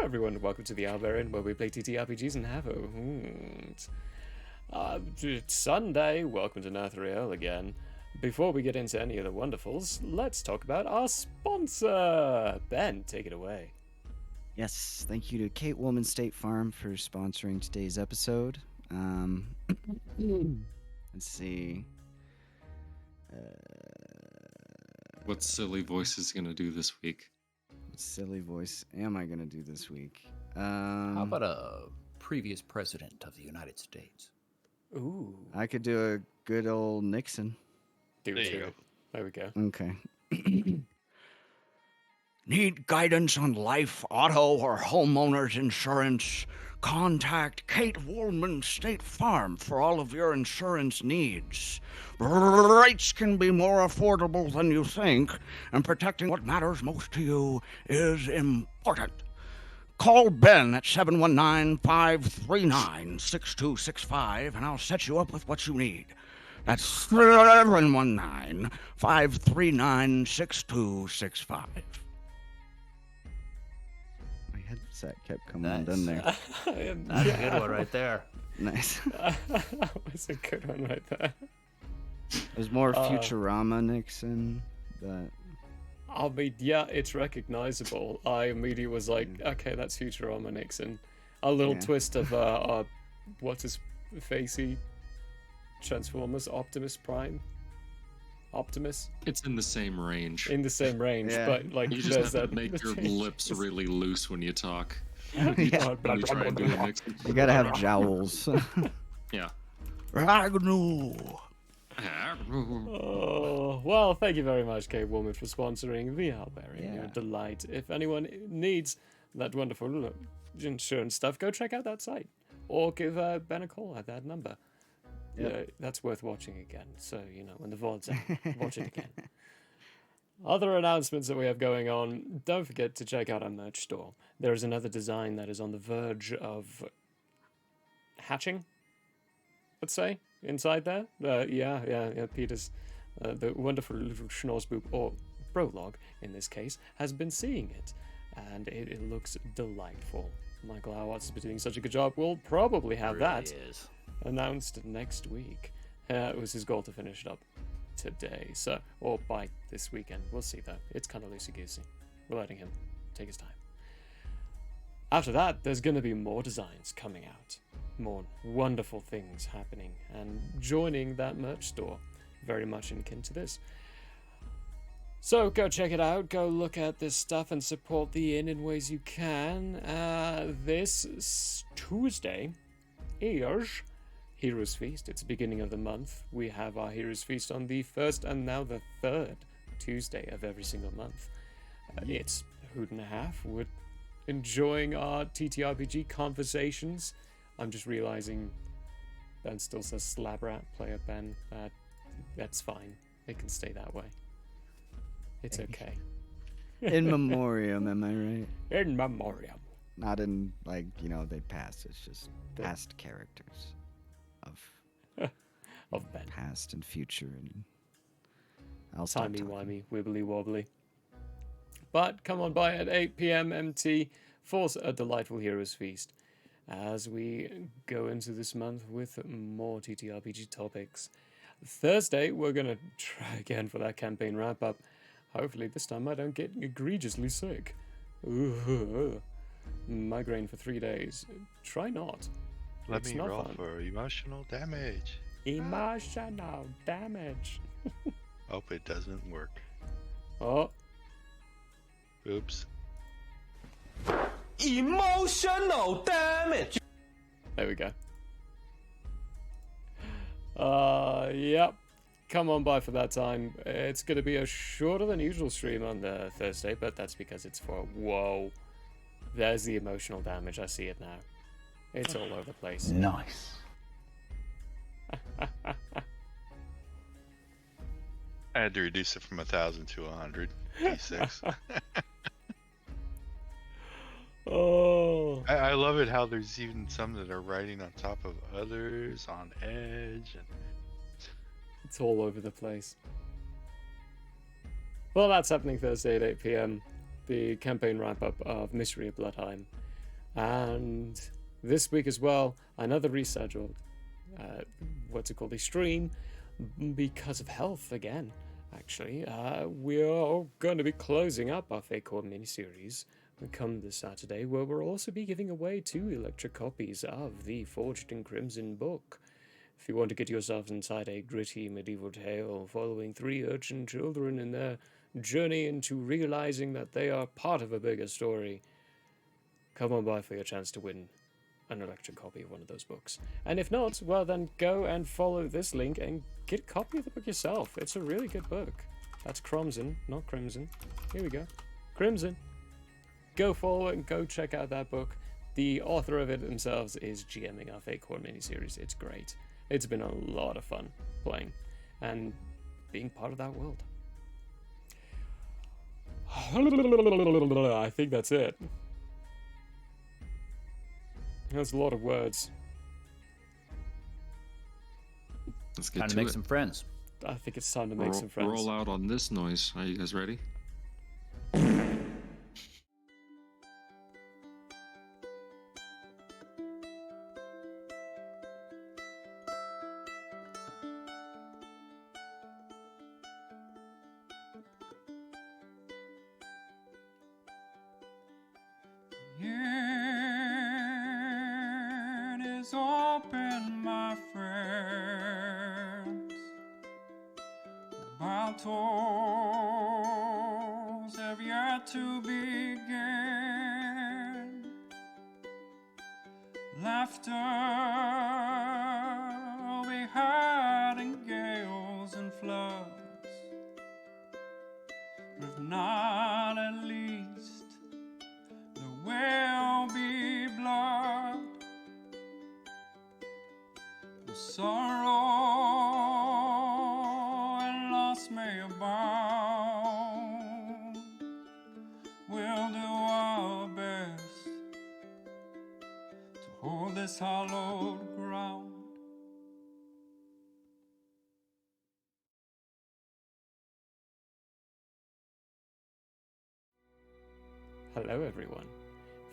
everyone, and welcome to the Albarian, where we play TTRPGs and have a hoot. It's Sunday, welcome to Nathriel again. Before we get into any of the wonderfuls, let's talk about our sponsor! Ben, take it away. Yes, thank you to Kate Woolman State Farm for sponsoring today's episode. Let's see. What silly voice is going to do this week? What silly voice am I going to do this week? How about a previous president of the United States? Ooh. I could do a good old Nixon. There you go. There we go. Okay. Need guidance on life, auto, or homeowners insurance? Contact Kate Woolman State Farm for all of your insurance needs. Rates can be more affordable than you think, and protecting what matters most to you is important. Call Ben at 719-539-6265, and I'll set you up with what you need. That's 719-539-6265. My headset kept coming undone there. That's a good one right there. Nice. That was a good one right there. There's more Futurama Nixon, but... I mean, yeah, it's recognizable. I immediately was like, okay, that's Futurama Nixon. A little twist of, what's his facey? Transformers, Optimus Prime? Optimus? It's in the same range. In the same range, Yeah. but like You there's just have that to make your lips really loose when you talk. Yeah. When you try and do a mix. You gotta have jowls. Yeah. Ragnu. Oh, well, thank you very much, Kate Woolman, for sponsoring the Albarian. You're a delight. If anyone needs that wonderful insurance stuff, go check out that site. Or give Ben a call at that number. Yep. Yeah, that's worth watching again. So, when the VOD's out, watch it again. Other announcements that we have going on, don't forget to check out our merch store. There is another design that is on the verge of hatching, let's say, inside there. Yeah, Peter's, the wonderful little schnorzboop, or Prologue in this case, has been seeing it, and it looks delightful. Michael Howarth has been doing such a good job. We'll probably have that announced next week. It was his goal to finish it up today, or by this weekend. We'll see though. It's kind of loosey-goosey. We're letting him take his time. After that, there's going to be more designs coming out. More wonderful things happening and joining that merch store. Very much akin to this. So go check it out, go look at this stuff and support the inn in ways you can. This Tuesday is Heroes Feast. It's the beginning of the month. We have our Heroes Feast on the 1st and now the 3rd Tuesday of every single month. It's a hoot and a half. We're enjoying our TTRPG conversations. I'm just realizing Ben still says Slabrat, player Ben. That's fine. It can stay that way. It's okay. In memoriam, am I right? In memoriam. Not in, they passed. It's just past characters Of Ben. past and future. And I'll stop talking. Timey-wimey, wibbly-wobbly. But come on by at 8 p.m. MT for a delightful Heroes Feast as we go into this month with more TTRPG topics. Thursday, we're going to try again for that campaign wrap-up. Hopefully this time I don't get egregiously sick. Ooh, migraine for 3 days. Try not. Let It's me not roll fun. for emotional damage. Emotional damage. Hope it doesn't work. Oh, Oops. Emotional damage. there we go. Yep. Come on by for that time. It's going to be a shorter than usual stream on the Thursday, but that's because it's for... Whoa. There's the emotional damage. I see it now. It's all over the place. Nice. I had to reduce it from 1,000 to 100. D6. Oh. I love it how there's even some that are riding on top of others on edge. And It's all over the place. Well, that's happening Thursday at 8 p.m. The campaign wrap-up of Mystery of Bloodheim. And this week as well, another rescheduled, the stream, because of health again. Actually, we are going to be closing up our Fake Core miniseries come this Saturday, where we'll also be giving away 2 electric copies of the Forged in Crimson book. If you want to get yourselves inside a gritty medieval tale following 3 urchin children in their journey into realizing that they are part of a bigger story, come on by for your chance to win an electric copy of one of those books. And if not, well then go and follow this link and get a copy of the book yourself. It's a really good book. That's Cromson, not Crimson. Here we go. Crimson. Go follow it and go check out that book. The author of it themselves is GMing our Fake Core miniseries. It's great. It's been a lot of fun playing and being part of that world. I think that's it. That's a lot of words. Let's get Time to to make it. some friends. I think it's time to make some friends. Roll out on this noise. Are you guys ready? Yearn is open, my friends. Battles have yet to begin. Laughter will be heard in gales and floods. If not, at least there will be blood. The sorrow and loss may abound. We'll do our best to hold this hallowed ground. Hello, everyone.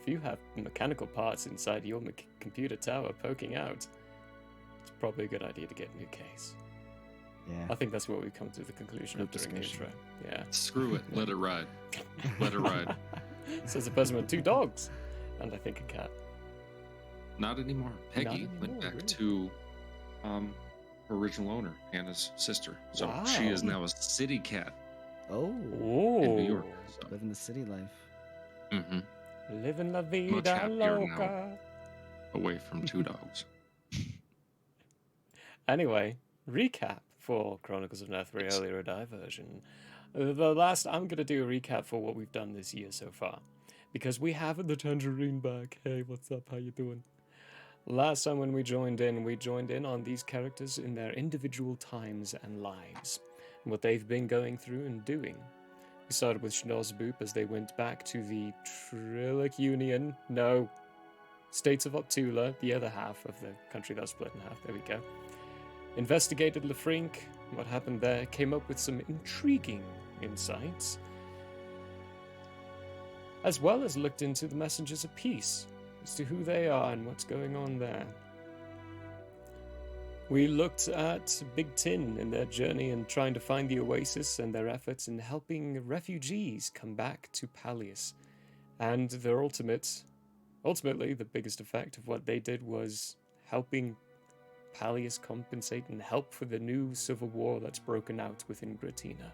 If you have mechanical parts inside your computer tower poking out, it's probably a good idea to get a new case. Yeah. I think that's what we've come to the conclusion Good of during the discussion. intro. Yeah. Screw it. Let it ride. Let it ride. Says a person with 2 dogs, and I think a cat. Not anymore. Peggy anymore, went back really? to her original owner, Hannah's sister. So she is Wow. now a city cat Oh, in New York. So, living the city life. Living la Much vida happier now. loca. away from 2 dogs. Anyway, recap for Chronicles of Nathriel Era Diversion. The last, I'm going to do a recap for what we've done this year so far. Because we have the Tangerine back. Hey, what's up? How you doing? Last time when we joined in on these characters in their individual times and lives. And what they've been going through and doing. We started with Schnozzboop as they went back to the Trillic Union. No. States of Optula, the other half of the country that was split in half. There we go. Investigated Lefrink, what happened there, came up with some intriguing insights, as well as looked into the Messengers of Peace, as to who they are and what's going on there. We looked at Big Tin and their journey and trying to find the Oasis and their efforts in helping refugees come back to Pallius, and their ultimately, the biggest effect of what they did was helping Pallius compensate and help for the new civil war that's broken out within Gratina.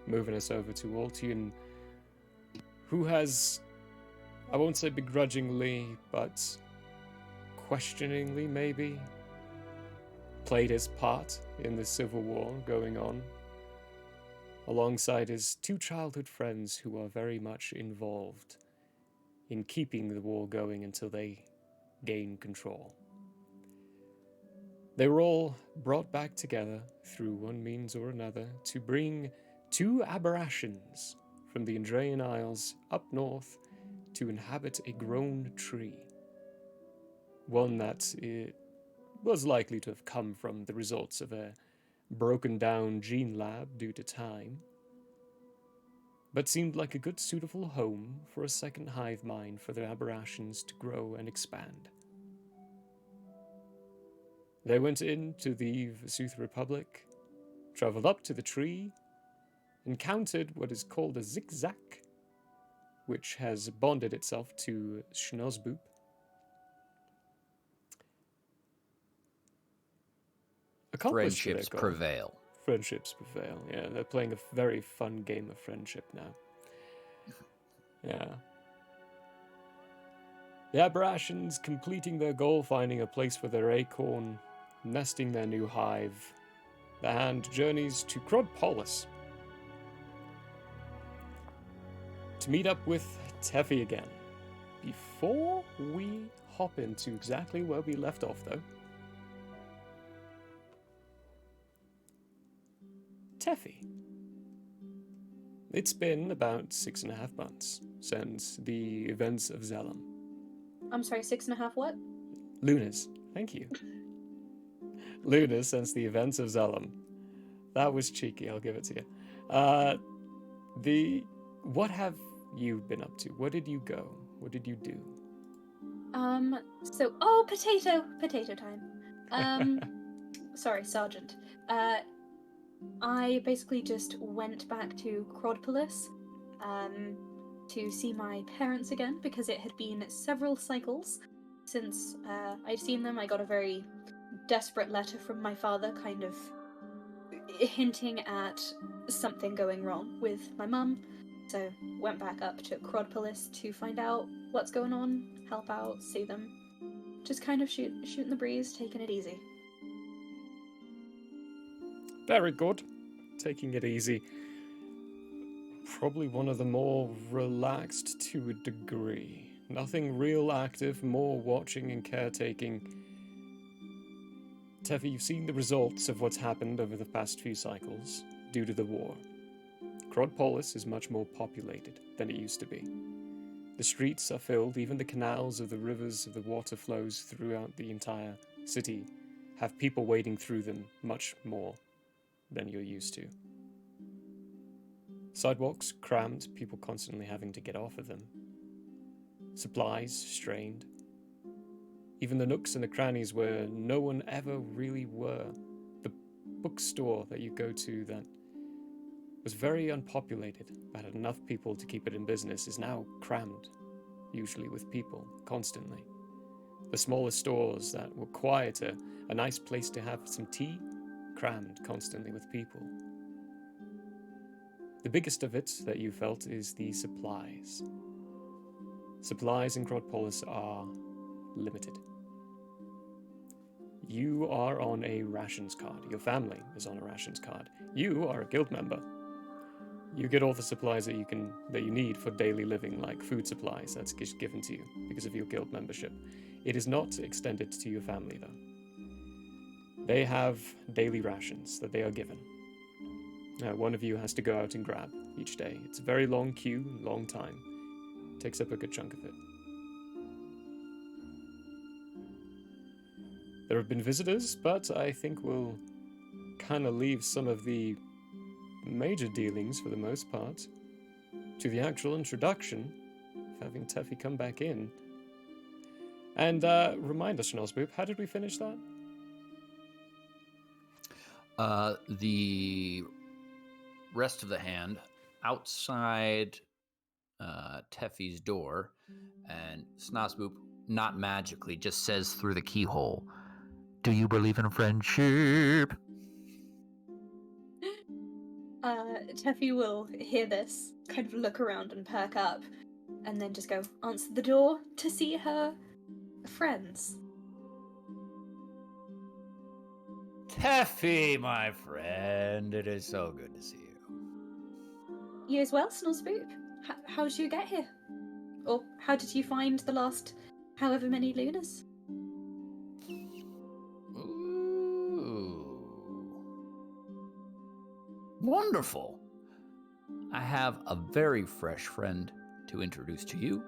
Moving us over to Altian, who has, I won't say begrudgingly, but questioningly maybe, played his part in the civil war going on, alongside his 2 childhood friends who are very much involved in keeping the war going until they gain control. They were all brought back together through one means or another to bring 2 aberrations from the Andrean Isles up north to inhabit a grown tree. One that was likely to have come from the results of a broken down gene lab due to time. but seemed like a good suitable home for a second hive mind for the aberrations to grow and expand. They went into the Vesuth Republic, travelled up to the tree, encountered what is called a zigzag, which has bonded itself to Schnozboop. Accomplished their Friendships goal. prevail. Friendships prevail, yeah. They're playing a very fun game of friendship now. Yeah. The aberrations completing their goal, finding a place for their acorn, nesting their new hive. The hand journeys to Crodpolis to meet up with Teffy again. Before we hop into exactly where we left off, though, Teffy. It's been about 6.5 months since the events of Zellum. I'm sorry, 6.5 what? Lunas, thank you. Lunas since the events of Zellum. That was cheeky, I'll give it to you. What have you been up to? Where did you go? What did you do? Potato time. Sorry, Sergeant. I basically just went back to Crodpolis, to see my parents again, because it had been several cycles since I'd seen them. I got a very desperate letter from my father, kind of hinting at something going wrong with my mum. So went back up to Crodpolis to find out what's going on, help out, see them. Just kind of shooting the breeze, taking it easy. Very good. Taking it easy. Probably one of the more relaxed to a degree. Nothing real active, more watching and caretaking. Teffy, you've seen the results of what's happened over the past few cycles due to the war. Crodpolis is much more populated than it used to be. The streets are filled, even the canals of the rivers of the water flows throughout the entire city have people wading through them much more than you're used to. Sidewalks crammed, people constantly having to get off of them. Supplies strained. Even the nooks and the crannies where no one ever really were. The bookstore that you go to that was very unpopulated, but had enough people to keep it in business, is now crammed, usually with people, constantly. The smaller stores that were quieter, a nice place to have some tea, crammed constantly with people. The biggest of it that you felt is the supplies. Supplies in Crodpolis are limited. You are on a rations card. Your family is on a rations card. You are a guild member. You get all the supplies that you need for daily living, like food supplies. That's just given to you because of your guild membership. It is not extended to your family, though. They have daily rations that they are given. One of you has to go out and grab each day. It's a very long queue, long time. Takes up a good chunk of it. There have been visitors, but I think we'll kind of leave some of the major dealings, for the most part, to the actual introduction of having Teffy come back in. And remind us, Schnozboop, how did we finish that? The rest of the hand outside Teffy's door, and Snozboop, not magically, just says through the keyhole, "Do you believe in friendship?" Teffy will hear this, kind of look around and perk up, and then just go answer the door to see her friends. Teffy, my friend, it is so good to see you. You as well, Snozboop? How did you get here? Or how did you find the last however many lunas? Ooh. Wonderful. I have a very fresh friend to introduce to you.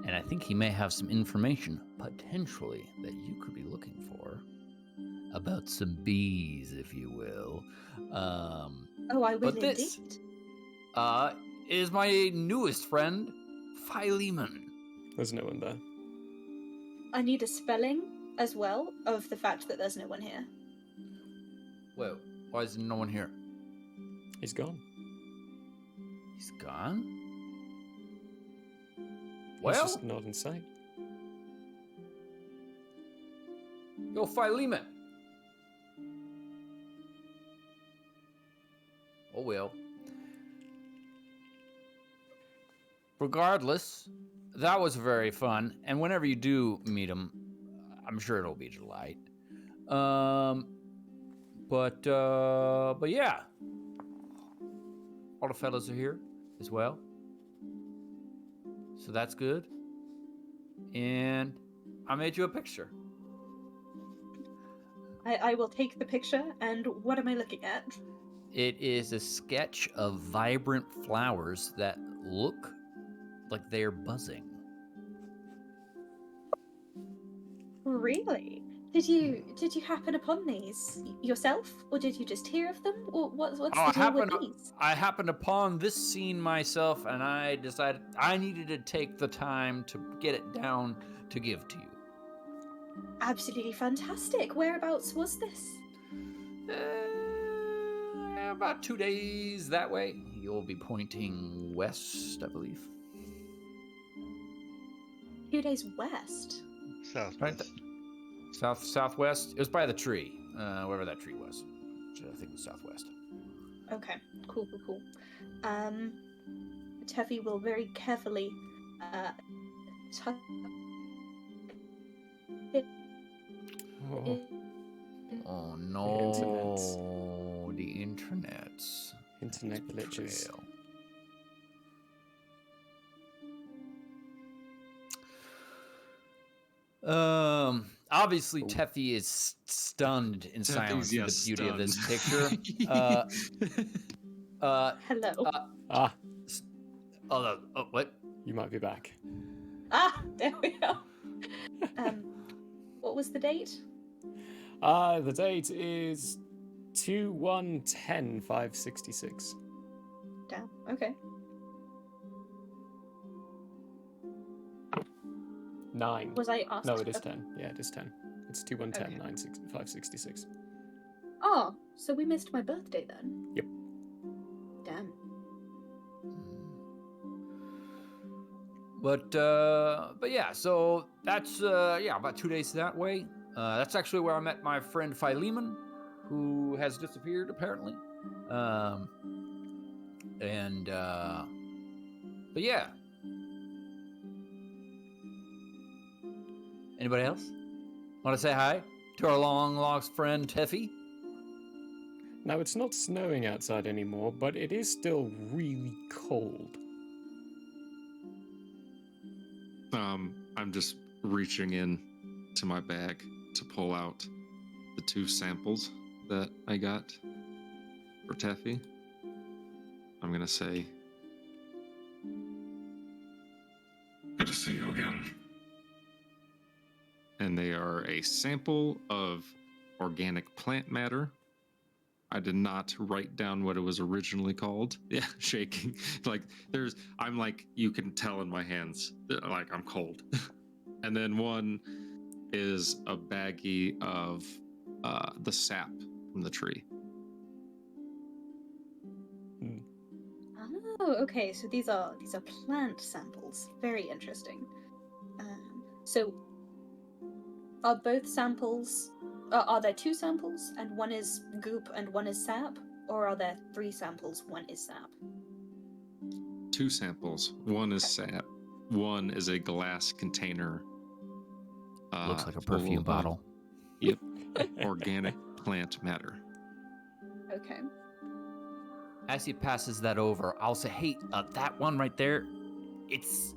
And I think he may have some information, potentially, that you could be looking for. about some bees, if you will. Oh, I will But this indeed. is my newest friend, Philemon. There's no one there. I need a spelling as well of the fact that there's no one here. Well, why is no one here? He's gone. He's gone? He's Well, just not in sight. yo, Philemon. Oh, well. Regardless, that was very fun. And whenever you do meet him, I'm sure it'll be a delight. But yeah. All the fellas are here as well. So that's good. And I made you a picture. I will take the picture, and what am I looking at? It is a sketch of vibrant flowers that look like they're buzzing. Really? Did you happen upon these yourself, or did you just hear of them, or what's the deal with these? I happened upon this scene myself, and I decided I needed to take the time to get it down to give to you. Absolutely fantastic. Whereabouts was this? About 2 days that way. You'll be pointing west, I believe. 2 days west. Southwest. Southwest. It was by the tree, wherever that tree was. Which I think was southwest. Okay, cool. Teffy will very carefully tuck it. Oh, Oh no. The internet. internet glitches. Trail. Obviously, Teffy is stunned in silence at the beauty of this picture. Hello. Ah, What? you might be back. There we go. What was the date? The date is 2/1/10/566. Damn. Okay. 9. Was I asked? No, it is 10. Yeah, it is 10. It's 2/1/10/566. Oh, so we missed my birthday then. Yep. Damn. But yeah, so that's about 2 days that way. That's actually where I met my friend Philemon, who has disappeared apparently. But yeah. Anybody else want to say hi to our long lost friend Teffy? Now, it's not snowing outside anymore, but it is still really cold. I'm just reaching in to my bag to pull out the 2 samples that I got for Teffy. I'm gonna say, good to see you again. And they are a sample of organic plant matter. I did not write down what it was originally called. Yeah, shaking. I'm like, you can tell in my hands, like I'm cold. And then one is a baggie of the sap from the tree. Oh, okay. So these are plant samples. Very interesting. So, are both samples? Are there 2 samples, and one is goop and one is sap, or are there 3 samples? One is sap. 2 samples. One is sap. One is a glass container. Looks like a full perfume of- bottle. Yep. Organic plant matter. Okay. As he passes that over, I'll say, "Hey, that one right there,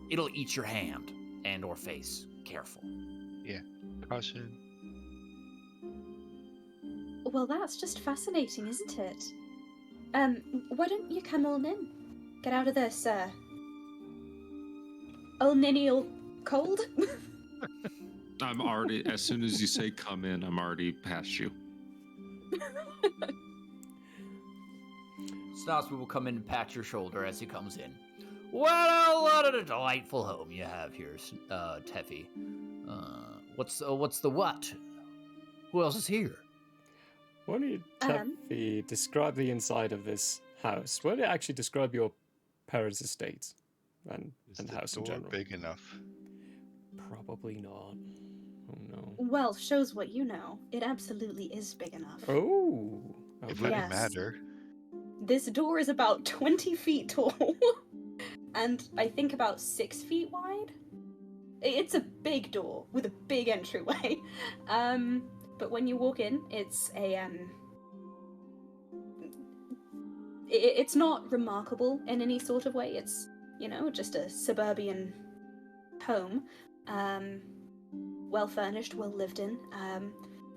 it'll eat your hand and or face. Careful." Caution. Well, that's just fascinating, isn't it? Why don't you come on in? Get out of this, millennial cold. I'm already, as soon as you say come in, I'm already past you. Snotsby will come in and pat your shoulder as he comes in. What a delightful home you have here, Teffy. What's the what? Who else is here? Why don't you, Teffy, describe the inside of this house? Why don't you actually describe your parents' estate and the house in door general? big enough? Probably not. Oh no. Well, shows what you know. It absolutely is big enough. Oh. It Okay. wouldn't Yes. matter. This door is about 20 feet tall. And I think about 6 feet wide. It's a big door with a big entryway. But when you walk in, it's a it's not remarkable in any sort of way. It's, just a suburban home. Well furnished, well lived in.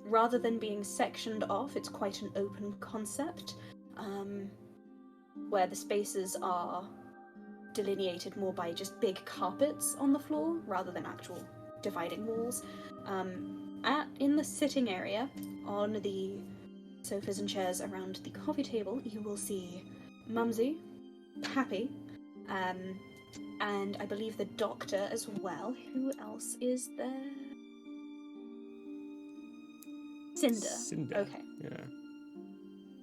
Rather than being sectioned off, it's quite an open concept. Where the spaces are delineated more by just big carpets on the floor rather than actual dividing walls. In the sitting area, on the sofas and chairs around the coffee table, you will see Mumsy, Pappy, and I believe the doctor as well. Who else is there? Cinder. Okay.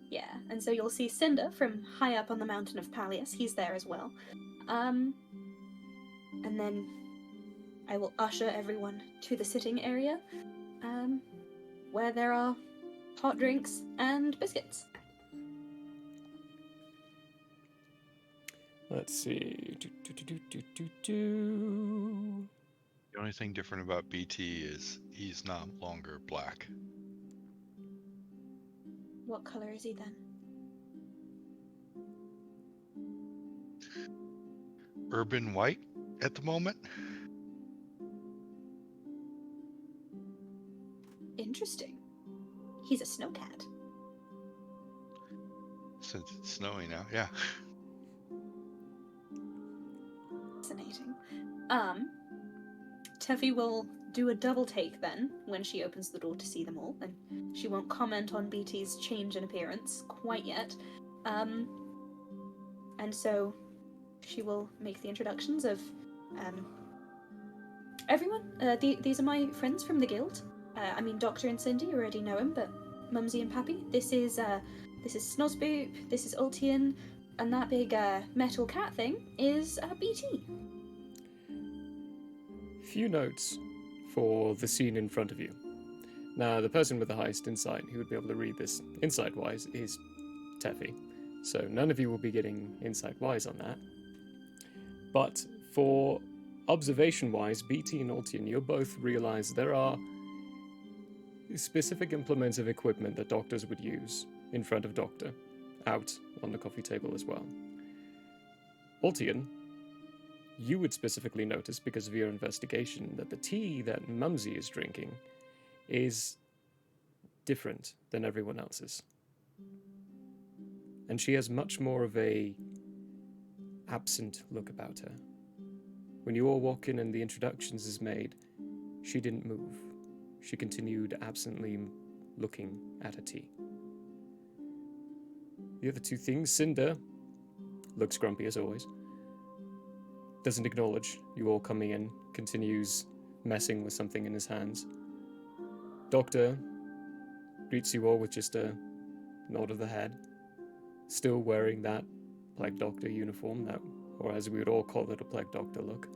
Yeah, and so you'll see Cinder from high up on the mountain of Pallius. He's there as well. And then I will usher everyone to the sitting area, where there are hot drinks and biscuits. Let's see. The only thing different about BT is he's not longer black. What color is he then? Urban white at the moment. Interesting. He's a snowcat. Since it's snowy now, yeah. Fascinating. Teffy will do a double take then when she opens the door to see them all, and she won't comment on BT's change in appearance quite yet. And so she will make the introductions of everyone. These are my friends from the guild. Doctor and Cindy, you already know him, but Mumsy and Pappy. This is Snosboop, this is Ultian, and that big metal cat thing is BT. Few notes for the scene in front of you. Now, the person with the highest insight who would be able to read this insight-wise is Teffy, so none of you will be getting insight-wise on that. But for observation-wise, BT and Ultian, you'll both realize there are specific implements of equipment that doctors would use in front of Doctor, out on the coffee table as well. Ultian, you would specifically notice, because of your investigation, that the tea that Mumsy is drinking is different than everyone else's. And she has much more of a absent look about her. When you all walk in and the introductions is made, she didn't move. She continued absently looking at her tea. The other two things, Cinder looks grumpy as always. Doesn't acknowledge you all coming in, continues messing with something in his hands. Doctor greets you all with just a nod of the head, still wearing that Plague Doctor uniform, or as we would all call it, a Plague Doctor look.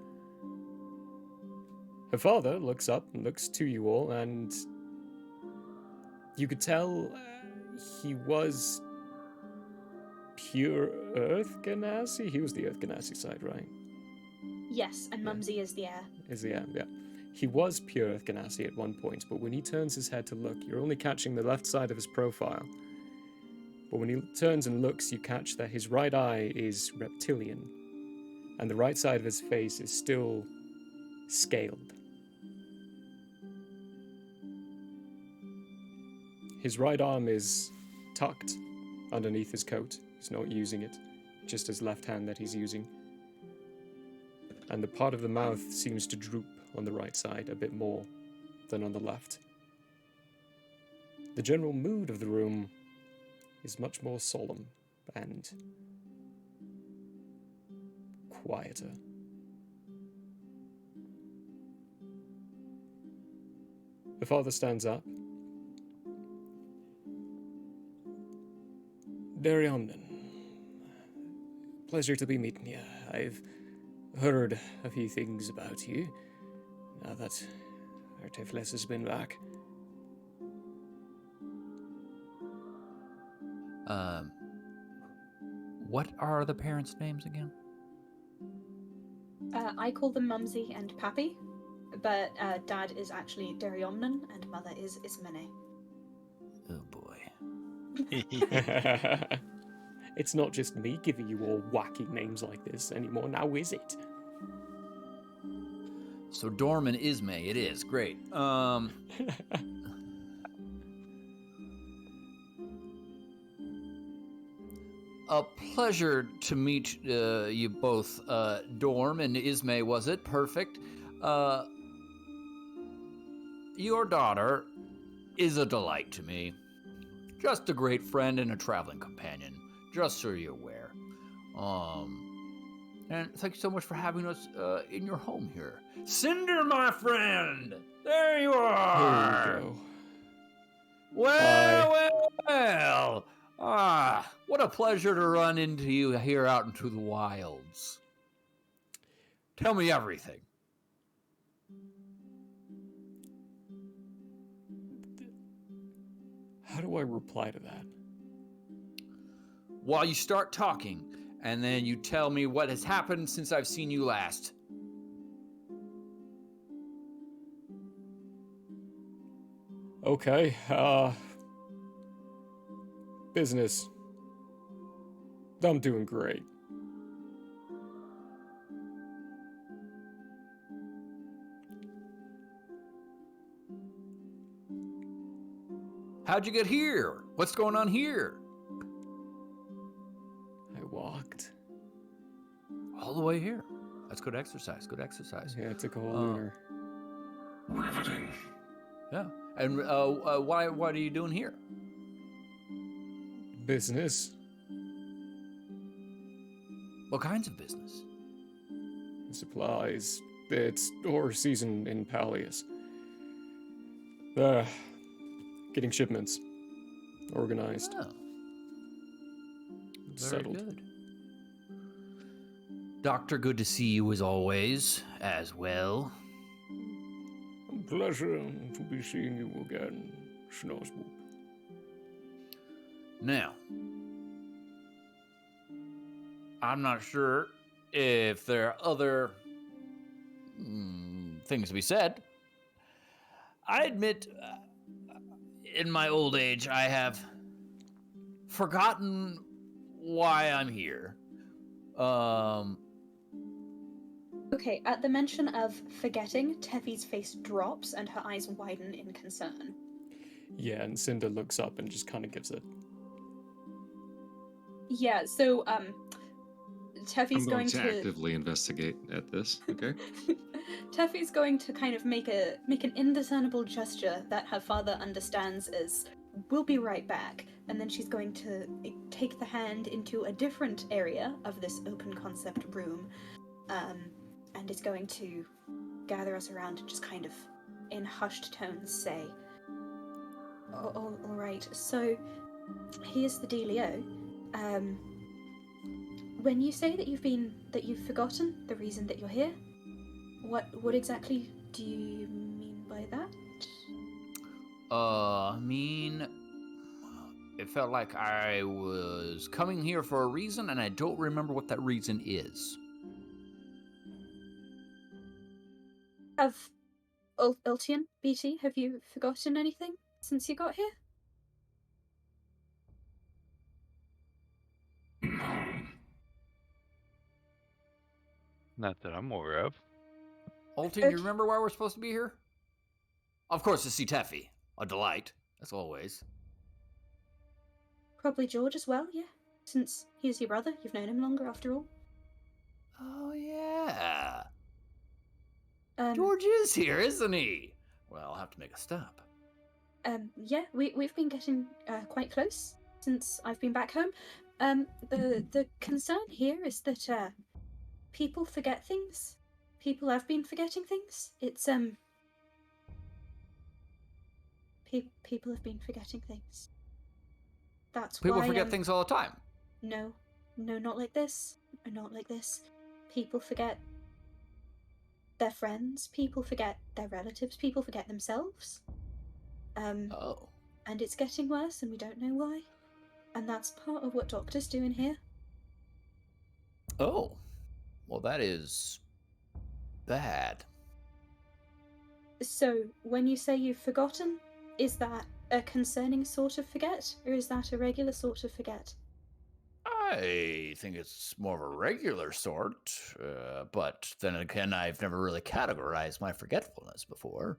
Her father looks up and looks to you all, and you could tell he was pure Earth Ganassi. He was the Earth Ganassi side, right? Yes, and Mumsy is the heir. Is the heir, yeah. He was pure Earth Ganassi at one point, but when he turns his head to look, you're only catching the left side of his profile. But when he turns and looks, you catch that his right eye is reptilian, and the right side of his face is still scaled. His right arm is tucked underneath his coat. He's not using it, just his left hand that he's using. And the part of the mouth seems to droop on the right side a bit more than on the left. The general mood of the room is much more solemn and quieter. The father stands up. Dariomnan, pleasure to be meeting you. I've heard a few things about you now that Artifles has been back. What are the parents' names again? I call them Mumsy and Pappy, but Dad is actually Dariomnan and Mother is Ismene. Oh boy. It's not just me giving you all wacky names like this anymore, now is it? So Dorm and Isme, it is. Great. A pleasure to meet you both, Dorm and Isme, was it? Perfect. Your daughter is a delight to me. Just a great friend and a traveling companion, just so you're aware. And thank you so much for having us in your home here. Cinder, my friend! There you are! Here we go. Well. What a pleasure to run into you here out into the wilds. Tell me everything. How do I reply to that? While you start talking, and then you tell me what has happened since I've seen you last. Okay, business. I'm doing great. How'd you get here? What's going on here? I walked. All the way here. That's good exercise. Good exercise. Yeah, it took a whole lunar. Riveting. Yeah. And what are you doing here? Business. What kinds of business? Supplies. It's horror season in Pallius. Getting shipments. Organized. Oh. Very Settled. good. Doctor, good to see you as always, as well. Pleasure to be seeing you again, Schnorsboop. Now, I'm not sure if there are other things to be said. I admit, in my old age, I have forgotten why I'm here. Okay, at the mention of forgetting, Teffy's face drops and her eyes widen in concern. Yeah, and Cinder looks up and just kind of gives it. Yeah, so Teffy's I'm going to to actively investigate at this. Okay. Teffy's going to kind of make an indiscernible gesture that her father understands as "we'll be right back," and then she's going to take the hand into a different area of this open concept room, and is going to gather us around and just kind of, in hushed tones, say, all right. So here's the dealio. When you say that you've forgotten the reason that you're here, what exactly do you mean by that? It felt like I was coming here for a reason, and I don't remember what that reason is. Ultian, BT, have you forgotten anything since you got here? Not that I'm aware of. Alton, you remember why we're supposed to be here? Of course, to see Teffy. A delight, as always. Probably George as well, yeah. Since he's your brother, you've known him longer after all. Oh, yeah. Um, George is here, isn't he? Well, I'll have to make a stop. Yeah, we've been getting quite close since I've been back home. The concern here is that people forget things. People have been forgetting things. It's people have been forgetting things. That's People why forget things all the time. No, not like this. Not like this. People forget their friends. People forget their relatives. People forget themselves. Oh. And it's getting worse, and we don't know why. And that's part of what doctors do in here. Oh. Well, that is bad. So, when you say you've forgotten, is that a concerning sort of forget, or is that a regular sort of forget? I think it's more of a regular sort, but then again, I've never really categorized my forgetfulness before.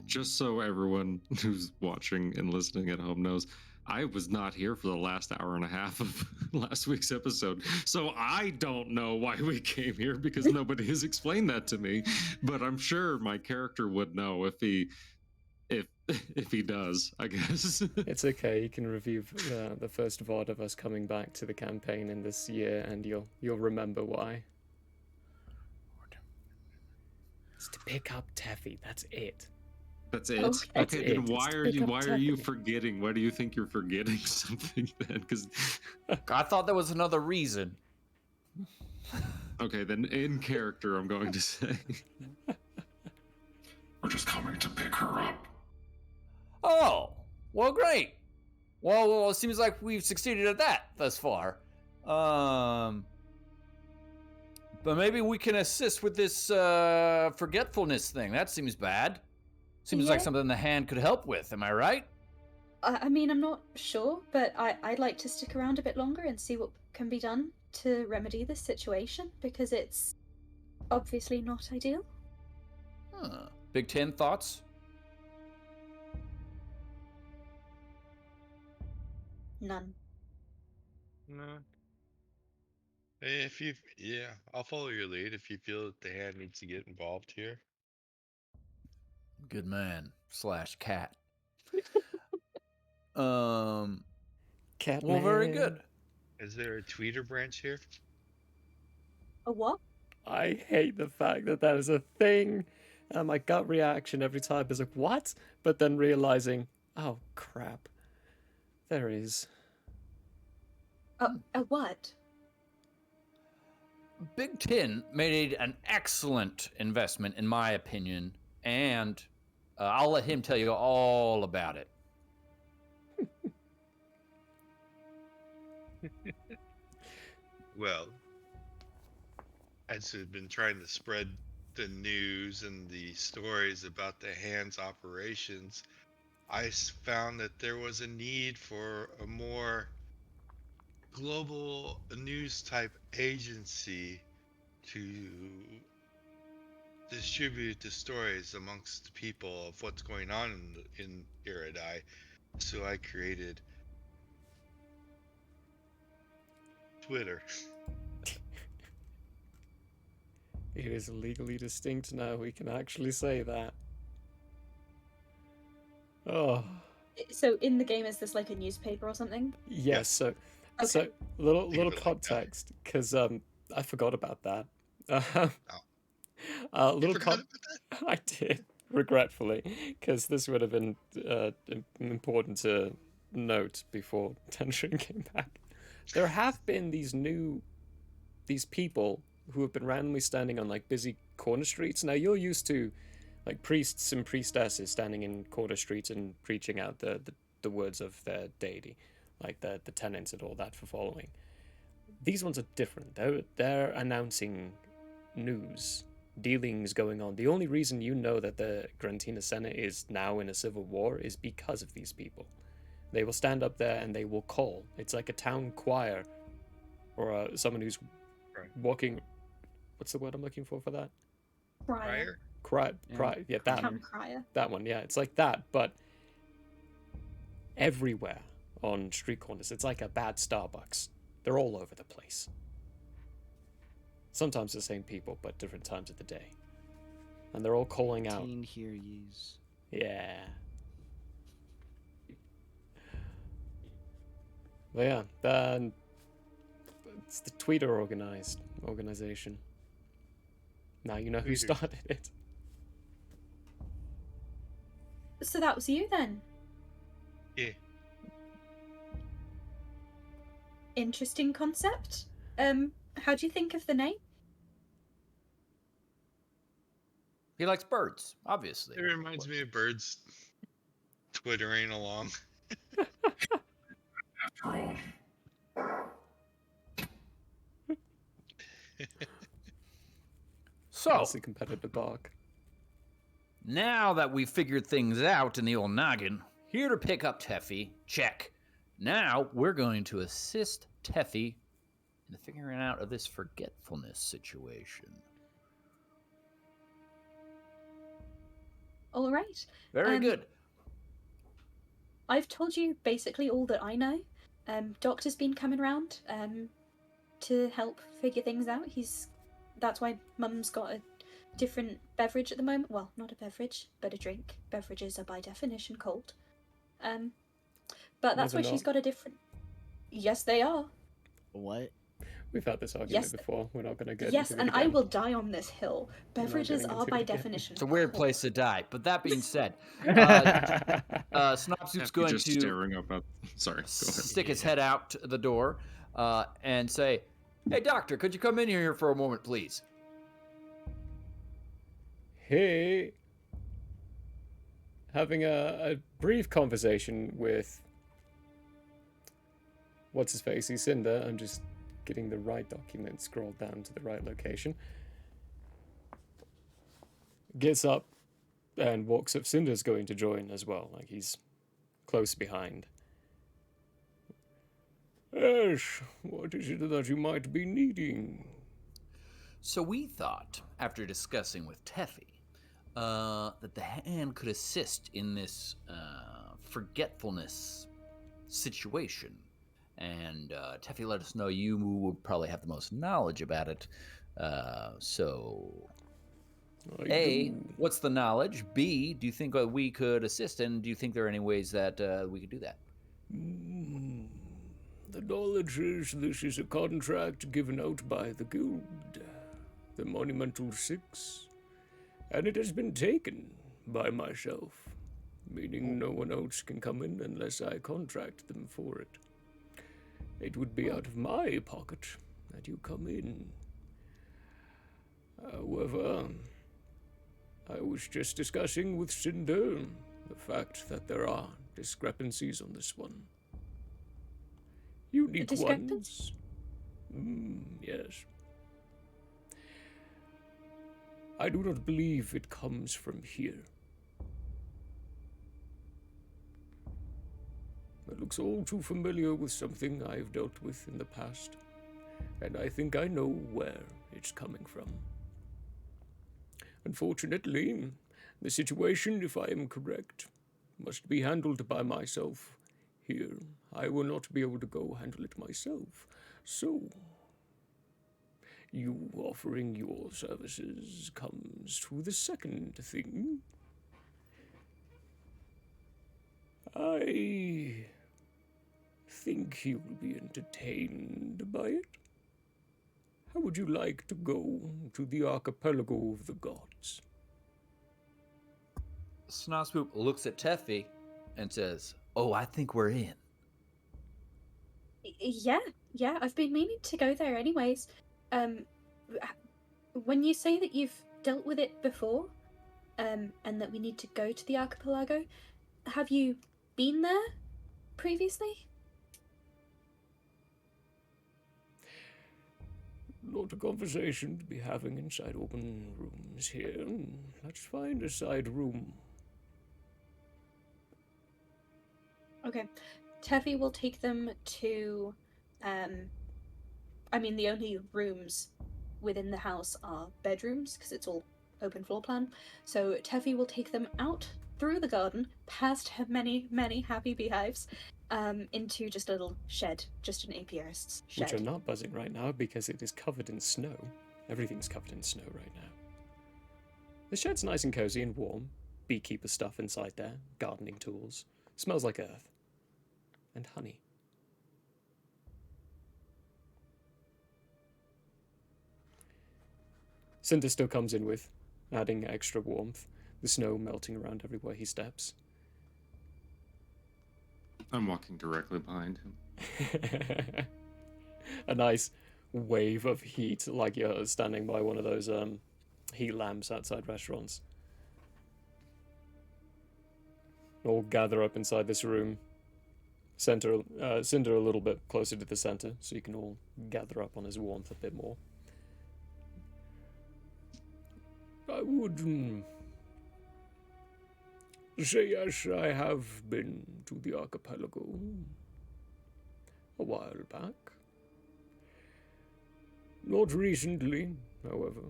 Just so everyone who's watching and listening at home knows, I was not here for the last hour and a half of last week's episode. So I don't know why we came here because nobody has explained that to me. But I'm sure my character would know if he does, I guess. It's okay. You can review the first VOD of us coming back to the campaign in this year, and you'll remember why. It's to pick up Teffy. That's it. That's it. Okay. Okay, then why are you forgetting? Why do you think you're forgetting something then? Because I thought there was another reason. okay, then in character, I'm going to say We're just coming to pick her up. Oh, well, great. Well, it seems like we've succeeded at that thus far. But maybe we can assist with this forgetfulness thing. That seems bad. Seems like Yeah. something the hand could help with. Am I right? I mean, I'm not sure, but I'd like to stick around a bit longer and see what can be done to remedy this situation, because it's obviously not ideal. Huh. Big Ten thoughts? None. No. I'll follow your lead if you feel that the hand needs to get involved here. Good man / cat. Well, very good. Is there a tweeter branch here? A what? I hate the fact that that is a thing. And my gut reaction every time is like, what? But then realizing, oh crap, there is. A what? Big Ten made an excellent investment, in my opinion, and I'll let him tell you all about it. Well, as I've been trying to spread the news and the stories about the hand's operations, I found that there was a need for a more global news type agency to distribute the stories amongst people of what's going on in Iridai. So I created Twitter. It is legally distinct now. We can actually say that. Oh. So in the game, is this like a newspaper or something? Yes, so Okay. so little Think of it like that. context, because I forgot about that. You Little forgot about that? I did, regretfully, because this would have been important to note before Tenshin came back. There have been these people who have been randomly standing on like busy corner streets. Now you're used to like priests and priestesses standing in corner streets and preaching out the words of their deity, like the tenets and all that for following. These ones are different. They're announcing news, dealings going on. The only reason you know that the Grantina Senate is now in a civil war is because of these people. They will stand up there and they will call. It's like a town choir, or someone who's Right. walking. What's the word I'm looking for that? Crier. Prior? Yeah, that Town crier. that one. Yeah, it's like that, but everywhere on street corners. It's like a bad Starbucks. They're all over the place. Sometimes the same people, but different times of the day. And they're all calling out. Teen hear yous. Yeah. But yeah, then it's the Tweeter organization. Now you know who Tweeters. started it. So that was you then. Yeah. Interesting concept. How do you think of the name? He likes birds, obviously. It reminds me of birds twittering along. So, That's the competitor bark. now that we've figured things out in the old noggin, here to pick up Teffy, check. Now we're going to assist Teffy in the figuring out of this forgetfulness situation. All right. Very good. I've told you basically all that I know. Doctor's been coming around to help figure things out. That's why Mum's got a different beverage at the moment. Well, not a beverage, but a drink. Beverages are by definition cold. But that's No, why they're she's not. got a different. Yes, they are. What? We've had this argument Yes. before. We're not going to get Yes, into it and I again. will die on this hill. not Beverages getting are into by it again. definition. It's a weird cold. place to die. But that being said, Snopsoup's After going just to staring up at. Sorry, go ahead. stick his head out the door and say, "Hey, doctor, could you come in here for a moment, please?" Hey, having a brief conversation with what's his face, Cinder. I'm just getting the right document scrolled down to the right location. Gets up and walks up. Cinder's going to join as well, like he's close behind. Yes, what is it that you might be needing? So we thought, after discussing with Teffy, that the hand could assist in this forgetfulness situation. And Teffy let us know you would probably have the most knowledge about it. So, I A, do. what's the knowledge? B, do you think we could assist? And do you think there are any ways that we could do that? The knowledge is this is a contract given out by the guild, the Monumental Six, and it has been taken by myself, meaning no one else can come in unless I contract them for it. It would be out of my pocket that you come in. However, I was just discussing with Cinder the fact that there are discrepancies on this one. Unique ones. Yes. I do not believe it comes from here. It looks all too familiar with something I've dealt with in the past, and I think I know where it's coming from. Unfortunately, the situation, if I am correct, must be handled by myself here. I will not be able to go handle it myself. So, you offering your services comes to the second thing. I think you will be entertained by it. How would you like to go to the archipelago of the gods? Snospoop looks at Teffy and says, "Oh, I think we're in." Yeah, I've been meaning to go there anyways. When you say that you've dealt with it before, and that we need to go to the archipelago, have you been there previously? Not a conversation to be having inside open rooms here. Let's find a side room. Okay. Teffy will take them to, the only rooms within the house are bedrooms, because it's all open floor plan. So Teffy will take them out through the garden, past her many, many happy beehives, into just a little shed, just an apiarist's shed. Which are not buzzing right now because it is covered in snow. Everything's covered in snow right now. The shed's nice and cozy and warm. Beekeeper stuff inside there. Gardening tools. Smells like earth. And honey. Cinder still comes in with, adding extra warmth, the snow melting around everywhere he steps. I'm walking directly behind him. A nice wave of heat, like you're standing by one of those heat lamps outside restaurants. All gather up inside this room. Cinder a little bit closer to the center, so you can all gather up on his warmth a bit more. I would say yes, I have been to the archipelago a while back. Not recently, however.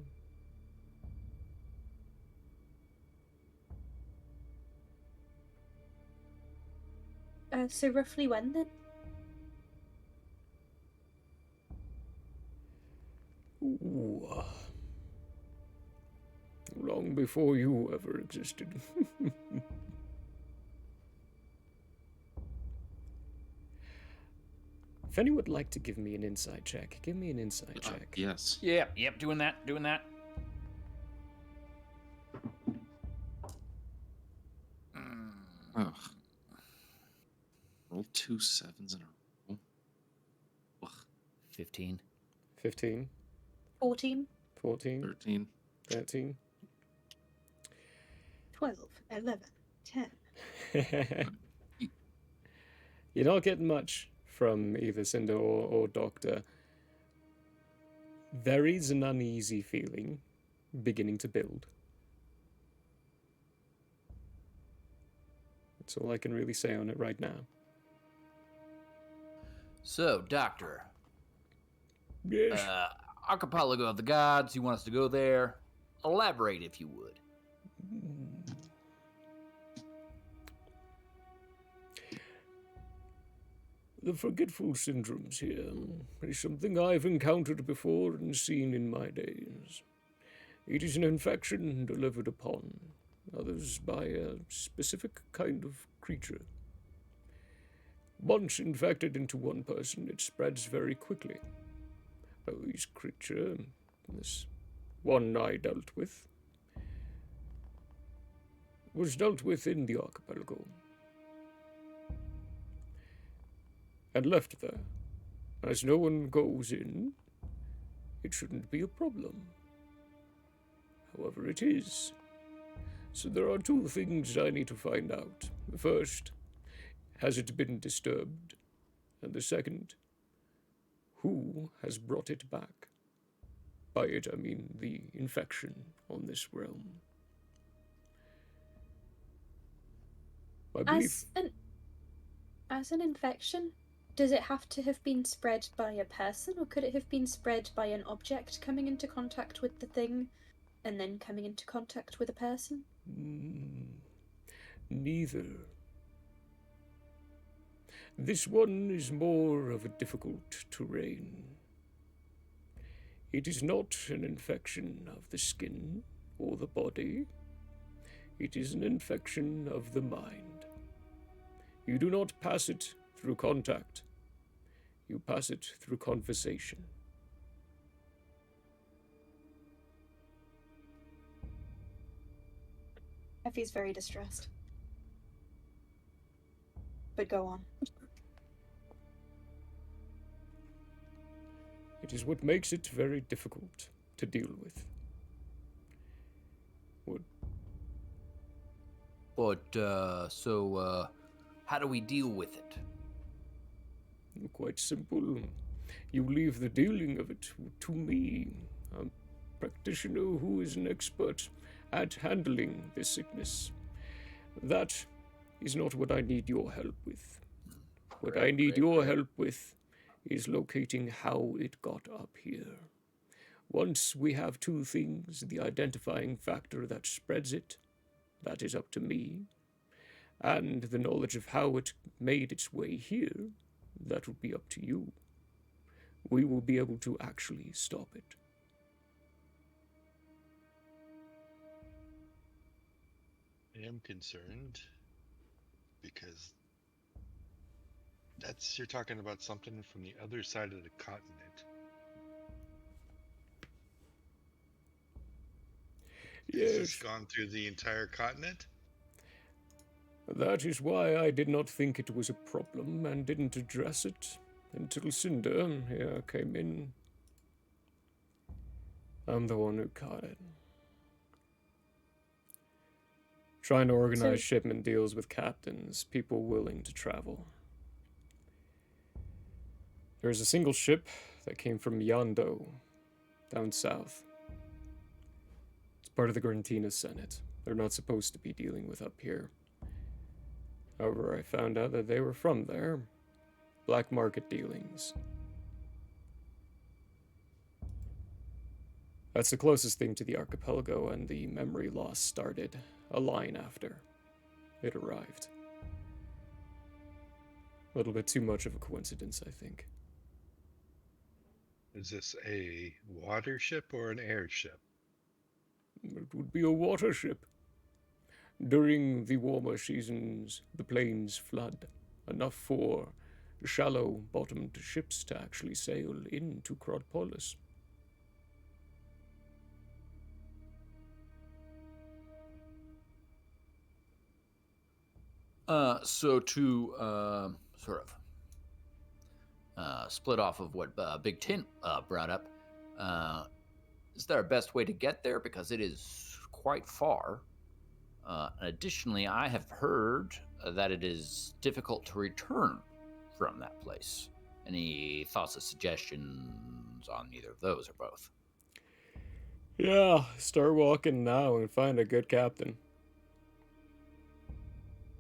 So roughly when then? Ooh, long before you ever existed. If anyone would like to give me an insight check, give me an insight check. Yes. Yep, doing that. Ugh. Roll 2 7s in a row. Ugh. 15. 15, 14, 14, 13. 13. 12, 11, 10. You're not getting much from either Cinder or Doctor. There is an uneasy feeling beginning to build. That's all I can really say on it right now. So, Doctor, Yes. Archipelago of the Gods, you want us to go there? Elaborate, if you would. The forgetful syndromes here is something I've encountered before and seen in my days. It is an infection delivered upon others by a specific kind of creature. Once infected into one person, it spreads very quickly. This creature, this one I dealt with, was dealt with in the archipelago and left there. As no one goes in, it shouldn't be a problem. However, it is. So there are two things I need to find out. The first, has it been disturbed? And the second, who has brought it back? By it, I mean the infection on this realm. I believe... As an infection, does it have to have been spread by a person, or could it have been spread by an object coming into contact with the thing, and then coming into contact with a person? Neither. This one is more of a difficult terrain. It is not an infection of the skin or the body. It is an infection of the mind. You do not pass it through contact. You pass it through conversation. Effie's very distressed. But go on. It is what makes it very difficult to deal with. So, how do we deal with it? Quite simple. You leave the dealing of it to me, a practitioner who is an expert at handling this sickness. That is not what I need your help with. What I need your help with is locating how it got up here. Once we have two things, the identifying factor that spreads it, that is up to me, and the knowledge of how it made its way here, that will be up to you. We will be able to actually stop it. I am concerned because you're talking about something from the other side of the continent. Has this Yes, gone through the entire continent? that is why I did not think it was a problem and didn't address it until Cinder here came in. I'm the one who caught it. Trying to organize So- shipment deals with captains, people willing to travel. There is a single ship that came from Yando, down south. It's part of the Grantina Senate. They're not supposed to be dealing with up here. However, I found out that they were from there. Black market dealings. That's the closest thing to the archipelago, and the memory loss started a line after it arrived. A little bit too much of a coincidence, I think. Is this a water ship or an airship? It would be a water ship. During the warmer seasons, the plains flood, enough for shallow-bottomed ships to actually sail into Crodpolis. So to sort of split off of what Big Tin brought up, is there a best way to get there? Because it is quite far. Additionally, I have heard that it is difficult to return from that place. Any thoughts or suggestions on either of those or both? Yeah, start walking now and find a good captain.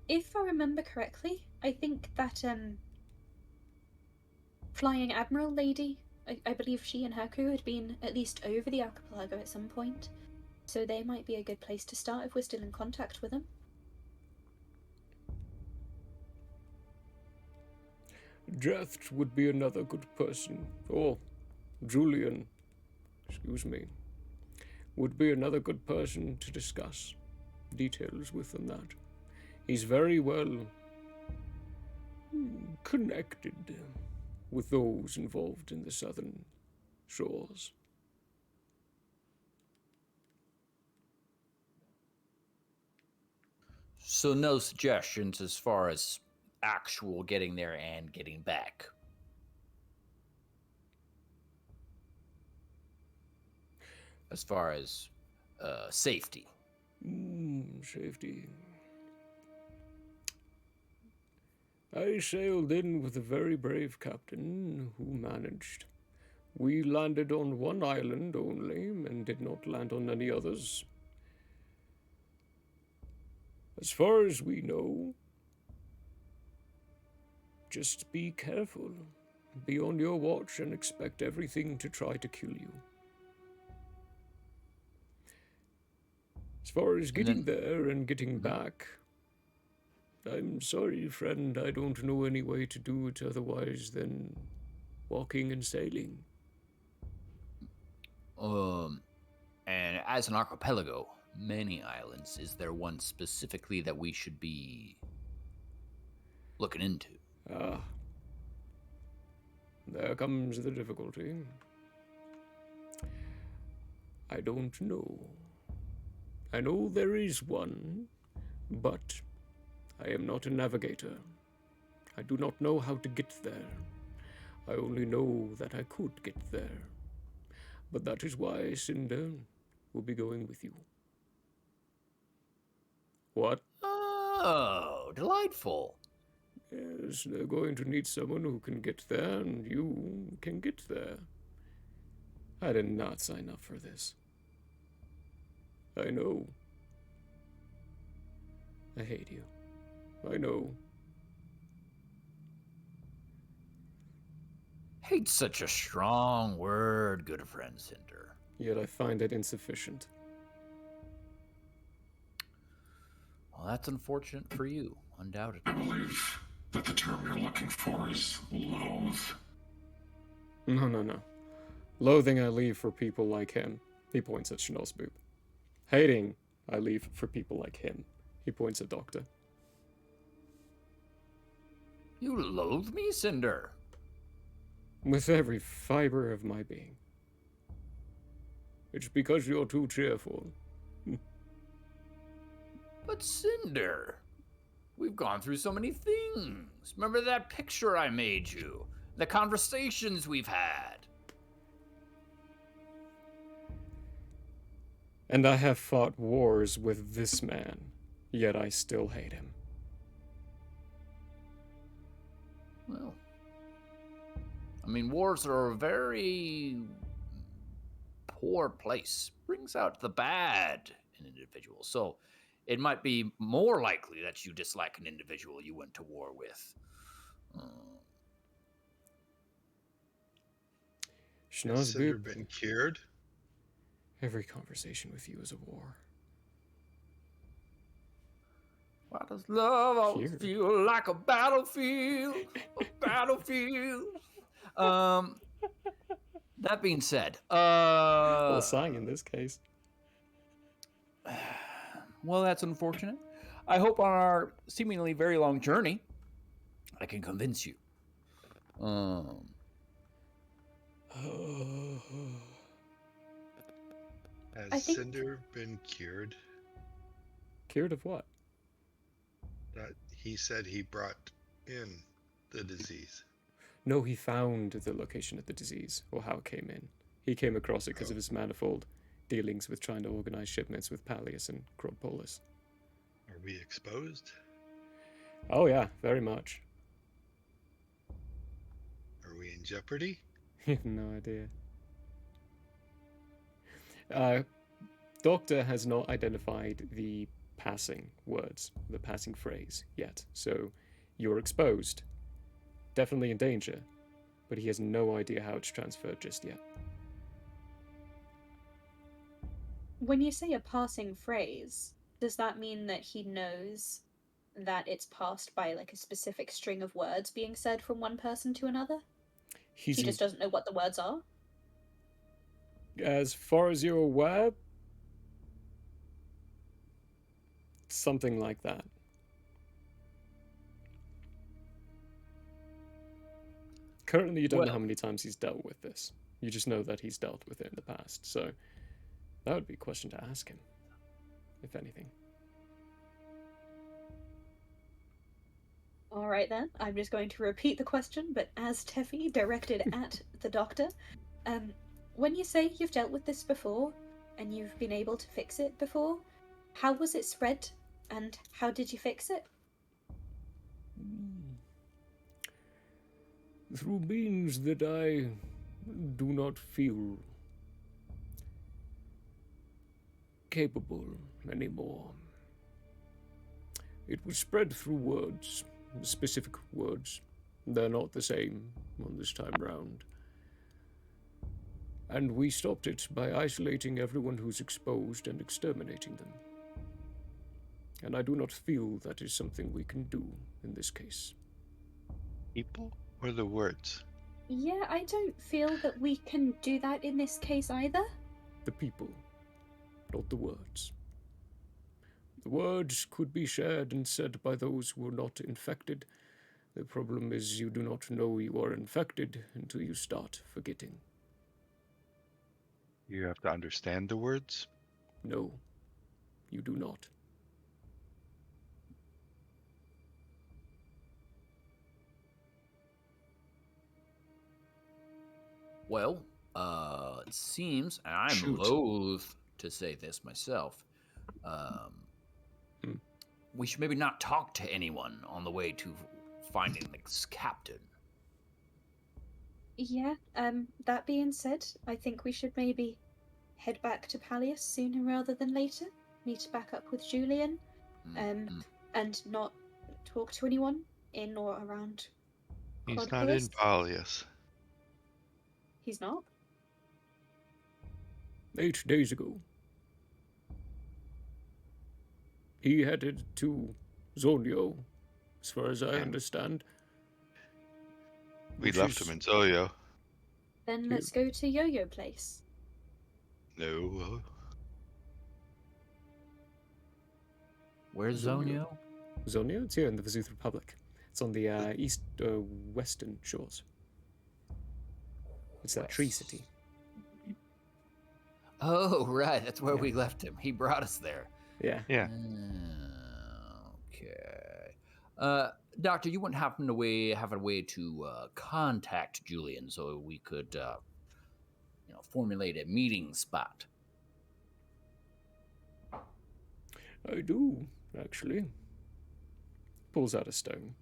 If I remember correctly, I think that Flying Admiral lady, I believe she and her crew had been at least over the archipelago at some point, so they might be a good place to start if we're still in contact with them. Jeth would be another good person. Or Julian, excuse me, would be another good person to discuss details with on that. He's very well connected with those involved in the southern shores. So no suggestions as far as actual getting there and getting back. As far as safety. Safety. I sailed in with a very brave captain who managed. We landed on one island only and did not land on any others. As far as we know, just be careful. Be on your watch and expect everything to try to kill you. As far as getting there and getting back, I'm sorry, friend, I don't know any way to do it otherwise than walking and sailing. And as an archipelago, many islands, is there one specifically that we should be looking into? There comes the difficulty. I don't know. I know there is one, but I am not a navigator. I do not know how to get there. I only know that I could get there. But that is why Cinder will be going with you. What? Oh, delightful. Yes, they're going to need someone who can get there, and you can get there. I did not sign up for this. I know. I hate you. I know. Hate's such a strong word, good friend Cinder. Yet I find it insufficient. Well, that's unfortunate for you, undoubtedly. I believe that the term you're looking for is loathe. No. Loathing I leave for people like him. He points at Schnossboop. Hating I leave for people like him. He points at Doctor. You loathe me, Cinder? With every fiber of my being. It's because you're too cheerful. But Cinder, we've gone through so many things. Remember that picture I made you? The conversations we've had. And I have fought wars with this man, yet I still hate him. Well, I mean, wars are a very poor place. Brings out the bad in individuals. So it might be more likely that you dislike an individual you went to war with. Has Cinder Schnozboop, been cured? every conversation with you is a war. Why does love always Here. feel like a battlefield? A battlefield. That being said, Well, sang in this case. well, that's unfortunate. I hope on our seemingly very long journey, I can convince you. Has I think- Cinder been cured? Cured of what? That he said he brought in the disease. No, he found the location of the disease, or how it came in. He came across it because of his manifold dealings with trying to organize shipments with Pallius and Cropolis. Are we exposed? Oh yeah, very much. Are we in jeopardy? You have no idea. Doctor has not identified the passing words, the passing phrase yet, so you're exposed. Definitely in danger, but he has no idea how it's transferred just yet. When you say a passing phrase, does that mean that he knows that it's passed by like a specific string of words being said from one person to another? He's He just doesn't know what the words are? as far as you're aware, something like that. Currently, you don't know Well- how many times he's dealt with this. You just know that he's dealt with it in the past. So that would be a question to ask him, if anything. All right then, I'm just going to repeat the question, but as Teffy directed at the doctor. When you say you've dealt with this before and you've been able to fix it before, how was it spread and how did you fix it? Through means that I do not feel capable anymore. It was spread through words, specific words. They're not the same on this time round. And we stopped it by isolating everyone who's exposed and exterminating them. And I do not feel that is something we can do in this case. People or the words? Yeah, I don't feel that we can do that in this case either. The people, not the words. The words could be shared and said by those who are not infected. The problem is you do not know you are infected until you start forgetting. You have to understand the words? No, you do not. Well, it seems, and I'm Shoot. loath to say this myself, we should maybe not talk to anyone on the way to finding this captain. Yeah, that being said, I think we should maybe head back to Pallius sooner rather than later. Meet back up with Julian, and not talk to anyone in or around He's not in Crodpolis. Pallius. He's not? 8 days ago. He headed to Zonio, as far as I understand. We Which left is- him in Zoyo. Then let's go to Yo-Yo Place. No. Where's Zonio. Zonio? Zonio? It's here in the Vazuth Republic. It's on the western shores. It's that tree West. city. Oh, right. That's where we left him. He brought us there. Yeah. Yeah. Okay. Doctor, you wouldn't happen to have a way to contact Julian so we could, formulate a meeting spot? I do, actually. Pulls out a stone.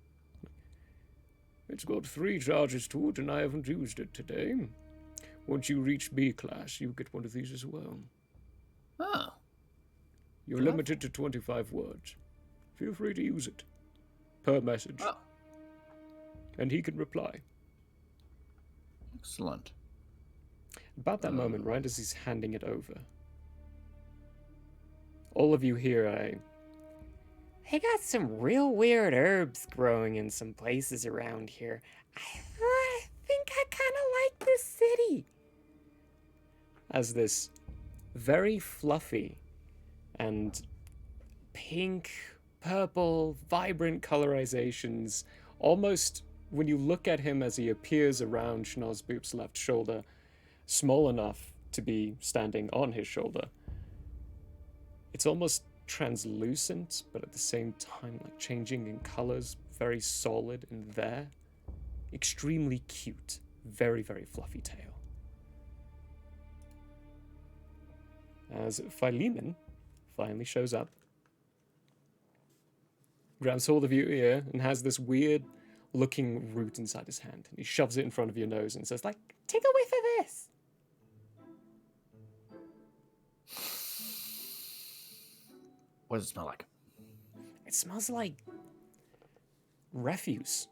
It's got 3 charges to it, and I haven't used it today. Once you reach B class, you get one of these as well. Oh. You're limited to 25 words. Feel free to use it. Per message. Oh. And he can reply. Excellent. About that moment, right as he's handing it over, all of you hear I got some real weird herbs growing in some places around here. I think I kind of like this city. As this very fluffy and pink, purple, vibrant colorizations, almost when you look at him as he appears around Schnozboop's left shoulder, small enough to be standing on his shoulder, it's almost translucent, but at the same time like changing in colors, very solid and there. Extremely cute, very, very fluffy tail. As Philemon finally shows up, grabs hold of your ear and has this weird looking root inside his hand. And he shoves it in front of your nose and says, like, take a whiff of this. What does it smell like? It smells like refuse.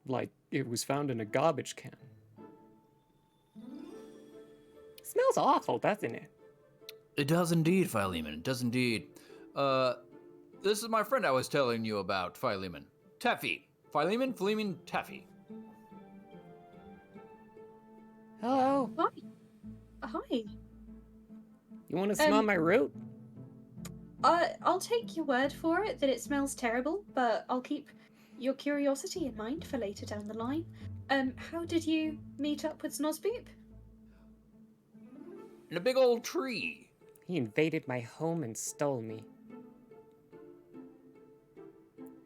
Like it was found in a garbage can. It smells awful, doesn't it? It does indeed, Philemon. It does indeed. This is my friend I was telling you about, Philemon. Teffy. Philemon, Teffy. Hello. Hi. Hi. You want to smell my root? I'll take your word for it that it smells terrible, but I'll keep your curiosity in mind for later down the line. How did you meet up with Snozboop? In a big old tree. He invaded my home and stole me.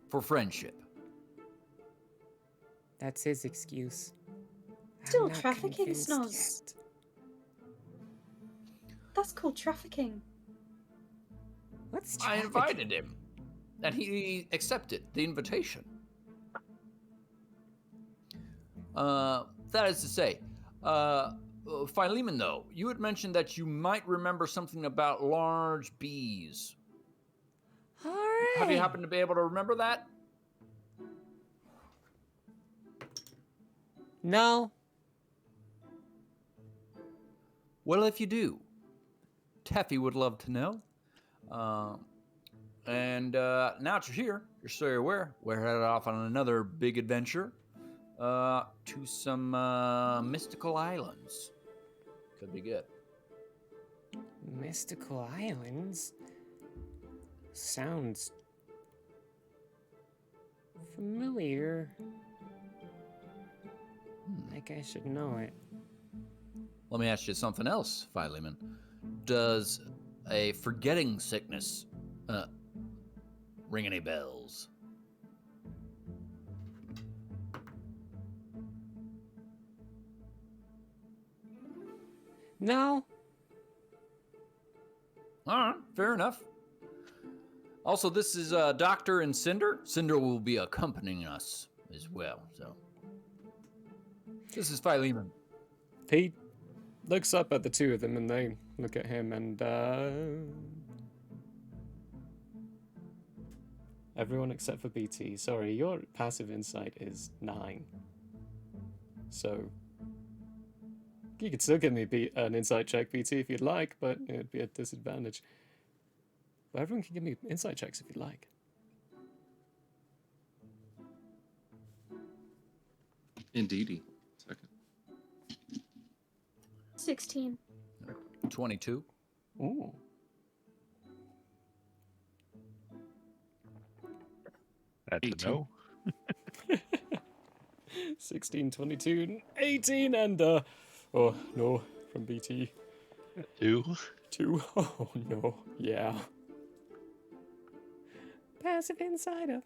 For friendship. That's his excuse. Still trafficking, Snoz. That's called trafficking. What's I invited him, and he accepted the invitation. That is to say, Philemon, though, you had mentioned that you might remember something about large bees. All right. Have you happened to be able to remember that? No. Well, if you do, Teffy would love to know. And now that you're here, just so you're aware, we're headed off on another big adventure to some mystical islands. Could be good. Mystical islands? Sounds familiar. Like I should know it. Let me ask you something else, Philemon. Does a forgetting sickness ring any bells? No. All right, fair enough. Also, this is Doctor and Cinder. Cinder will be accompanying us as well, so. This is Philemon. He looks up at the two of them and they look at him and everyone except for BT. Sorry, your passive insight is 9. So you could still give me an insight check, BT, if you'd like, but it'd be a disadvantage. But everyone can give me insight checks if you'd like. Indeedy. Second. 16. 22. Ooh. That's 18. a no. 16, 22, 18, and oh no, from BT. 2. 2. Oh no. Yeah. Passive insight of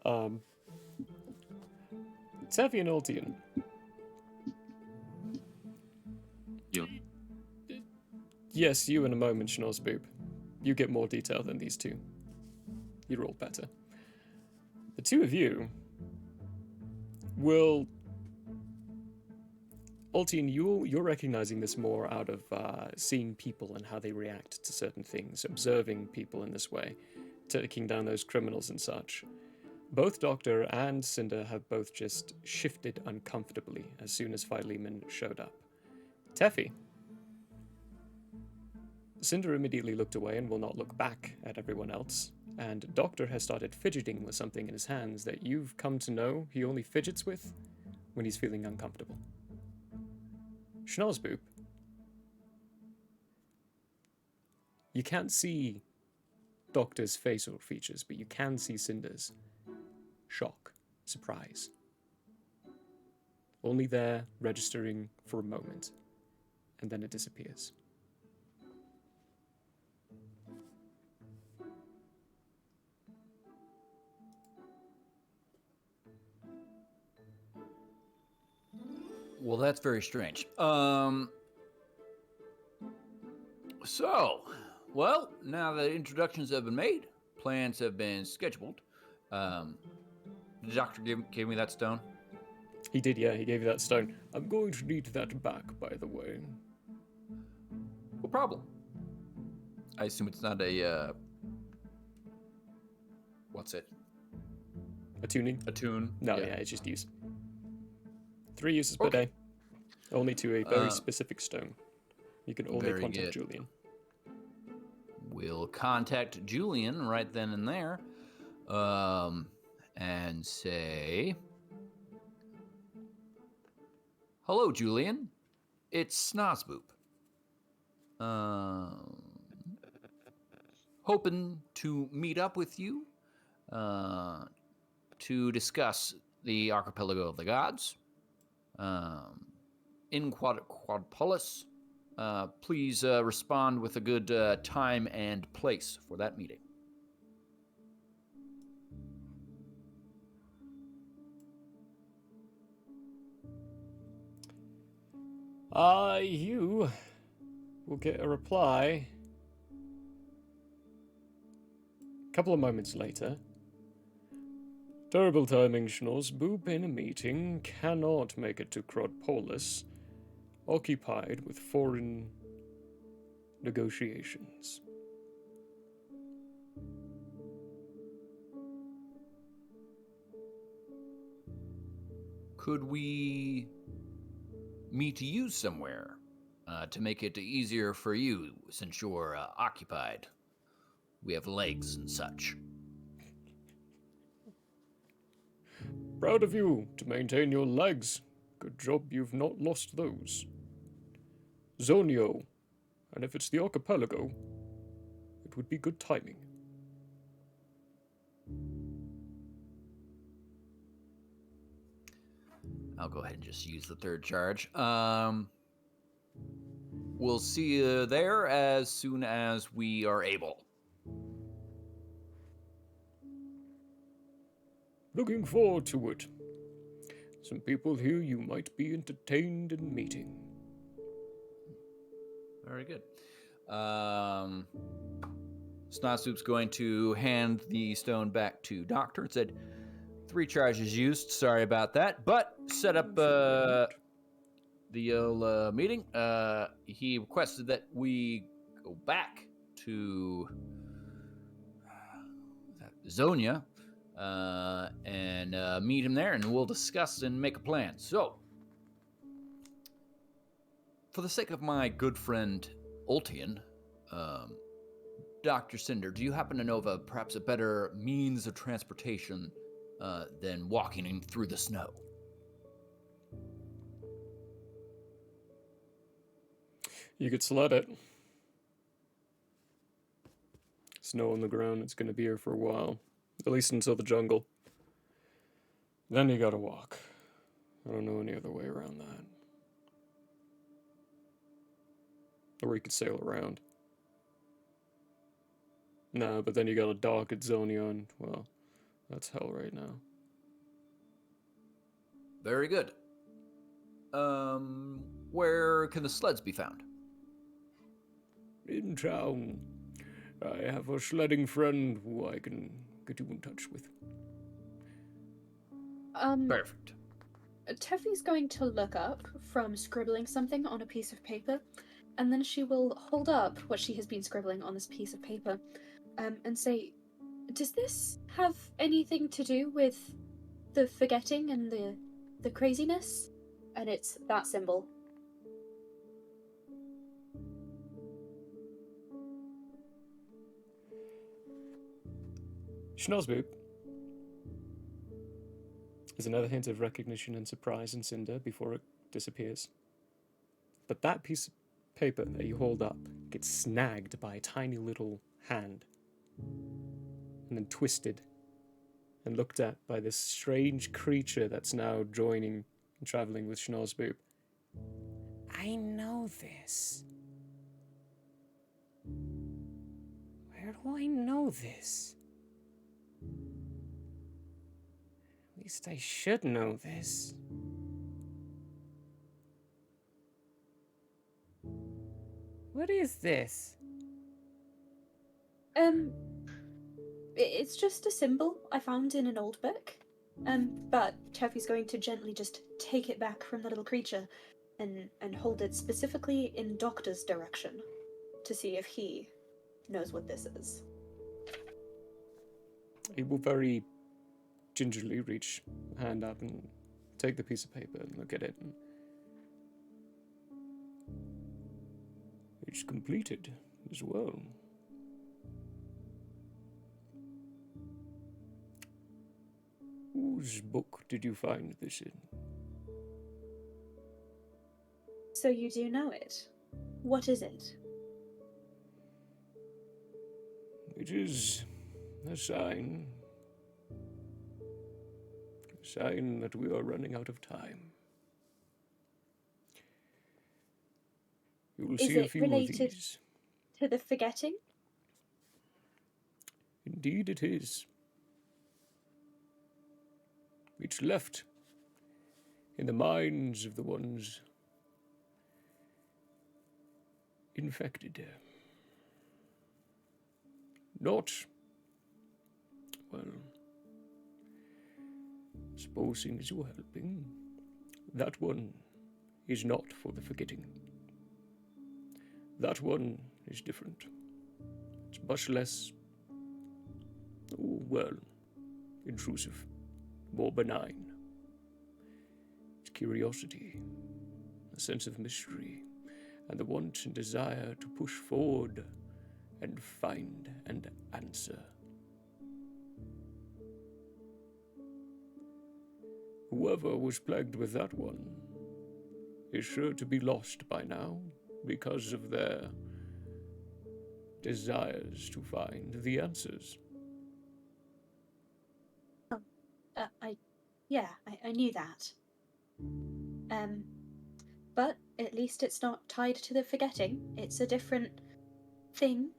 9. Tevi and Ultian. Yo. Yes, you in a moment, Schnorsboop. You get more detail than these two. You rolled better. The two of you will... Ultian, you're recognizing this more out of seeing people and how they react to certain things, observing people in this way, taking down those criminals and such. Both Doctor and Cinder have both just shifted uncomfortably as soon as Philemon showed up. Teffy. Cinder immediately looked away and will not look back at everyone else, and Doctor has started fidgeting with something in his hands that you've come to know he only fidgets with when he's feeling uncomfortable. Schnorsboop. You can't see Doctor's facial features, but you can see Cinder's. Shock. Surprise. Only there, registering for a moment, and then it disappears. Well, that's very strange. Well, now that introductions have been made, plans have been scheduled. The doctor gave me that stone. He did, yeah, he gave you that stone. I'm going to need that back, by the way. No problem. I assume it's not a, what's it? A tuning? A tune? No, yeah, it's just use. 3 uses per Okay. day. Only to a very specific stone. You can only very contact good. Julian. We'll contact Julian right then and there, and say, "Hello, Julian. It's Snozboop. Hoping to meet up with you to discuss the Archipelago of the Gods. In Quadpolis. Please respond with a good time and place for that meeting." You will get a reply a couple of moments later. Terrible timing, Schnorsboop in a meeting, cannot make it to Quadpolis, occupied with foreign negotiations. Could we meet you somewhere to make it easier for you since you're occupied? We have legs and such. Proud of you to maintain your legs. Good job you've not lost those. Zonio, and if it's the archipelago, it would be good timing. I'll go ahead and just use the third charge. We'll see you there as soon as we are able. Looking forward to it. Some people here you might be entertained in meeting. Very good. Snotsoup's going to hand the stone back to Doctor and said, 3 charges used, sorry about that, but set up the meeting. He requested that we go back to Zonia and meet him there, and we'll discuss and make a plan. So, for the sake of my good friend Ultian, Dr. Cinder, do you happen to know of perhaps a better means of transportation than walking through the snow? You could sled it. Snow on the ground, it's going to be here for a while. At least until the jungle. Then you gotta walk. I don't know any other way around that. Or you could sail around. No, but then you gotta dock at Zonia, and, well, that's hell right now. Very good. Where can the sleds be found? In town. I have a sledding friend who I can get you in touch with. Perfect. Teffy's going to look up from scribbling something on a piece of paper, and then she will hold up what she has been scribbling on this piece of paper, and say, "Does this have anything to do with the forgetting and the craziness?" And it's that symbol. Schnozboop. There's another hint of recognition and surprise in Cinder before it disappears. But that piece of paper that you hold up gets snagged by a tiny little hand, and then twisted and looked at by this strange creature that's now joining and traveling with Schnozboop. I know this. Where do I know this? At least I should know this. What is this? It's just a symbol I found in an old book. But Teffy's going to gently just take it back from the little creature and hold it specifically in Doctor's direction to see if he knows what this is. He will very gingerly reach a hand up and take the piece of paper and look at it. And it's completed as well. Whose book did you find this in? So you do know it. What is it? It is a sign. A sign that we are running out of time. You will Is see a it few of related these. to the forgetting? Indeed it is. It's left in the minds of the ones infected. Not, well, supposing as you're helping, that one is not for the forgetting. That one is different. It's much less, oh, well, intrusive, more benign. It's curiosity, a sense of mystery, and the want and desire to push forward and find and answer. Whoever was plagued with that one is sure to be lost by now because of their desires to find the answers. I knew that. But at least it's not tied to the forgetting. It's a different thing.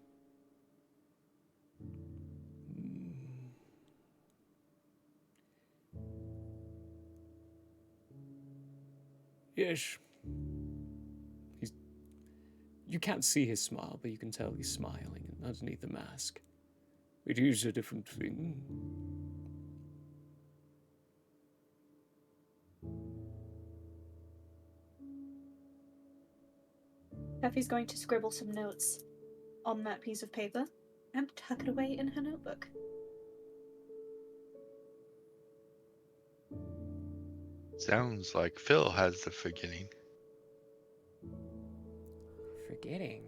Yes. You can't see his smile, but you can tell he's smiling underneath the mask. It is a different thing. Effie's going to scribble some notes on that piece of paper and tuck it away in her notebook. Sounds like Phil has the forgetting. Forgetting?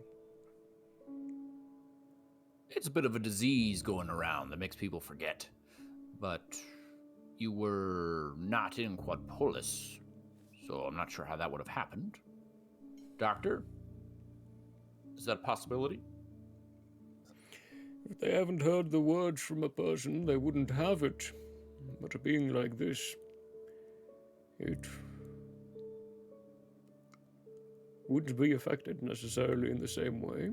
It's a bit of a disease going around that makes people forget. But you were not in Quadpolis, so I'm not sure how that would have happened. Doctor? Is that a possibility? If they haven't heard the words from a person, they wouldn't have it. But a being like this, it wouldn't be affected necessarily in the same way.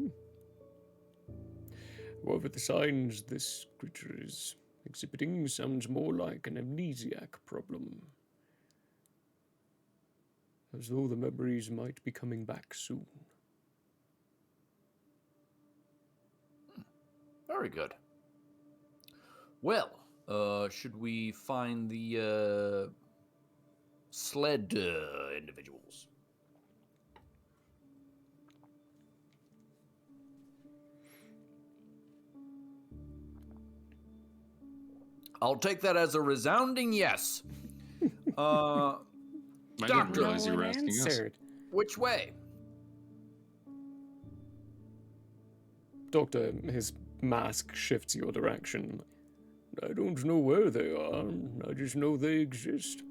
However, the signs this creature is exhibiting sounds more like an amnesiac problem. As though the memories might be coming back soon. Very good. Well, should we find the sled individuals? I'll take that as a resounding yes. I didn't Doctor, realize you were asking us. Answered. which way? Doctor, his mask shifts your direction. I don't know where they are. I just know they exist.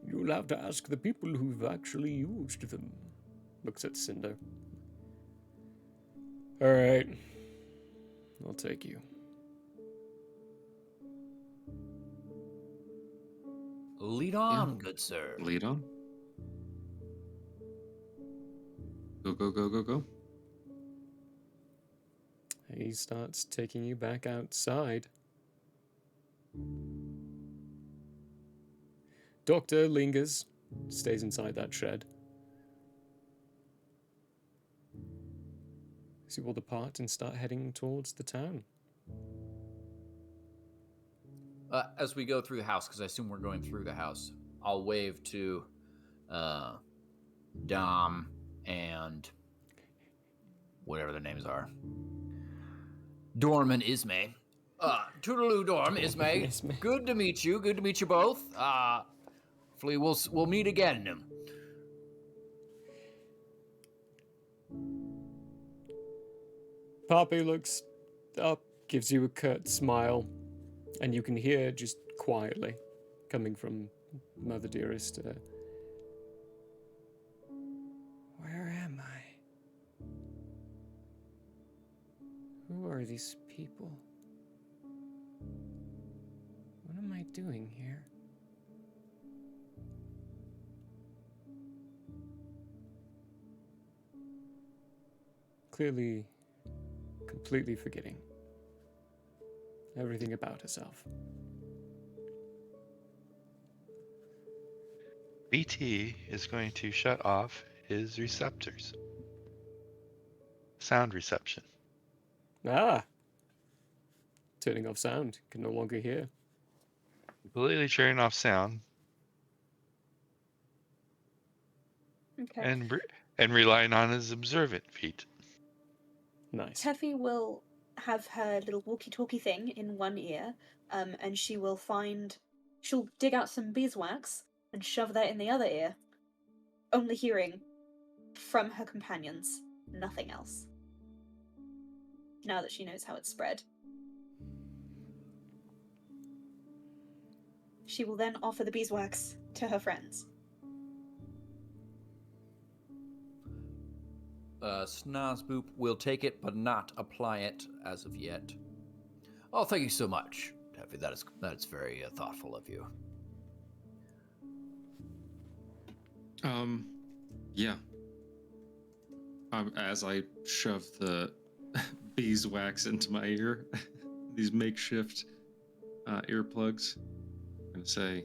You'll have to ask the people who've actually used them. Looks at Cinder. Alright. I'll take you. Lead on, good sir. Lead on. Go, go, go, go, go. He starts taking you back outside. Doctor lingers, stays inside that shed. So you will depart and start heading towards the town. As we go through the house, because I assume we're going through the house, I'll wave to Dom and whatever their names are. Dorm and Ismay. Toodaloo, Dorm, Ismay. Ismay. Good to meet you. Good to meet you both. Hopefully we'll meet again. Poppy looks up, gives you a curt smile, and you can hear just quietly, coming from Mother Dearest, where am I? Who are these people? What am I doing here? Clearly, completely forgetting everything about herself. BT is going to shut off his receptors. Sound reception. Ah! Turning off sound, can no longer hear. Completely turning off sound Okay. and relying on his observant feet. Nice. Teffy will have her little walkie-talkie thing in one ear, and she'll dig out some beeswax and shove that in the other ear, only hearing from her companions, nothing else. Now that she knows how it's spread. She will then offer the beeswax to her friends. Snozboop will take it, but not apply it as of yet. Oh, thank you so much, Teffy. That is very thoughtful of you. Yeah. As I shove the beeswax into my ear, these makeshift earplugs, I'm gonna say,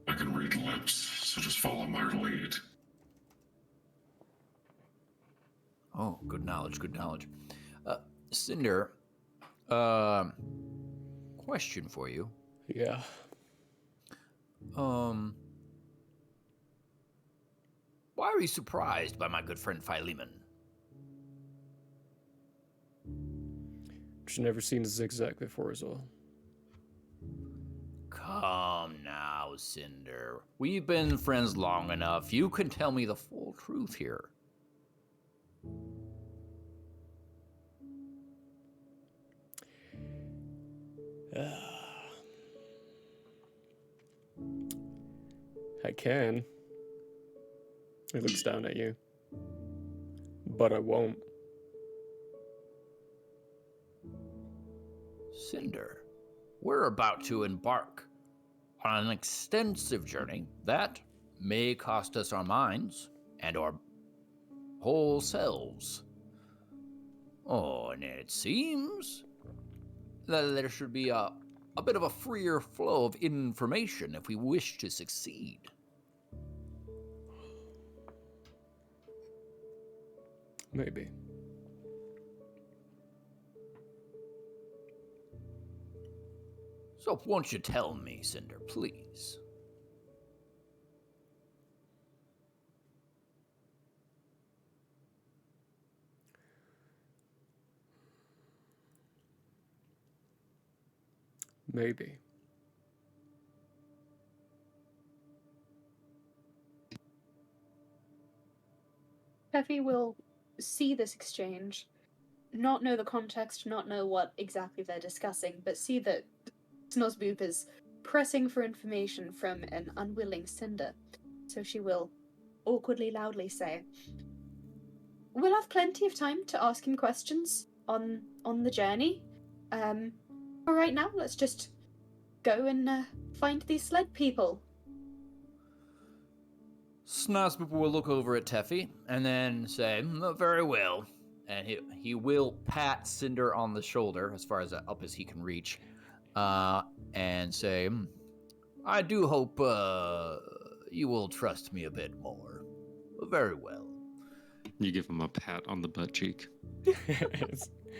I can read lips, so just follow my lead. Oh, good knowledge, good knowledge. Cinder, question for you. Yeah. Why are you surprised by my good friend Philemon? She's never seen a zigzag before as well. Come now, Cinder. We've been friends long enough. You can tell me the full truth here. I can. He looks down at you. But I won't. Cinder, we're about to embark on an extensive journey that may cost us our minds and our whole selves. Oh, and it seems that there should be a bit of a freer flow of information if we wish to succeed. Maybe. So won't you tell me, Cinder, please? Maybe. Teffy will see this exchange, not know the context, not know what exactly they're discussing, but see that Snozboop is pressing for information from an unwilling Cinder. So she will awkwardly loudly say, "We'll have plenty of time to ask him questions on the journey. For right now, let's just go and find these sled people." Snozboop will look over at Teffy and then say, very well. And he will pat Cinder on the shoulder, as far as up as he can reach, and say, I do hope you will trust me a bit more. Very well. You give him a pat on the butt cheek.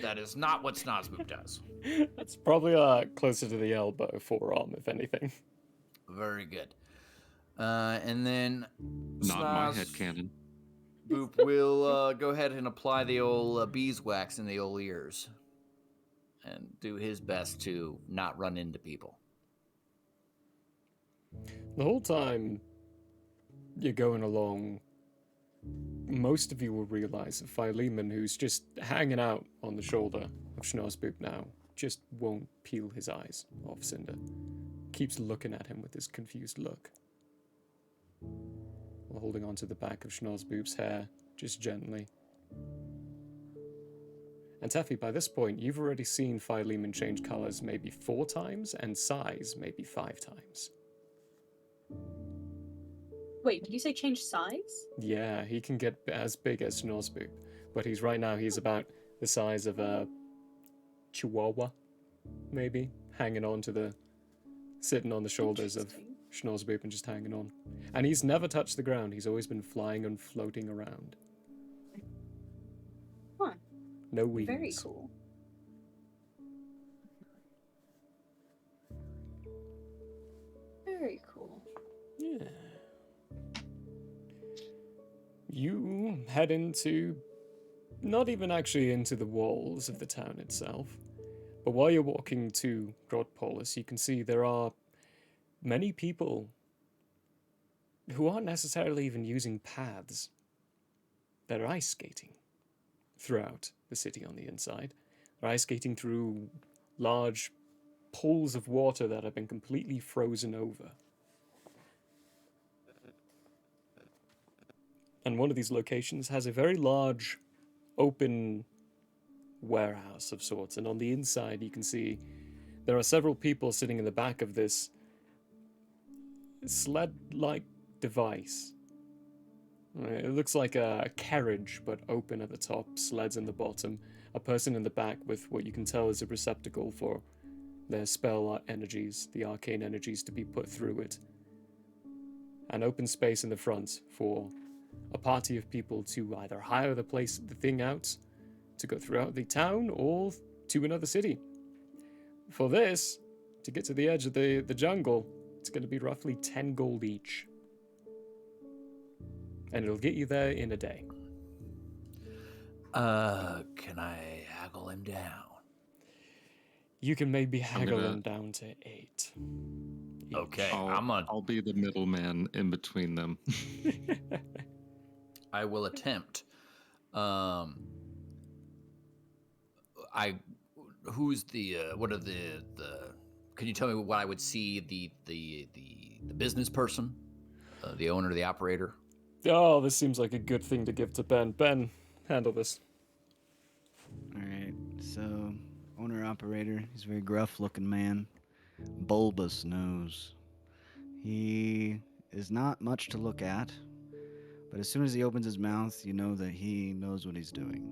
That is not what Snozboop does. That's probably closer to the elbow, forearm, if anything. Very good. And then Not my head cannon. Boop will go ahead and apply the old beeswax in the old ears and do his best to not run into people. The whole time you're going along, most of you will realize that Philemon, who's just hanging out on the shoulder of Snozboop now, just won't peel his eyes off Cinder. Keeps looking at him with this confused look. While holding onto the back of Snozboop's hair, just gently. And Teffy, by this point, you've already seen Philemon change colors maybe 4 times, and size maybe 5 times. Wait, did you say change size? Yeah, he can get as big as Snozboop, but right now he's about the size of a chihuahua, maybe, sitting on the shoulders of Snozboop and just hanging on. And he's never touched the ground, he's always been flying and floating around. Huh. No wings. Very cool. Very cool. Yeah. You head not even actually into the walls of the town itself, but while you're walking to Grodpolis, you can see there are many people who aren't necessarily even using paths. They're ice skating throughout the city on the inside. They're ice skating through large pools of water that have been completely frozen over. And one of these locations has a very large open warehouse of sorts, and on the inside you can see there are several people sitting in the back of this sled-like device. It looks like a carriage, but open at the top, sleds in the bottom, a person in the back with what you can tell is a receptacle for their spell energies, the arcane energies to be put through it. An open space in the front for a party of people to either hire the thing out to go throughout the town or to another city. For this, to get to the edge of the jungle, it's going to be roughly 10 gold each. And it'll get you there in a day. Can I haggle him down? You can maybe haggle him down to 8. Okay, I'll be the middleman in between them. I will attempt. Who's the what are the can you tell me what I would see the business person, the owner, the operator? Oh, this seems like a good thing to give to Ben. Ben, handle this. Alright, so owner operator, he's a very gruff looking man. Bulbous nose. He is not much to look at, but as soon as he opens his mouth, you know that he knows what he's doing.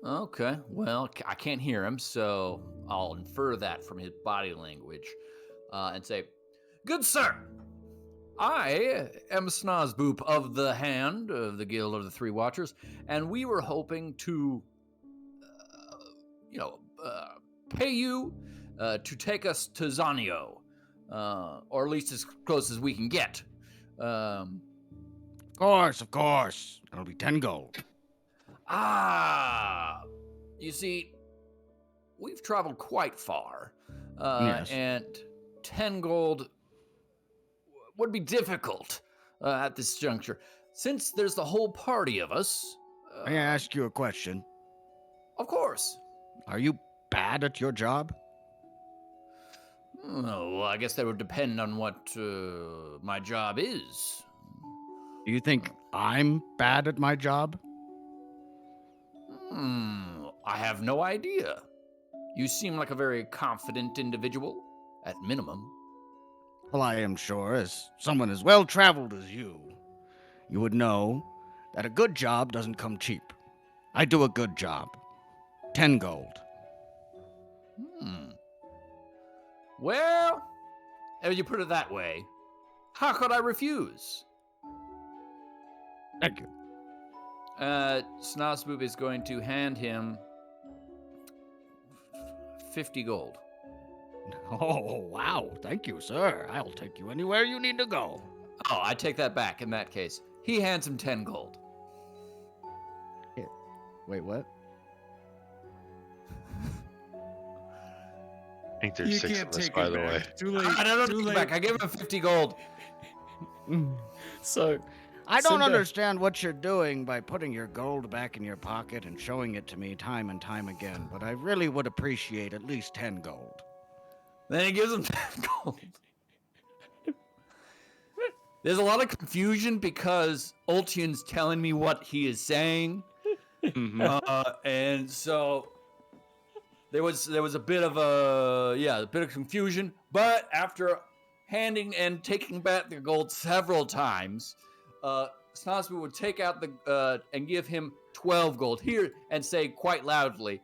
Okay, well, I can't hear him, so I'll infer that from his body language and say, "Good sir, I am Snozboop of the Hand of the Guild of the Three Watchers, and we were hoping to, pay you to take us to Zanio, or at least as close as we can get." Um, Of course. That'll be 10 gold. you see, we've traveled quite far, Yes. and 10 gold would be difficult at this juncture. Since there's the whole party of us, May I ask you a question? of course. Are you bad at your job? Oh, well, I guess that would depend on what my job is. Do you think I'm bad at my job? I have no idea. You seem like a very confident individual, at minimum. Well, I am sure, as someone as well traveled as you would know that a good job doesn't come cheap. I do a good job. 10 gold. Well, if you put it that way, how could I refuse? Thank you. Snozboop is going to hand him 50 gold. Oh, wow. Thank you, sir. I'll take you anywhere you need to go. Oh, I take that back in that case. He hands him 10 gold. Wait, what? I think there's You 6 can't of us, take by it the way. back. Too late. I don't Too take it late. back. I give him 50 gold. So, I don't Cinder- understand what you're doing by putting your gold back in your pocket and showing it to me time and time again, but I really would appreciate at least 10 gold. Then he gives him 10 gold. There's a lot of confusion because Ultian's telling me what he is saying. And so there was a bit of a bit of confusion, but after handing and taking back the gold several times, Snozboop would take out the and give him 12 gold here and say quite loudly,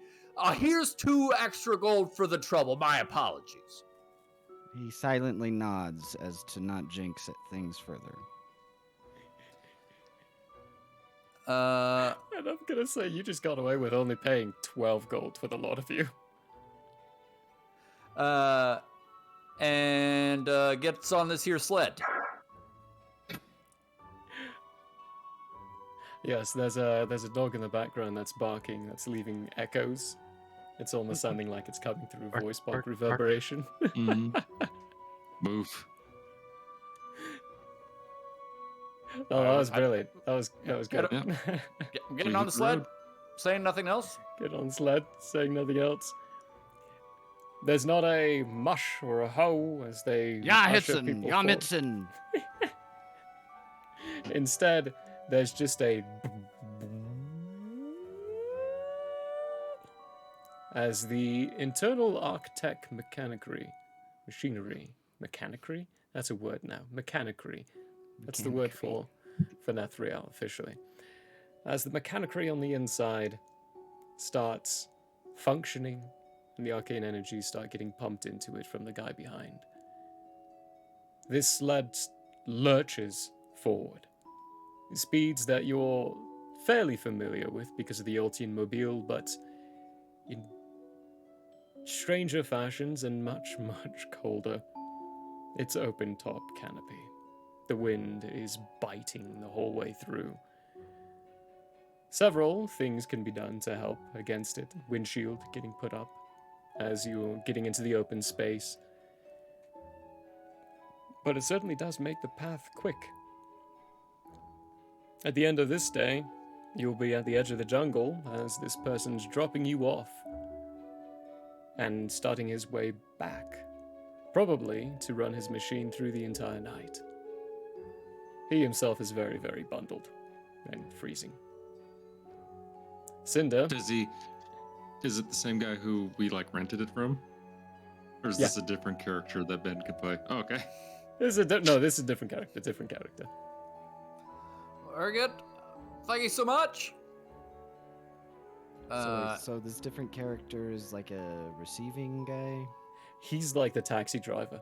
"Here's 2 extra gold for the trouble. My apologies." He silently nods as to not jinx things further. and I'm gonna say you just got away with only paying 12 gold for the lot of you. And gets on this here sled. Yes, there's a dog in the background that's barking, that's leaving echoes. It's almost sounding like it's coming through voice box reverberation. Move. Oh, that was brilliant. That was good. Getting on the sled, saying nothing else. Get on sled, saying nothing else. There's not a mush or a hoe as they Ja, usher Hitzen! people Ja, forward. Mitzen! Instead, there's just a as the internal architect machinery. That's a word now. Mechanicry. That's the word for Nathriel officially. As the mechanicry on the inside starts functioning and the arcane energies start getting pumped into it from the guy behind, this sled lurches forward. Speeds that you're fairly familiar with because of the Ultian Mobile, but in stranger fashions and much, much colder. It's open top canopy. The wind is biting the whole way through. Several things can be done to help against it. Windshield getting put up as you're getting into the open space. But it certainly does make the path quick. At the end of this day, you'll be at the edge of the jungle as this person's dropping you off and starting his way back, probably to run his machine through the entire night. He himself is very, very bundled and freezing. Cinder. Is it the same guy who we rented it from? Or is this a different character that Ben could play? Oh, okay. This is this is a different character. Different character. Very good. Thank you so much. So this different character is like a receiving guy. He's like the taxi driver.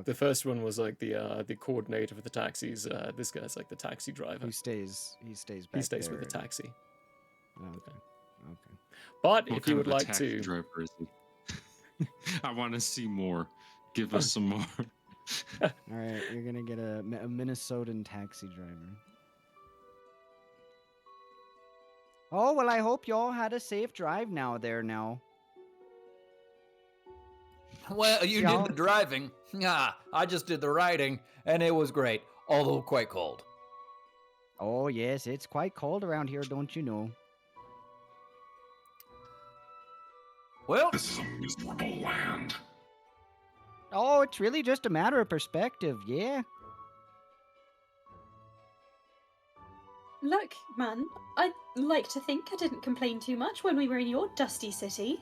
The first one was like the coordinator for the taxis. This guy's like the taxi driver. He stays back He stays there with the and- taxi. Okay. But What if you kind would of a like taxi to, driver is he? I want to see more. Give us some more. All right, you're gonna get a Minnesotan taxi driver. Oh well, I hope you all had a safe drive now. Well, you Yeah. did the driving. I just did the riding, and it was great, although quite cold. Oh yes, it's quite cold around here, don't you know? Well, This is a miserable land. Oh, it's really just a matter of perspective, yeah. Look, man, I'd like to think I didn't complain too much when we were in your dusty city.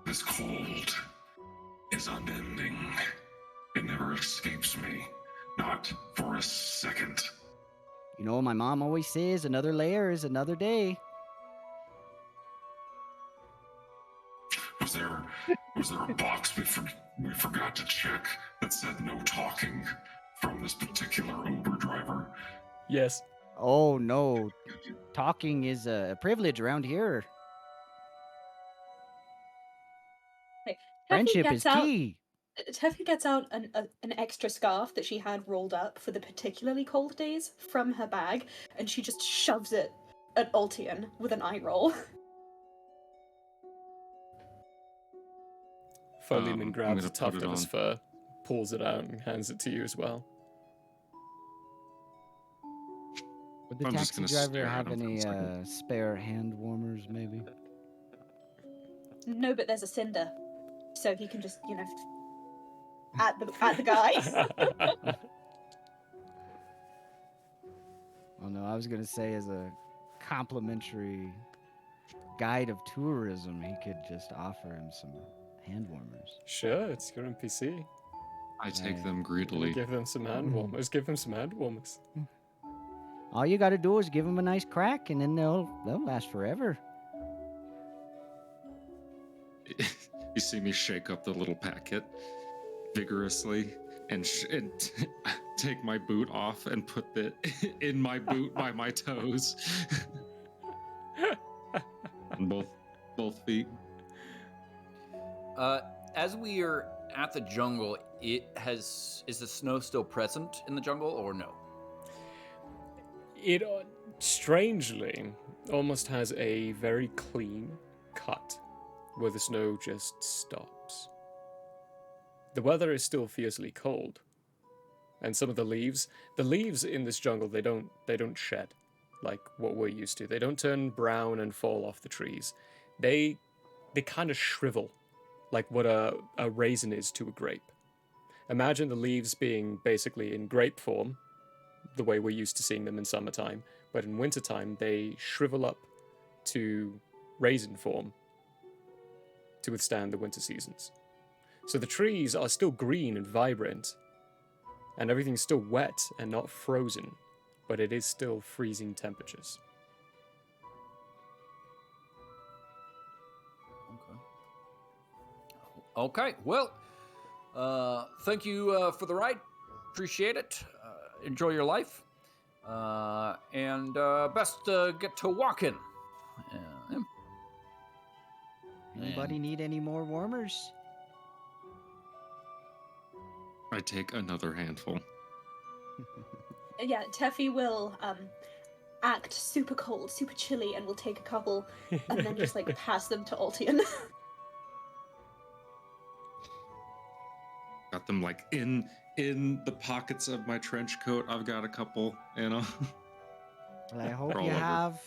This cold is unending. It never escapes me. Not for a second. You know, my mom always says another layer is another day. Was there a box we forgot to check that said no talking from this particular Uber driver? yes, Oh no, talking is a privilege around here. Friendship is key. Teffy gets out an extra scarf that she had rolled up for the particularly cold days from her bag, and she just shoves it at Ultian with an eye roll. Philemon I'm grabs gonna a tuft put it of his on. fur, pulls it out, and hands it to you as well. Would the I'm just taxi gonna driver stare at have him for a any second. spare hand warmers, maybe? No, but there's a cinder, so he can just, at the guy. Oh no, I was gonna say as a complimentary guide of tourism, he could just offer him some hand warmers. Sure, it's your NPC. I take Right. them Gonna greedily. give them some hand warmers. Give them some hand warmers. All you gotta do is give them a nice crack, and then they'll last forever. You see me shake up the little packet vigorously and take my boot off and put it in my boot by my toes. On both feet. as we are at the jungle, is the snow still present in the jungle or no? It strangely almost has a very clean cut where the snow just stops. The weather is still fiercely cold, and some of the leaves in this jungle, they don't shed like what we're used to. They don't turn brown and fall off the trees. They kind of shrivel like what a raisin is to a grape. Imagine the leaves being basically in grape form, the way we're used to seeing them in summertime, but in wintertime they shrivel up to raisin form to withstand the winter seasons. So the trees are still green and vibrant, and everything's still wet and not frozen, but it is still freezing temperatures. Okay. Well, thank you for the ride. Appreciate it. Enjoy your life. And best get to walking. Yeah. Anybody need any more warmers? I take another handful. Yeah, Teffy will act super cold, super chilly, and will take a couple and then just like pass them to Ultian. Got them like in the pockets of my trench coat. I've got a couple, Well, I hope Roll you over. have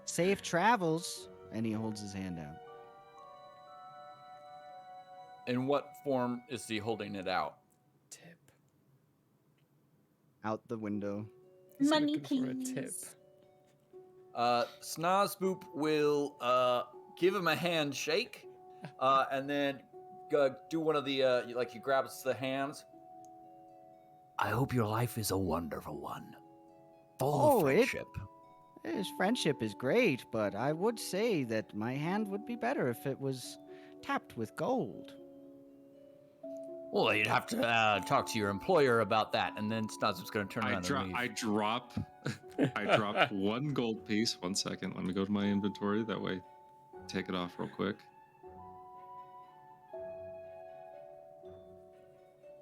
safe travels. And he holds his hand out. In what form is he holding it out? Tip. Out the window. He's Money, looking for a tip. please. Snozboop will give him a handshake, and then do one of the like he grabs the hands. I hope your life is a wonderful one, full of friendship. His friendship is great, but I would say that my hand would be better if it was tapped with gold. Well, you'd have to talk to your employer about that, and then Snozup's going to turn around and leave. I drop 1 gold piece. 1 second. Let me go to my inventory. That way, take it off real quick.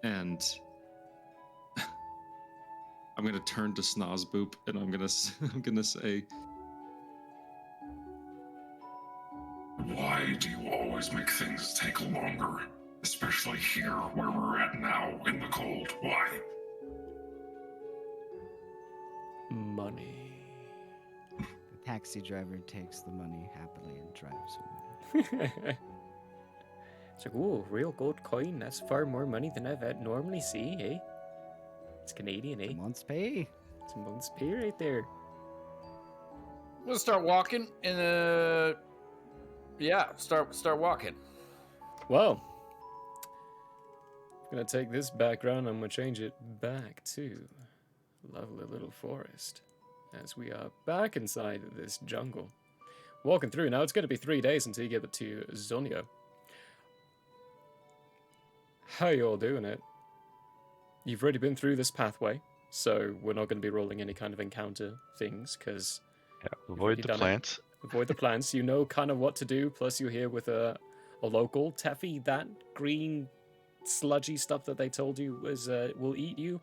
And I'm gonna turn to Snozboop and I'm gonna say, Why do you always make things take longer? Especially here where we're at now in the cold. Why? Money. The taxi driver takes the money happily and drives away. It's like, ooh, real gold coin. That's far more money than I've normally see, eh? It's Canadian, eh? A month's pay. It's a month's pay right there. We'll start walking, and start walking. Well, I'm gonna take this background. I'm gonna change it back to lovely little forest, as we are back inside of this jungle, walking through. Now it's gonna be 3 days until you get to Zonio. How you all doing it? You've already been through this pathway, so we're not going to be rolling any kind of encounter things, because... Yeah, avoid the plants. Avoid the plants. You know kind of what to do, plus you're here with a local. Teffy, that green sludgy stuff that they told you was will eat you.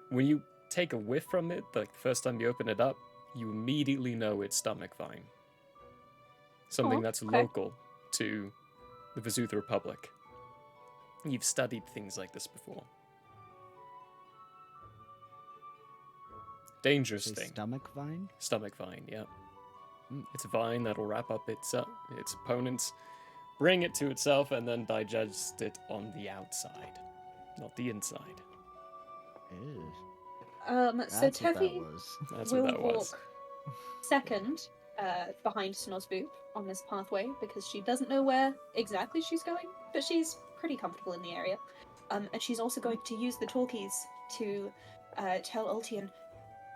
When you take a whiff from it, like the first time you open it up, you immediately know it's stomach vine. Something that's local to the Vazutha Republic. You've studied things like this before. Dangerous thing. Stomach vine? Stomach vine, yeah. It's a vine that'll wrap up its opponents, bring it to itself, and then digest it on the outside, not the inside. Ew. So That's what that Teffy was. That's will what that was. walk second behind Snozboop on this pathway because she doesn't know where exactly she's going, but she's pretty comfortable in the area. And she's also going to use the talkies to tell Ultian,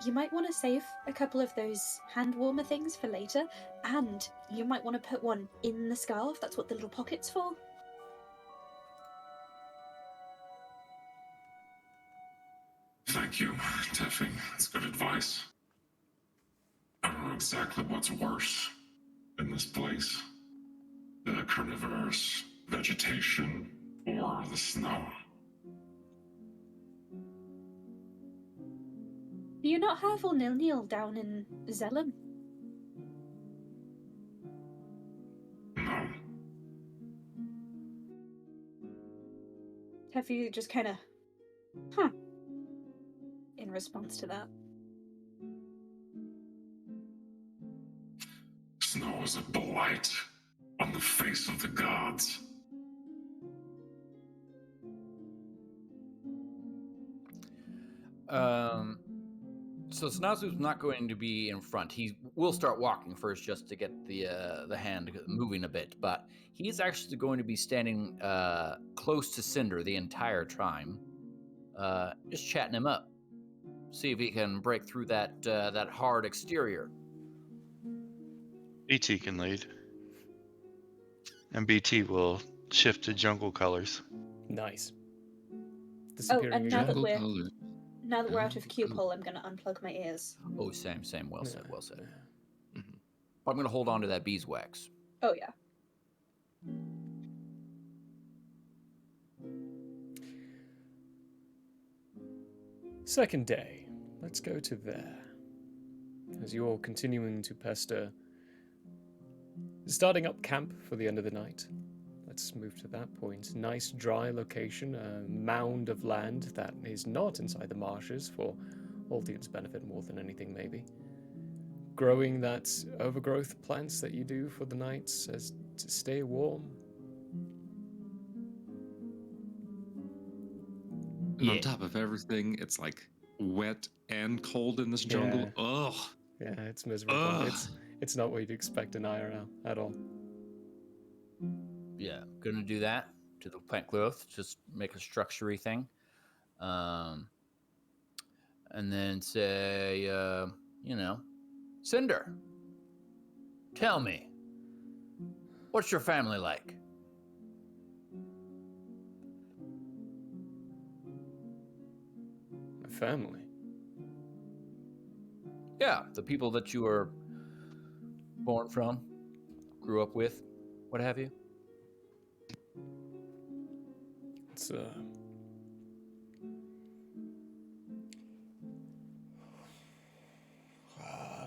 you might want to save a couple of those hand warmer things for later, and you might want to put one in the scarf. That's what the little pocket's for. Thank you, Teffy. That's good advice. I don't know exactly what's worse in this place. The carnivorous vegetation or the snow. Do you not have Nilnil down in Zellum? No. Teffy just kind of, in response to that. Snow is a blight on the face of the gods. So Snazu's not going to be in front. He will start walking first just to get the hand moving a bit, but he's actually going to be standing close to Cinder the entire time, just chatting him up. See if he can break through that hard exterior. BT can lead. And BT will shift to jungle colors. Nice. And now that we're color. Now that we're out of cube hole, I'm going to unplug my ears. Oh, same. Well said. Mm-hmm. I'm going to hold on to that beeswax. Oh, yeah. Second day. Let's go to there. As you're continuing to pester, starting up camp for the end of the night. Let's move to that point. Nice dry location, a mound of land that is not inside the marshes for Aldian's benefit more than anything, maybe. Growing that overgrowth plants that you do for the nights as to stay warm. And on top of everything, it's like wet and cold in this jungle. Yeah. Ugh. Yeah, it's miserable. Ugh. It's not what you'd expect in IRL at all. Yeah, gonna do that. to the plant growth, just make a structure-y thing. And then say, Cinder, tell me, what's your family like? My family. Yeah, the people that you were born from, grew up with, what have you. It's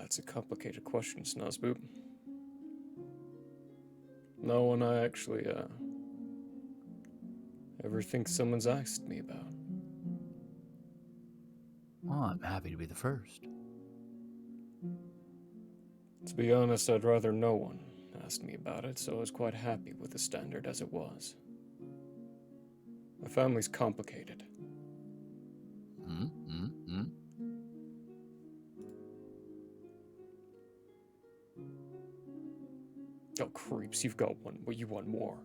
it's a complicated question, Snozboop. No one I actually ever think someone's asked me about. Well, I'm happy to be the first. To be honest, I'd rather no one asked me about it, so I was quite happy with the standard as it was. My family's complicated. Oh, creeps, you've got one, but you want more.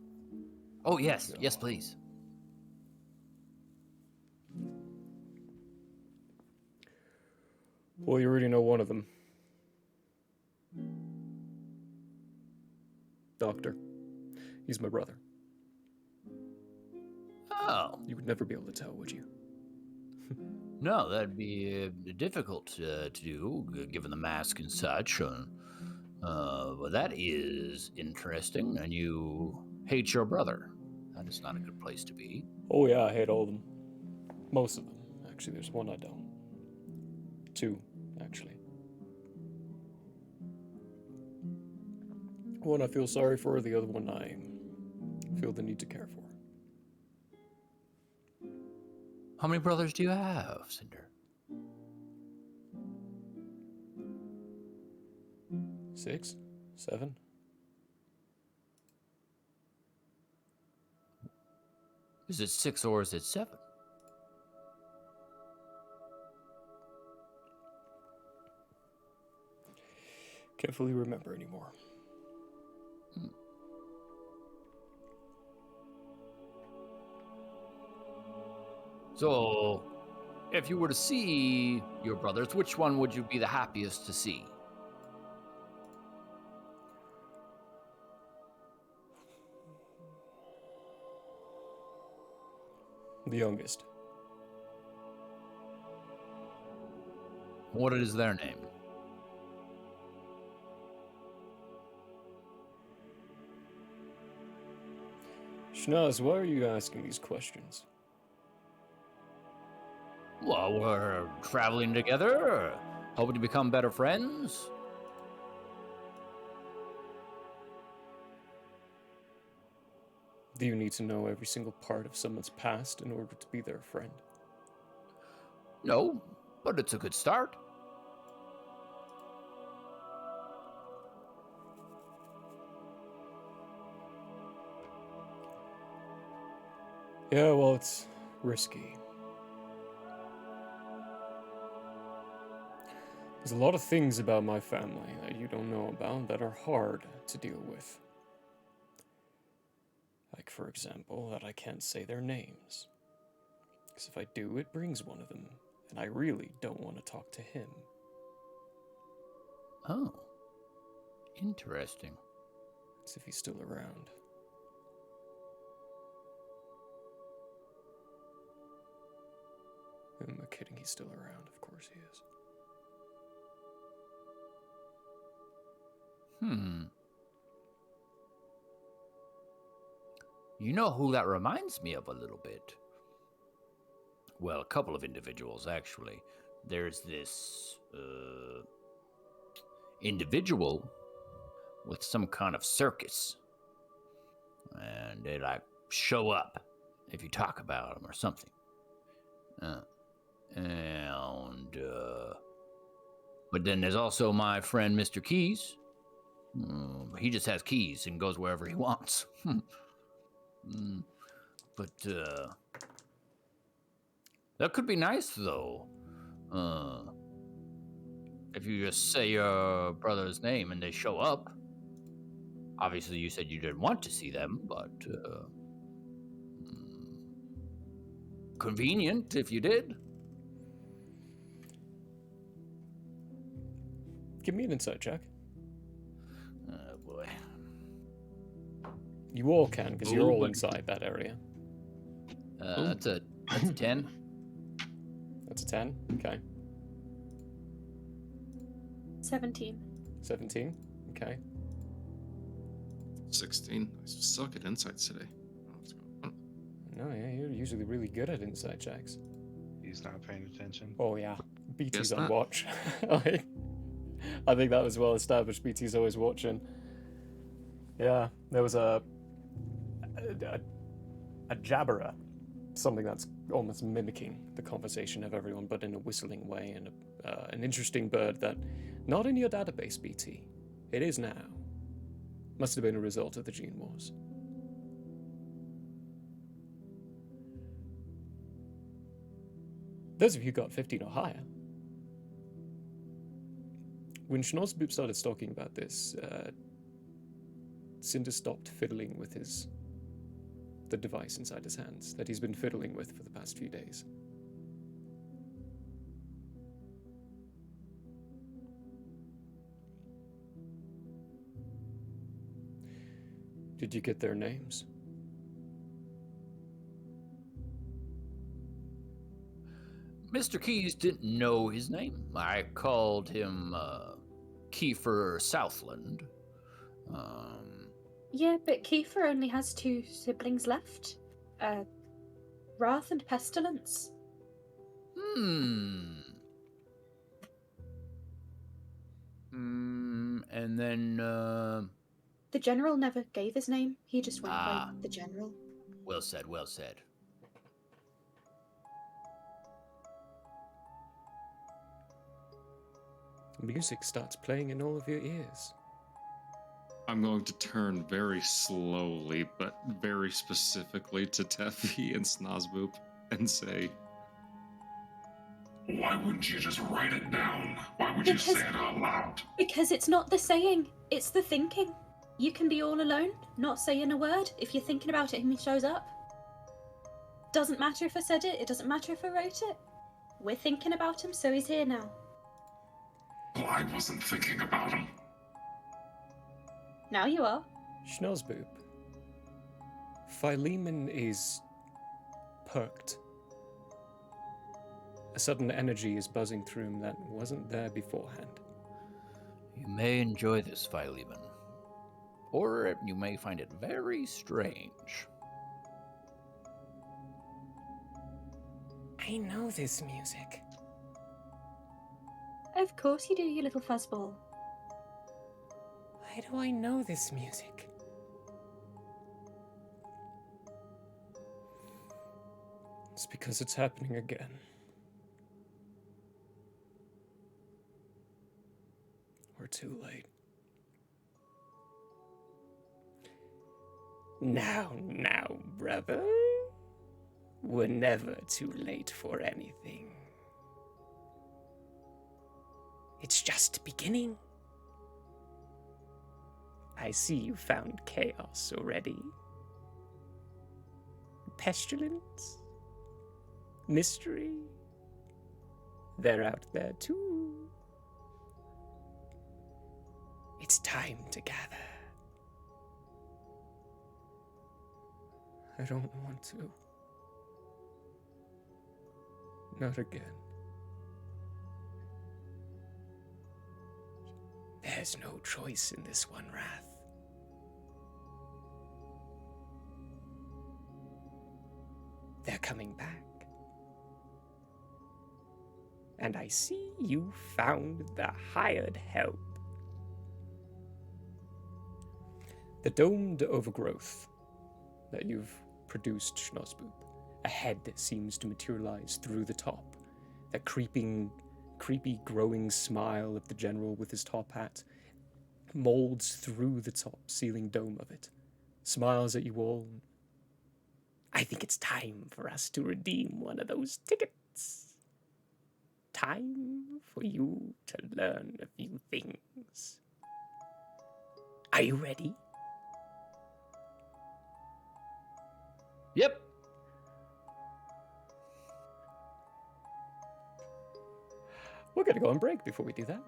Oh, yes. Yes, please. Well, you already know one of them. Doctor. He's my brother. Oh. You would never be able to tell, would you? No, that'd be difficult to do, given the mask and such. But that is interesting, and you hate your brother. That is not a good place to be. Oh yeah, I hate all of them. Most of them. Actually, there's one I don't. Two, actually. One I feel sorry for, the other one I feel the need to care for. How many brothers do you have, Cinder? 6? 7? Is it 6 or is it 7? Can't fully remember anymore. So, if you were to see your brothers, which one would you be the happiest to see? The youngest. What is their name? Schnaz, why are you asking these questions? Well, we're traveling together, hoping to become better friends. Do you need to know every single part of someone's past in order to be their friend? No, but it's a good start. Yeah, well, it's risky. There's a lot of things about my family that you don't know about that are hard to deal with. Like, for example, that I can't say their names. Because if I do, it brings one of them, and I really don't want to talk to him. Oh, interesting. As if he's still around. Who am I kidding? He's still around. Of course he is. You know who that reminds me of a little bit? Well, a couple of individuals, actually. There's this individual with some kind of circus. And they, like, show up if you talk about them or something. But then there's also my friend Mr. Keys. He just has keys and goes wherever he wants. But that could be nice, though. If you just say your brother's name and they show up. Obviously, you said you didn't want to see them, but convenient if you did. Give me an insight check. Oh boy. You all can, because you're Oh, all but- inside that area. That's a 10. That's a 10. Okay. 17. 17. Okay. 16. I suck at insights today. What's going on? No, yeah, you're usually really good at insight checks. He's not paying attention. Oh, yeah. BT's Guess on not. watch. I think that was well established. BT's always watching. Yeah, there was a jabberer, something that's almost mimicking the conversation of everyone, but in a whistling way, and an interesting bird that, not in your database, BT. It is now. Must have been a result of the Gene Wars. Those of you who got 15 or higher. When Schnorsboop started talking about this, Cinder stopped fiddling with the device inside his hands that he's been fiddling with for the past few days. Did you get their names? Mr. Keys didn't know his name. I called him Kiefer Southland. Yeah, but Kiefer only has 2 siblings left. Wrath and Pestilence. And then, The General never gave his name. He just went by Ah. the General. well said, well said. Music starts playing in all of your ears. I'm going to turn very slowly, but very specifically to Teffy and Snozboop and say, Why wouldn't you just write it down? Why would you say it out loud? Because it's not the saying, it's the thinking. You can be all alone, not saying a word. If you're thinking about it and he shows up. Doesn't matter if I said it, it doesn't matter if I wrote it. We're thinking about him, so he's here now. Well, I wasn't thinking about him. Now you are. Schnorsboop. Philemon is perked. A sudden energy is buzzing through him that wasn't there beforehand. You may enjoy this, Philemon. Or you may find it very strange. I know this music. Of course you do, you little fuzzball. Why do I know this music? It's because it's happening again. We're too late. Now, brother. We're never too late for anything. It's just beginning. I see you found chaos already. Pestilence. Mystery. They're out there too. It's time to gather. I don't want to. Not again. There's no choice in this one, Wrath. They're coming back. And I see you found the hired help. The domed overgrowth that you've produced, Schnorsboop. A head that seems to materialize through the top. That creepy growing smile of the general with his top hat molds through the top ceiling dome of it. Smiles at you all. I think it's time for us to redeem one of those tickets. Time for you to learn a few things. Are you ready? Yep. go on break before we do that.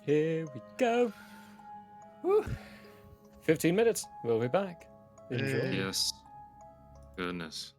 Here we go. Woo. 15 minutes. We'll be back. Enjoy. Yes. Goodness.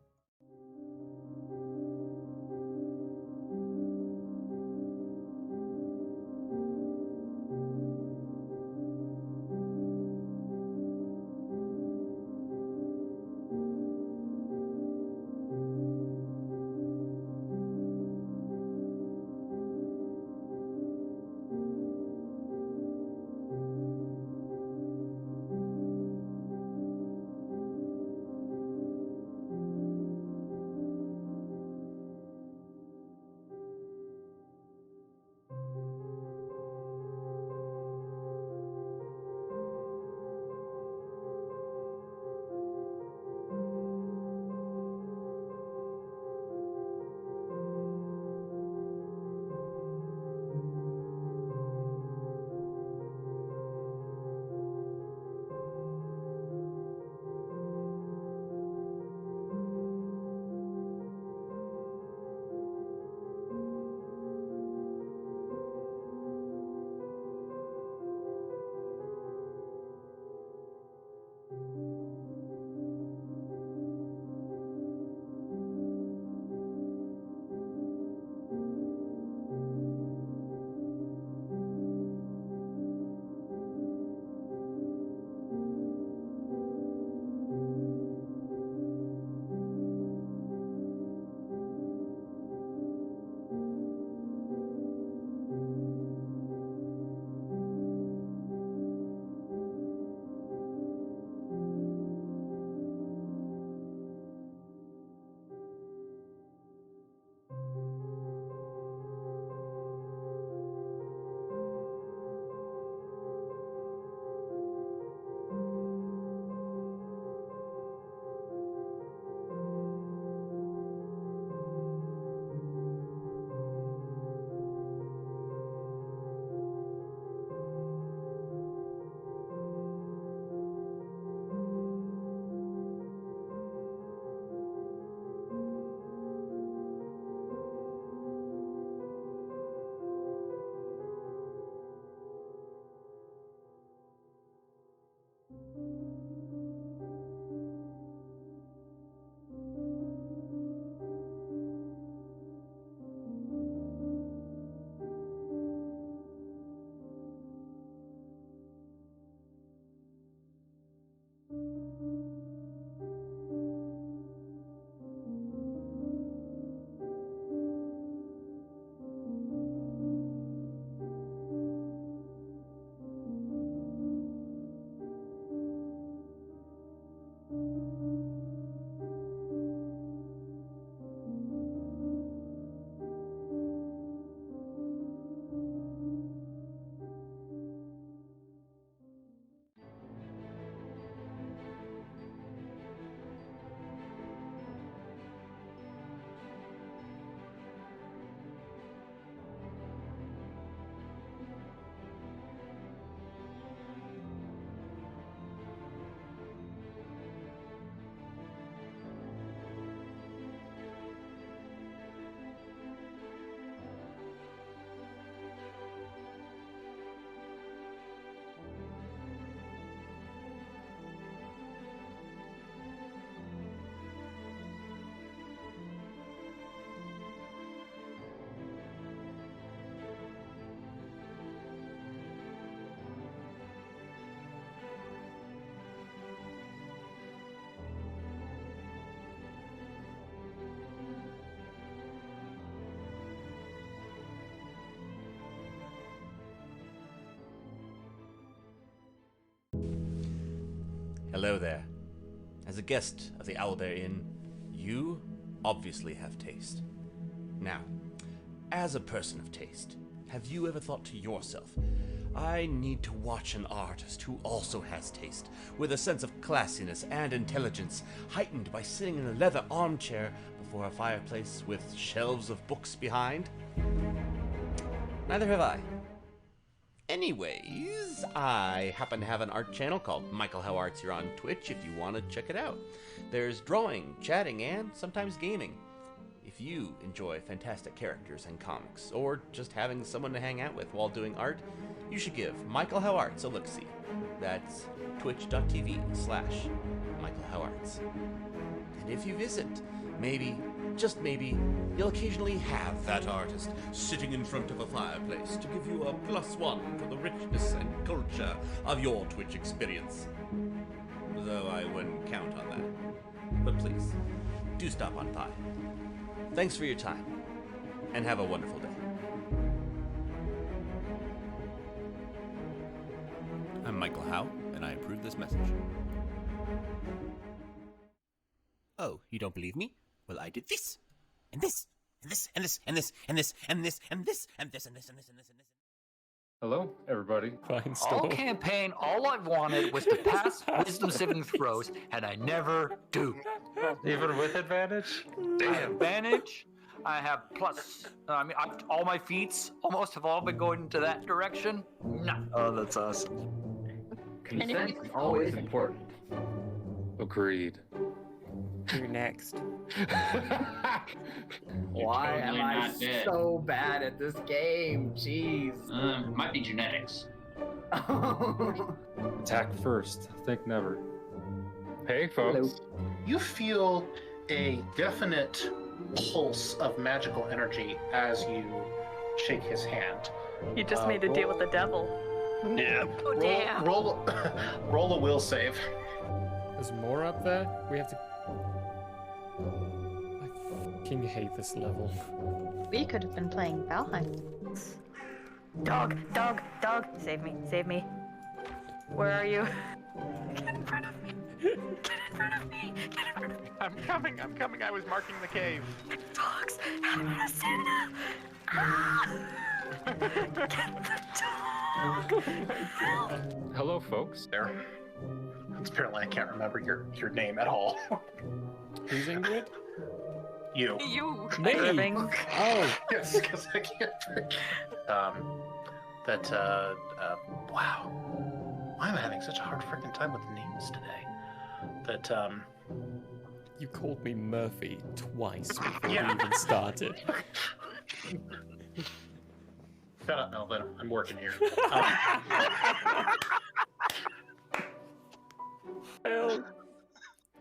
Hello there. As a guest of the Owlbear Inn, you obviously have taste. Now, as a person of taste, have you ever thought to yourself, I need to watch an artist who also has taste, with a sense of classiness and intelligence, heightened by sitting in a leather armchair before a fireplace with shelves of books behind? Neither have I. Anyways, I happen to have an art channel called Michael How Arts here on Twitch if you want to check it out. There's drawing, chatting, and sometimes gaming. If if you enjoy fantastic characters and comics, or just having someone to hang out with while doing art, you should give Michael How Arts a look-see. That's twitch.tv/Michael How Arts. And if you visit, maybe, just maybe, you'll occasionally have that artist sitting in front of a fireplace to give you a +1 for the richness and culture of your Twitch experience. Though I wouldn't count on that. But please, do stop on by. Thanks for your time, and have a wonderful day. I'm Michael Howe, and I approve this message. Oh, you don't believe me? Well, I did this, and this, and this, and this, and this, and this, and this, and this, and this, and this, and this, and this, and this. Hello, everybody. Fine All store. campaign, all I wanted was to pass wisdom saving throws, and I never do. Even with advantage? I have advantage. I have plus. All my feats almost have all been going into that direction. No. Oh, that's awesome. Consent is always important. Agreed. You're next. Why am totally I not dead. so bad at this game? Jeez. Might be genetics. Attack first. Think never. Hey, folks. You feel a definite pulse of magical energy as you shake his hand. You just made a deal with the devil. Yeah. Oh, damn. Roll a will save. There's more up there? We have to... I fucking hate this level. We could have been playing Valheim. Dog, dog, dog. Save me, save me. Where are you? Get in front of me. Get in front of me. Get in front of me. I'm coming. I was marking the cave. Dogs. Santa. Ah. Get the dog. Help. Hello, folks. There. Apparently, I can't remember your name at all. Who's Ingrid? You. You. Me? Oh. Yes, because I can't think. Wow. Why am I having such a hard freaking time with names today? You called me Murphy twice before we Yeah. even started. Shut up, Melvin. I'm working here.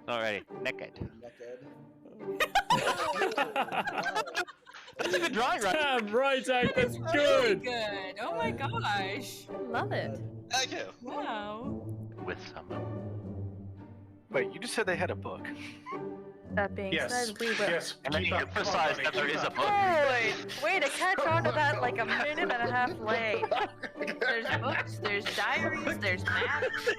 Alrighty, naked. That's a good drawing, right? Damn right, Act, that's Really good. good. Oh my gosh. Love it. Thank you. Wow. With someone. Wait, you just said they had a book. That being Yes. said, we will. Yes. And then you emphasize that there is a book. Holy! Way to catch on to that like a minute and a half late. There's books, there's diaries, there's maps.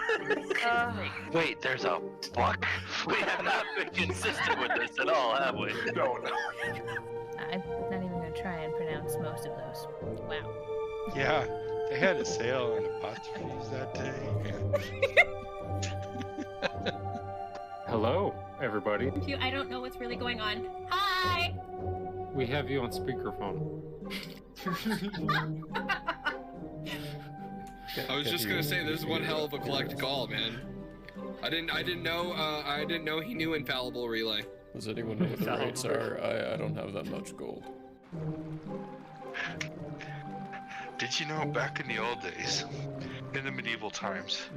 Wait, there's a book? We have not been consistent with this at all, have we? No. I'm not even gonna try and pronounce most of those. Wow. Yeah, they had a sale on apostrophes that day. Hello, everybody. I don't know what's really going on. Hi! We have you on speakerphone. I was just gonna say, this is one hell of a collect call, man. I didn't know he knew infallible relay. Does anyone know what the rates are? I don't have that much gold. Did you know back in the old days, in the medieval times,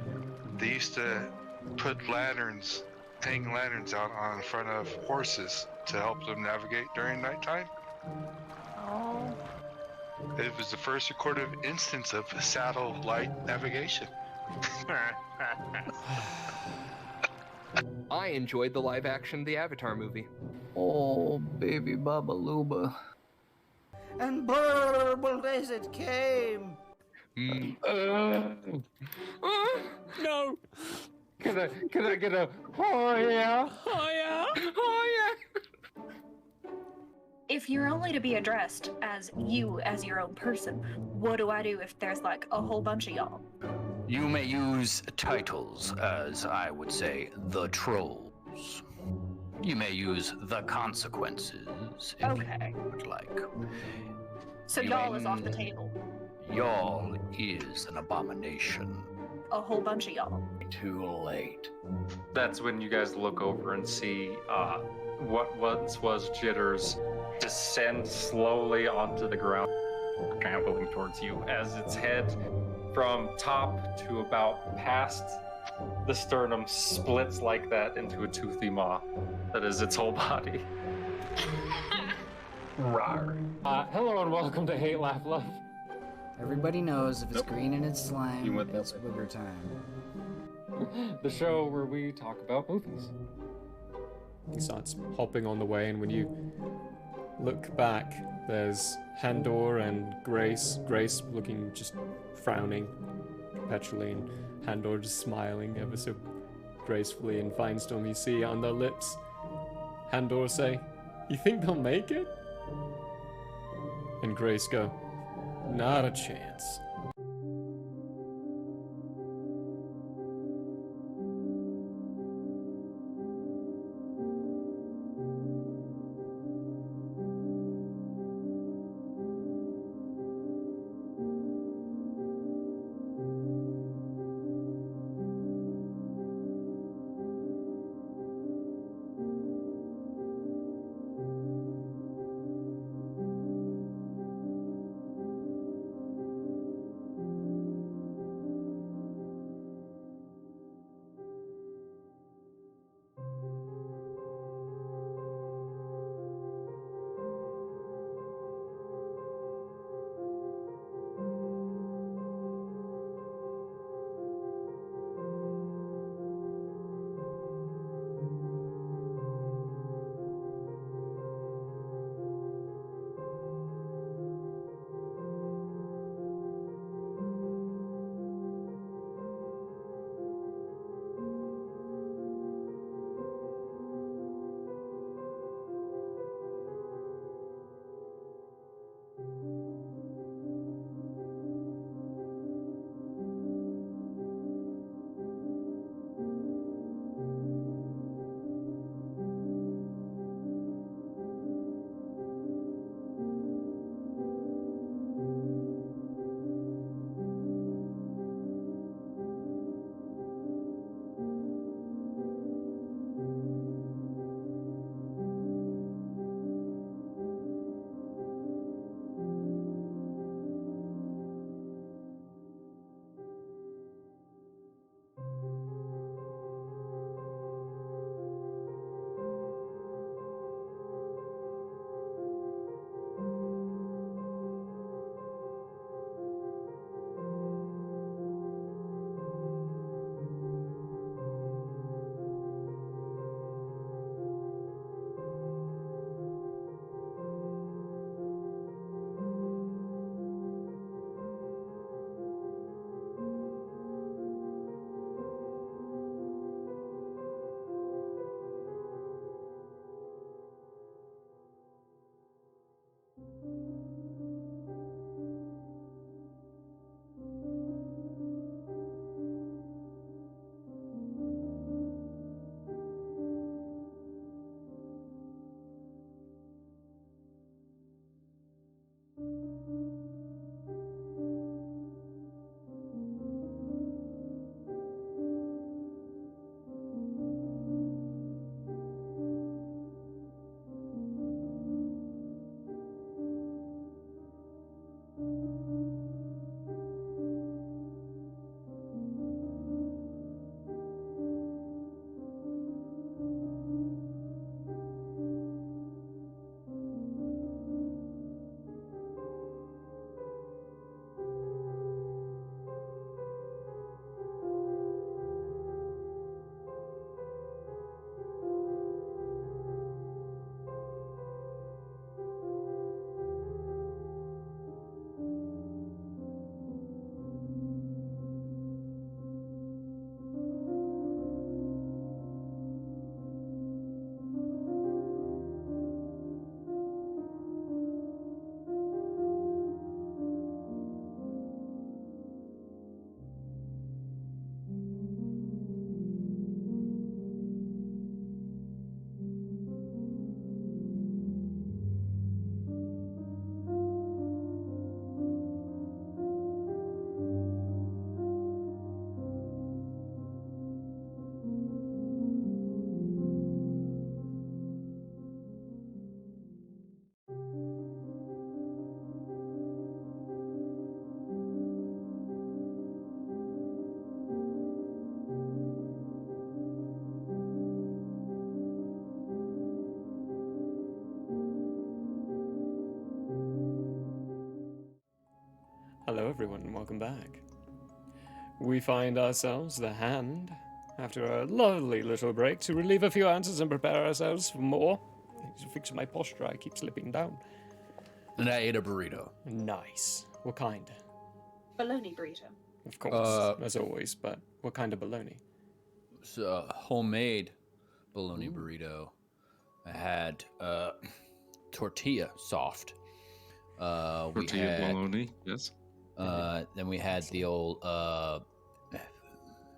they used to put lanterns, hang lanterns out on front of horses to help them navigate during nighttime? Oh. It was the first recorded instance of satellite navigation. I enjoyed the live action The Avatar movie. Oh, baby Baba Luba. And burble as it came. No. Can I get a oh yeah? Oh yeah? Oh yeah! If you're only to be addressed as you as your own person, what do I do if there's like a whole bunch of y'all? You may use titles as, I would say, the trolls. You may use the consequences if Okay. you would like. So You y'all may- is off the table. Y'all is an abomination. A whole bunch of y'all. Too late. That's when you guys look over and see what once was Jitter's descend slowly onto the ground, trampling towards you as its head from top to about past the sternum splits like that into a toothy maw that is its whole body. Rawr. Hello and welcome to Hate, Laugh, Love. Everybody knows if it's green and it's You slime, went that it's booger time. The show where we talk about movies. He starts hopping on the way, and when you look back, there's Handor and Grace. Grace looking just frowning perpetually, and Handor just smiling ever so gracefully. And Finestorm, you see on their lips, Handor say, "You think they'll make it?" And Grace go, "Not a chance." Hello, everyone, and welcome back. We find ourselves the hand after a lovely little break to relieve a few answers and prepare ourselves for more. To fix my posture, I keep slipping down. And I ate a burrito. Nice. What kind? Bologna burrito. Of course, as always, but what kind of bologna? It's a homemade bologna burrito. I had tortilla soft. Tortilla bologna, yes. Then we had the old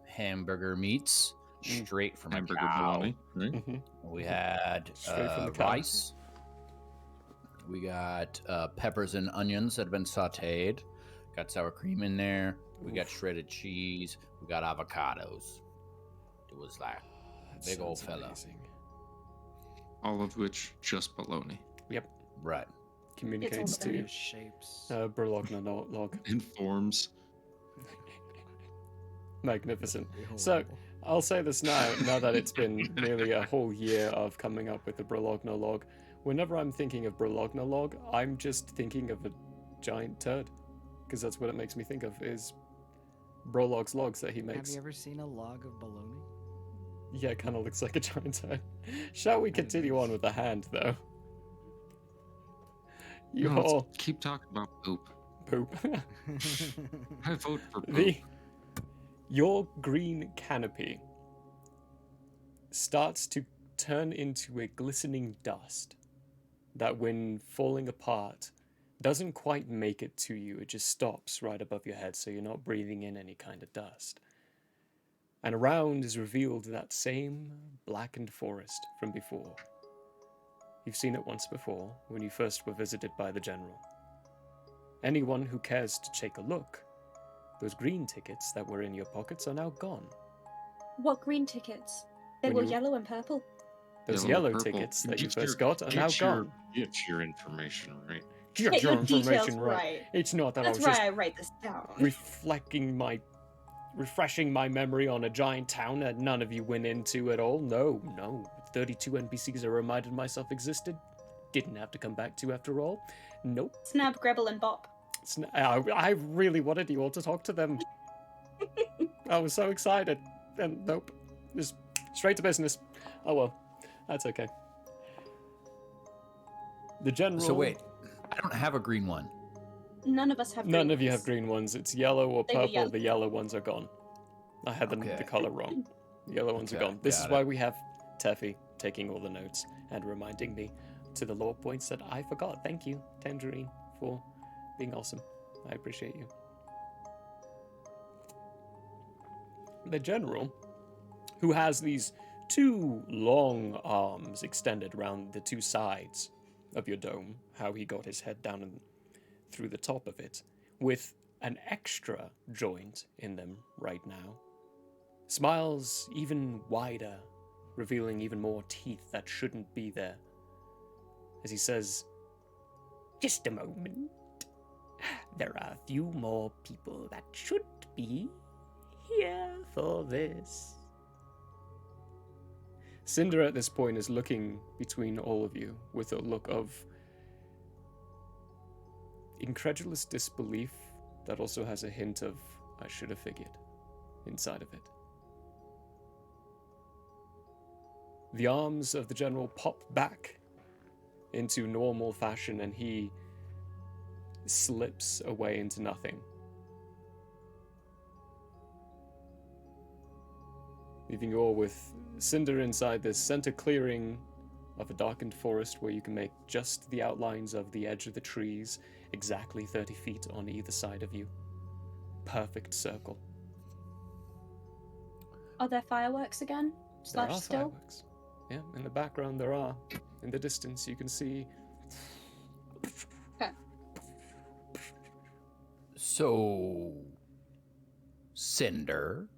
hamburger meats straight from hamburger a cow. bologna, right? We had Straight from the cow. rice. We got peppers and onions that have been sautéed. Got sour cream in there. We got shredded cheese. We got avocados. It was like a big old fella. Amazing. All of which just bologna. Yep. Right. Communicates It's to various shapes. Bologna log. Informs. Magnificent. So, I'll say this now that it's been nearly a whole year of coming up with the Bologna log. Whenever I'm thinking of Bologna log, I'm just thinking of a giant turd. Because that's what it makes me think of, is Brolog's logs that he makes. Have you ever seen a log of bologna? Yeah, it kind of looks like a giant turd. Shall we continue on with the hand, though? You No, let's all... keep talking about poop. Poop. I vote for poop. Your green canopy starts to turn into a glistening dust that, when falling apart, doesn't quite make it to you. It just stops right above your head, so you're not breathing in any kind of dust. And around is revealed that same blackened forest from before. You've seen it once before, when you first were visited by the General. Anyone who cares to take a look, those green tickets that were in your pockets are now gone. What green tickets? They were yellow and purple. Those yellow tickets that you first got are now gone. Get your information right. Get your information details right. It's not that That's I was why just I write this down. refreshing my memory on a giant town that none of you went into at all. No. 32 NPCs I reminded myself existed. Didn't have to come back to after all. Nope. Snap, Grebble, and Bop. I really wanted you all to talk to them. I was so excited. And nope. Just straight to business. Oh well. That's okay. The General... So wait, I don't have a green one. None of us have green None of ones. you have green ones. It's yellow or They were purple. yellow. The yellow ones are gone. I had the color wrong. The yellow ones are Okay, gone. This is got why it. we have Teffy taking all the notes and reminding me to the lore points that I forgot. Thank you, Tangerine, for being awesome. I appreciate you. The General, who has these two long arms extended around the two sides of your dome, how he got his head down and through the top of it, with an extra joint in them right now, smiles even wider, revealing even more teeth that shouldn't be there, as he says, "Just a moment. There are a few more people that should be here for this." Cinder at this point is looking between all of you with a look of incredulous disbelief that also has a hint of "I should have figured" inside of it. The arms of the General pop back into normal fashion and he slips away into nothing, leaving you all with Cinder inside this center clearing of a darkened forest where you can make just the outlines of the edge of the trees exactly 30 feet on either side of you. Perfect circle. Are there fireworks again? There are Slash still? fireworks. Yeah, in the background there are. In the distance you can see. Okay. So, Cinder,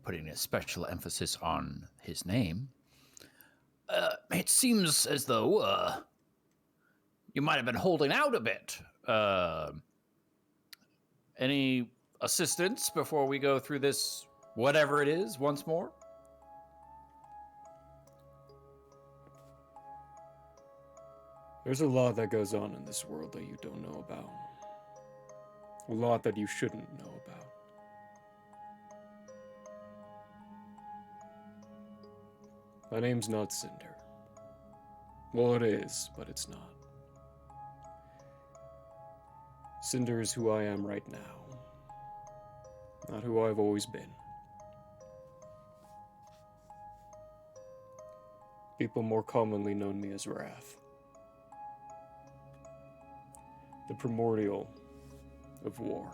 putting a special emphasis on his name, it seems as though you might have been holding out a bit. Any assistance before we go through this, whatever it is, once more? There's a lot that goes on in this world that you don't know about. A lot that you shouldn't know about. My name's not Cinder. Well, it is, but it's not. Cinder is who I am right now, not who I've always been. People more commonly known me as Wrath. The primordial of war.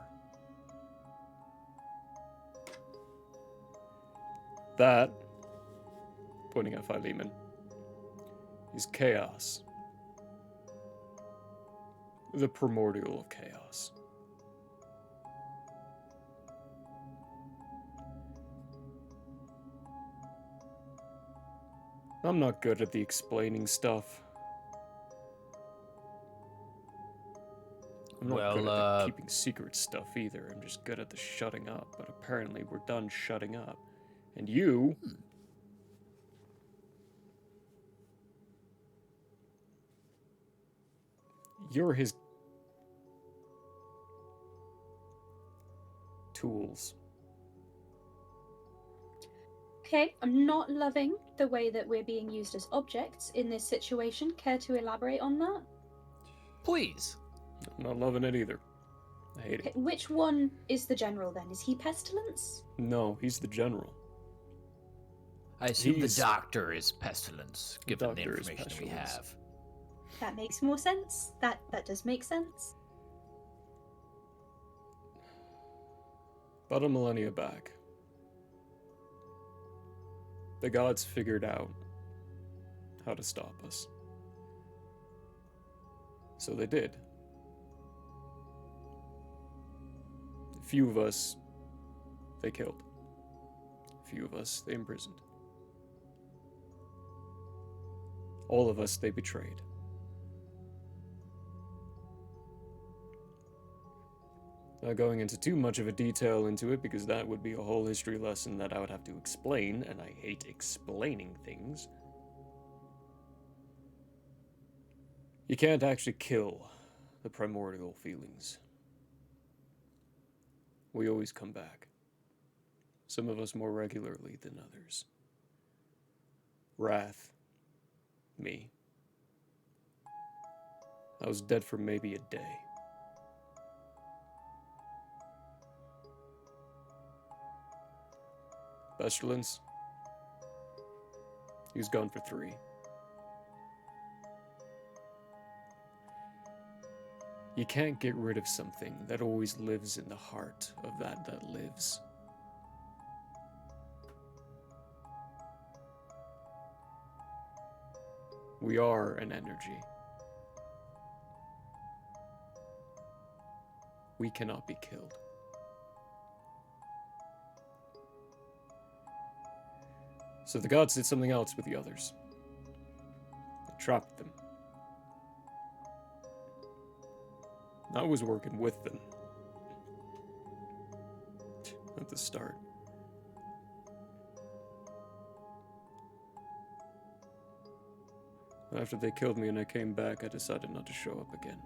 That, pointing at Philemon, is chaos. The primordial of chaos. I'm not good at the explaining stuff. I'm not good at the keeping secret stuff either. I'm just good at the shutting up. But apparently we're done shutting up. And you... You're his... tools. Okay, I'm not loving the way that we're being used as objects in this situation. Care to elaborate on that? Please. I'm not loving it either. I hate it. Which one is the general then? Is he Pestilence? No, he's the general. I assume the doctor is Pestilence, given the information we have. That makes more sense. That does make sense. About a millennia back, the gods figured out how to stop us. So they did. A few of us, they killed. A few of us, they imprisoned. All of us, they betrayed. Not going into too much of a detail into it, because that would be a whole history lesson that I would have to explain, and I hate explaining things. You can't actually kill the primordial feelings. We always come back. Some of us more regularly than others. Wrath. Me. I was dead for maybe a day. Pestilence. He was gone for 3. You can't get rid of something that always lives in the heart of that lives. We are an energy. We cannot be killed. So the gods did something else with the others. They trapped them. I was working with them. At the start. After they killed me and I came back, I decided not to show up again.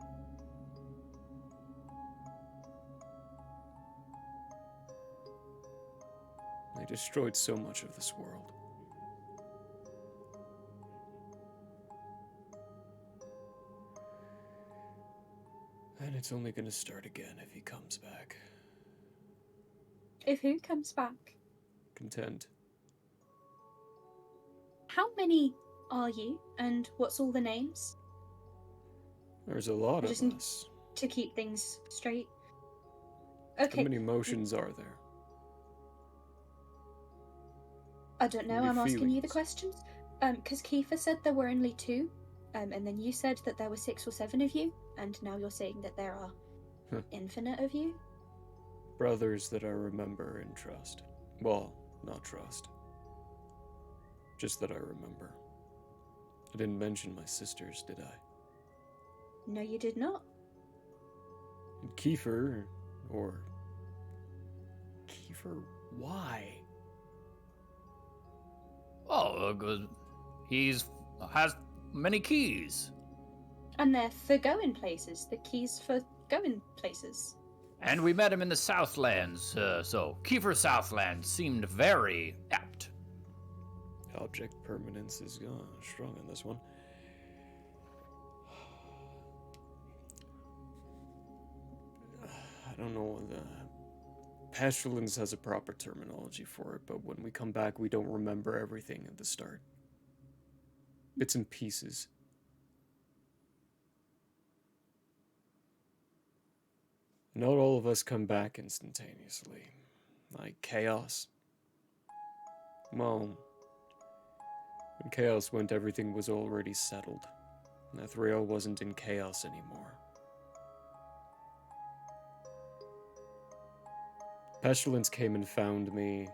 They destroyed so much of this world. And it's only gonna start again if he comes back. If who comes back? Content. How many are you, and what's all the names? There's a lot of Just need us. to keep things straight. Okay. How many emotions are there? I don't know, How I'm many asking you the feelings? questions. Because Kiefer said there were only 2, and then you said that there were 6 or 7 of you, and now you're saying that there are infinite of you? Brothers that I remember and trust. Well, not trust. Just that I remember. I didn't mention my sisters, did I? No, you did not. And Kiefer, or... Kiefer, why? Oh, good. Has many keys. And they're for going places, the keys for going places. And we met him in the Southlands, so Kiefer Southlands seemed very apt. Object permanence is strong in this one. I don't know. The pestilence has a proper terminology for it, but when we come back, we don't remember everything at the start. Bits and pieces. Not all of us come back instantaneously. Like chaos. Well, when chaos went, everything was already settled. Nathriel wasn't in chaos anymore. Pestilence came and found me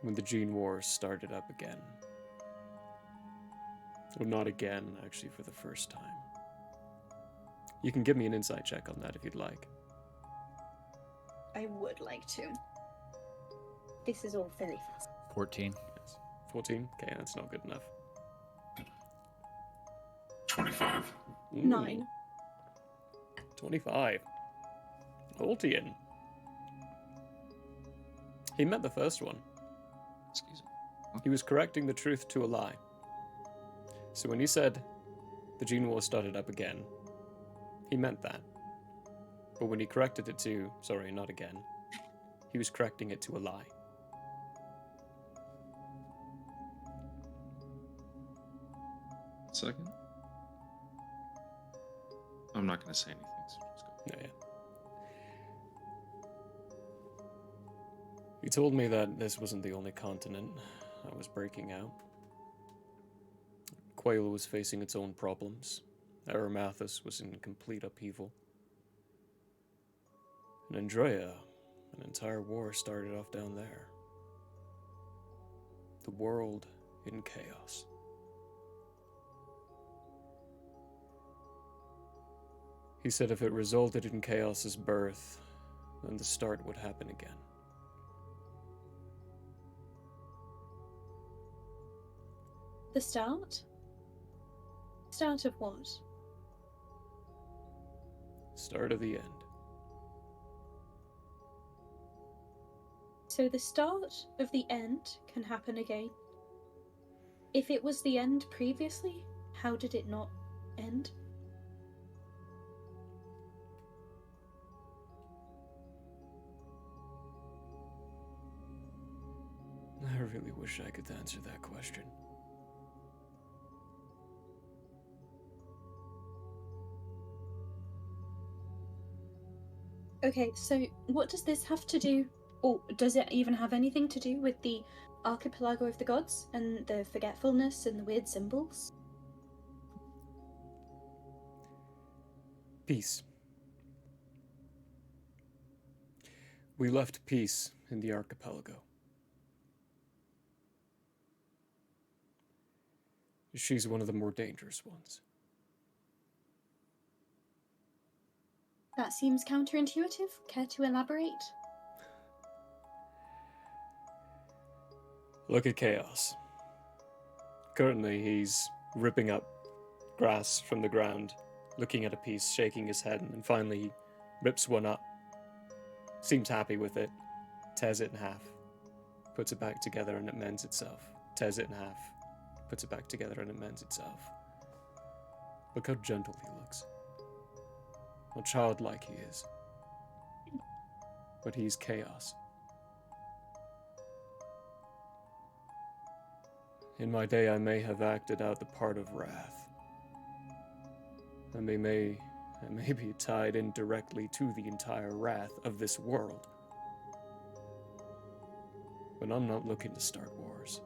when the Gene Wars started up again. Well, not again, actually, for the first time. You can give me an insight check on that if you'd like. I would like to. This is all very fast. 14. Yes. 14? Okay, that's not good enough. 25. 9. 25. Holtian. He meant the first one. Excuse me. He was correcting the truth to a lie. So when he said the Gene War started up again, he meant that. But when he corrected it to, sorry, not again, he was correcting it to a lie. Second. I'm not going to say anything. So just go. Yeah. He told me that this wasn't the only continent I was breaking out. Quail was facing its own problems. Aramathus was in complete upheaval. And Andrea, an entire war started off down there. The world in chaos. He said if it resulted in Chaos's birth, then the start would happen again. The start? Start of what? Start of the end. So the start of the end can happen again. If it was the end previously, how did it not end? I really wish I could answer that question. Okay, so what does this have to do, or does it even have anything to do with the archipelago of the gods and the forgetfulness and the weird symbols? Peace. We left peace in the archipelago. She's one of the more dangerous ones. That seems counterintuitive. Care to elaborate? Look at Chaos. Currently, he's ripping up grass from the ground, looking at a piece, shaking his head, and finally he rips one up. Seems happy with it, tears it in half, puts it back together and it mends itself. Tears it in half, puts it back together and it mends itself. Look how gentle he looks. How childlike he is. But he's Chaos. In my day, I may have acted out the part of wrath. I may be tied in directly to the entire wrath of this world. But I'm not looking to start wars.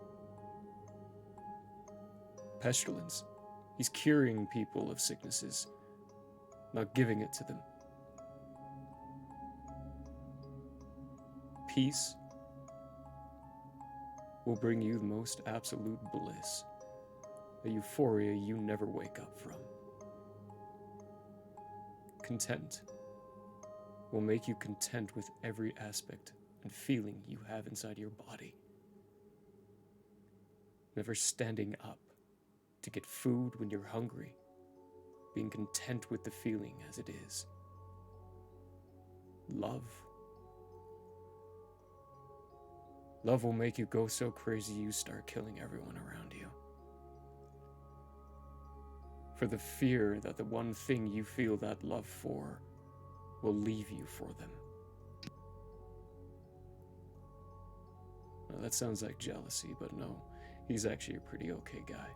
Pestilence. He's curing people of sicknesses, not giving it to them. Peace will bring you the most absolute bliss, a euphoria you never wake up from. Content will make you content with every aspect and feeling you have inside your body. Never standing up to get food when you're hungry, being content with the feeling as it is. Love Love will make you go so crazy you start killing everyone around you. For the fear that the one thing you feel that love for will leave you for them. Now, that sounds like jealousy, but no, he's actually a pretty okay guy.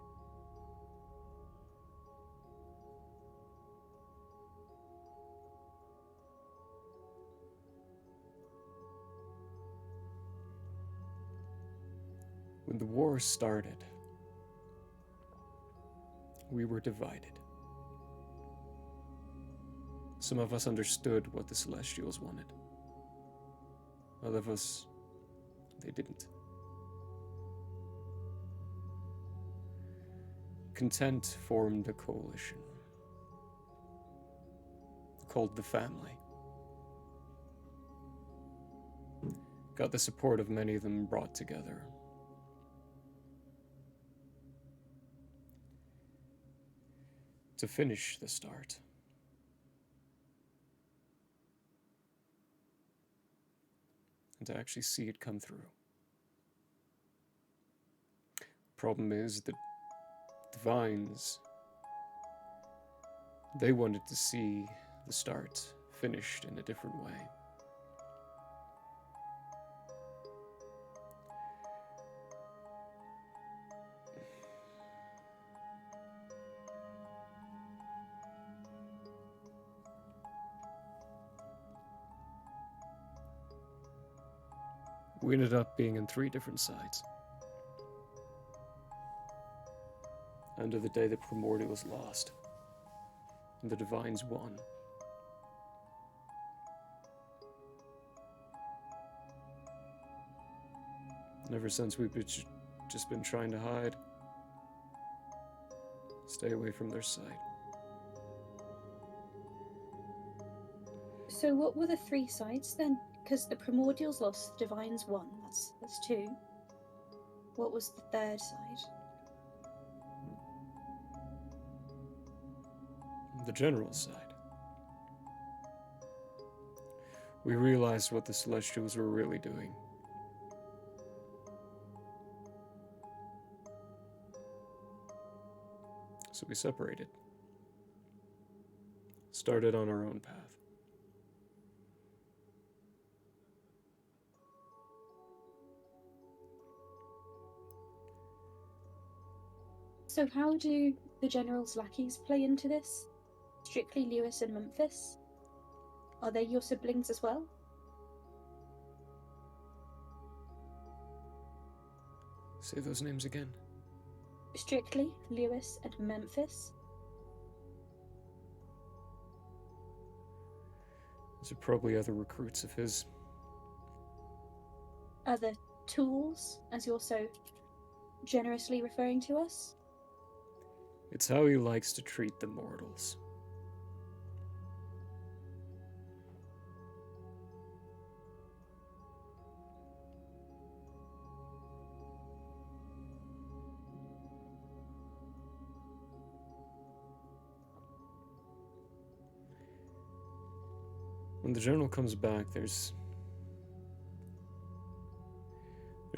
When the war started, we were divided. Some of us understood what the Celestials wanted. Other of us, they didn't. Content formed a coalition called the Family. Got the support of many of them brought together. To finish the start. And to actually see it come through. Problem is, the Divines, they wanted to see the start finished in a different way. We ended up being in 3 different sides. End of the day, the Primordials lost, and the Divines won. And ever since, we've just been trying to hide. Stay away from their sight. So what were the 3 sides then? Because the Primordials lost, the Divines won. That's 2. What was the 3rd side? The General side. We realized what the Celestials were really doing. So we separated. Started on our own path. So how do the General's lackeys play into this? Strictly Lewis and Memphis? Are they your siblings as well? Say those names again. Strictly Lewis and Memphis? Those are probably other recruits of his. Other tools, as you're so generously referring to us? It's how he likes to treat the mortals. When the General comes back, there's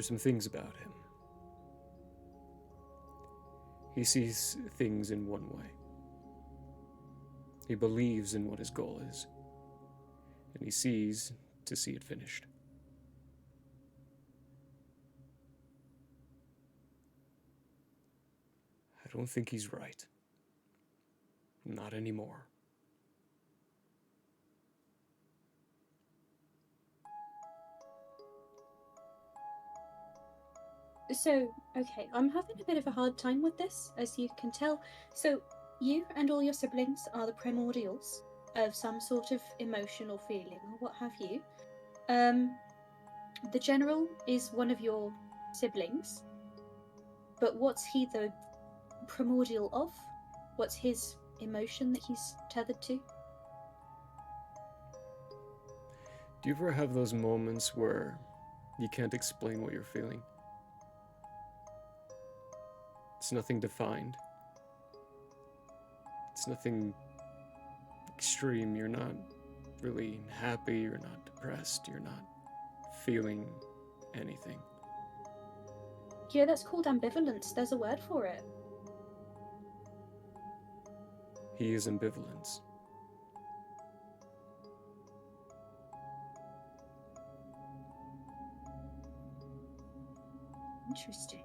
some things about him. He sees things in one way. He believes in what his goal is, and he sees to see it finished. I don't think he's right. Not anymore. So, okay, I'm having a bit of a hard time with this, as you can tell. So, you and all your siblings are the primordials of some sort of emotion or feeling, or what have you. The General is one of your siblings, but what's he the primordial of? What's his emotion that he's tethered to? Do you ever have those moments where you can't explain what you're feeling? It's nothing defined. It's nothing extreme. You're not really happy, you're not depressed, you're not feeling anything. Yeah, that's called ambivalence. There's a word for it. He is ambivalence. Interesting.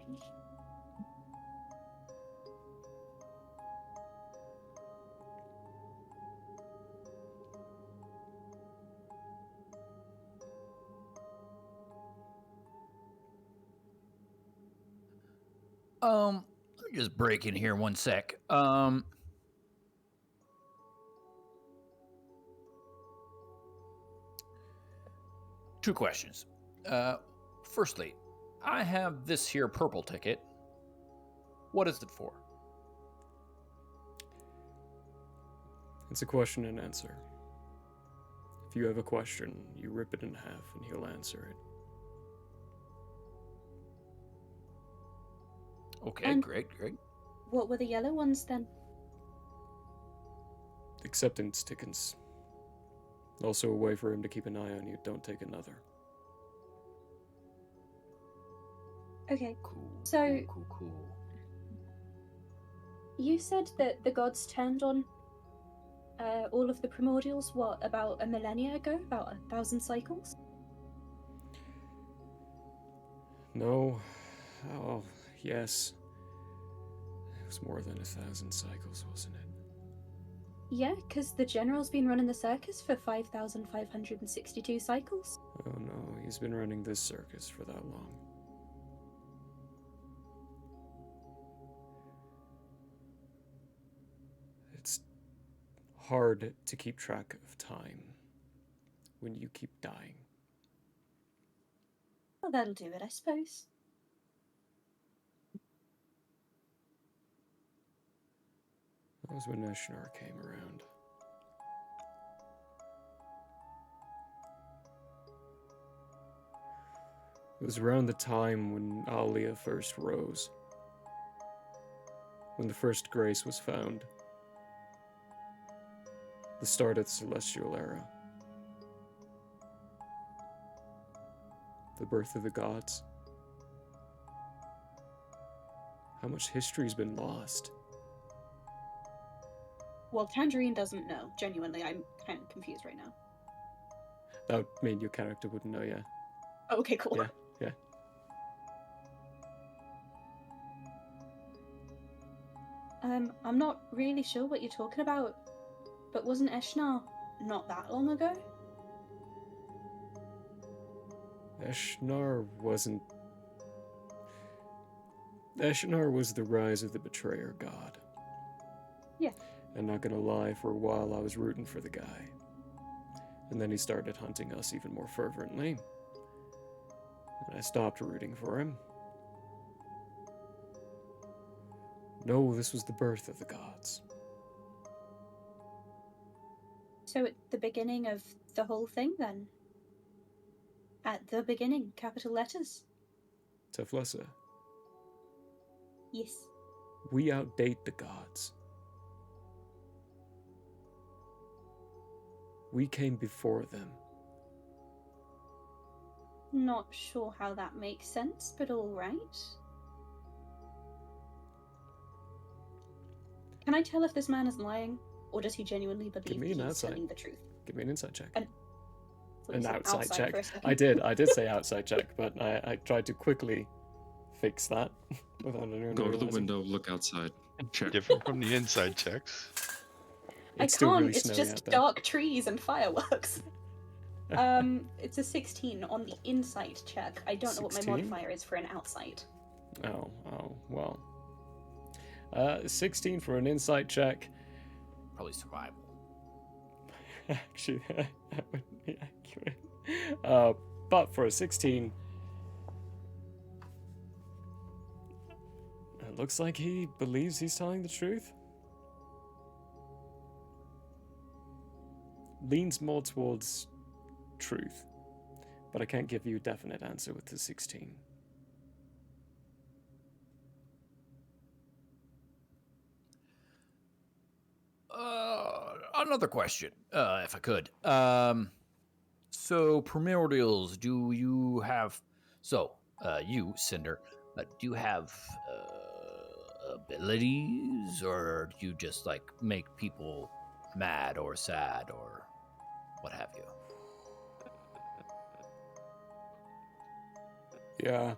Let me just break in here 1 sec. Two questions. Firstly, I have this here purple ticket. What is it for? It's a question and answer. If you have a question, you rip it in half and he'll answer it. Okay, great. What were the yellow ones then? Acceptance tickets. Also a way for him to keep an eye on you. Don't take another. Okay. Cool. So Cool. you said that the gods turned on all of the primordials, what, about a millennia ago? About 1,000 cycles? No. Oh, yes. It was more than 1,000 cycles, wasn't it? Yeah, because the general's been running the circus for 5,562 cycles. Oh no, he's been running this circus for that long. It's hard to keep track of time when you keep dying. Well, that'll do it, I suppose. That was when Eshnar came around. It was around the time when Alia first rose. When the first grace was found. The start of the Celestial Era. The birth of the gods. How much history's been lost? Well, Tangerine doesn't know. Genuinely, I'm kind of confused right now. That would mean your character wouldn't know, yeah. Okay, cool. Yeah. I'm not really sure what you're talking about, but wasn't Eshnar not that long ago? Eshnar wasn't... Eshnar was the rise of the betrayer god. Yeah. And not gonna lie, for a while I was rooting for the guy. And then he started hunting us even more fervently. And I stopped rooting for him. No, this was the birth of the gods. So at the beginning of the whole thing, then? At the beginning, capital letters? Teflessa, Yes. we outdate the gods. We came before them. Not sure how that makes sense, but alright. Can I tell if this man is lying, or does he genuinely believe me an that he's outside. telling the truth? Give me an insight check. An outside for a check. second. I did say outside check, but I tried to quickly fix that without anyone Go to the realizing. window, look outside, check. Different from the inside checks. I It's still can't, really it's snowy just out there. dark trees and fireworks. It's a 16 on the insight check. I don't know what my 16? modifier is for an outside. Oh, well. 16 for an insight check. Probably survival. Actually, that wouldn't be accurate. But for a 16, it looks like he believes he's telling the truth. Leans more towards truth, but I can't give you a definite answer with the 16. Another question, if I could. So primordials, do you have? So, you, Cinder, Do you have abilities, or do you just like make people mad or sad or what have you? Yeah,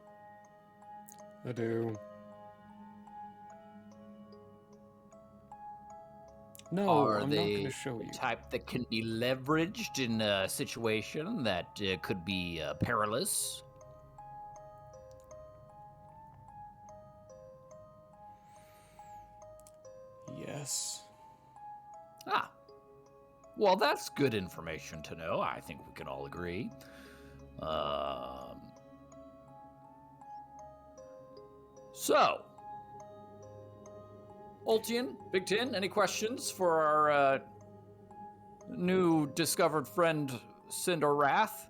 I do. No, Are I'm not they going to show the you. type that can be leveraged in a situation that could be perilous? Yes. Ah. Well, that's good information to know. I think we can all agree. So, Ultian, Big Tin, any questions for our new discovered friend, Cinder Wrath?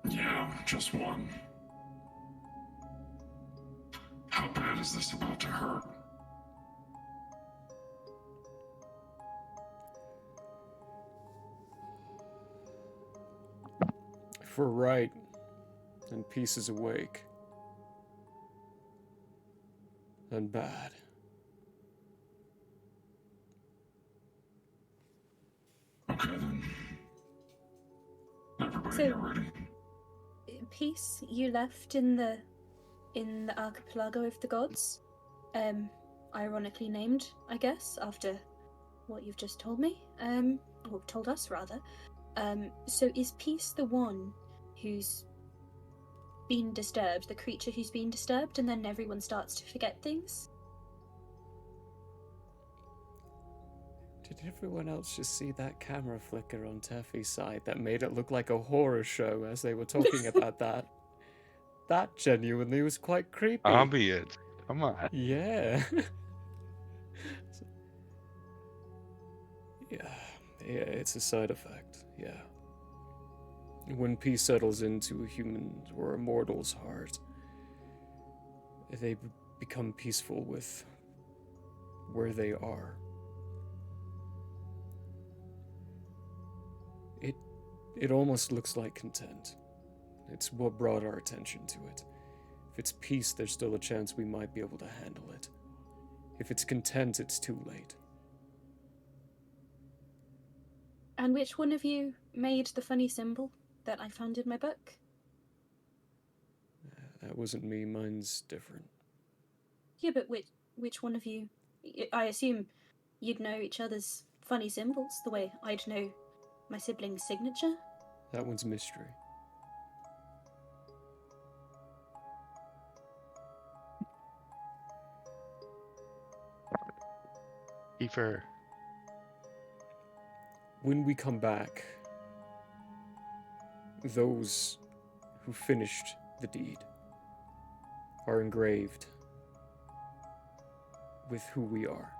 Yeah, just one. How bad is this about to hurt? If we're right, and peace is awake, then bad. Okay then. Everybody So, get ready. Peace, you left in the archipelago of the gods, ironically named, I guess, after what you've just told me, or told us rather. So is Peace the one who's been disturbed, the creature who's been disturbed, and then everyone starts to forget things? Did everyone else just see that camera flicker on Teffy's side that made it look like a horror show as they were talking about that? That genuinely was quite creepy. Ambient. Come on. Yeah. Yeah, it's a side effect, yeah. When peace settles into a human or a mortal's heart, they become peaceful with where they are. It almost looks like content. It's what brought our attention to it. If it's peace, there's still a chance we might be able to handle it. If it's content, it's too late. And which one of you made the funny symbol that I found in my book? That wasn't me, mine's different. Yeah, but which one of you? I assume you'd know each other's funny symbols the way I'd know my sibling's signature. That one's mystery. Kiefer. When we come back, those who finished the deed are engraved with who we are.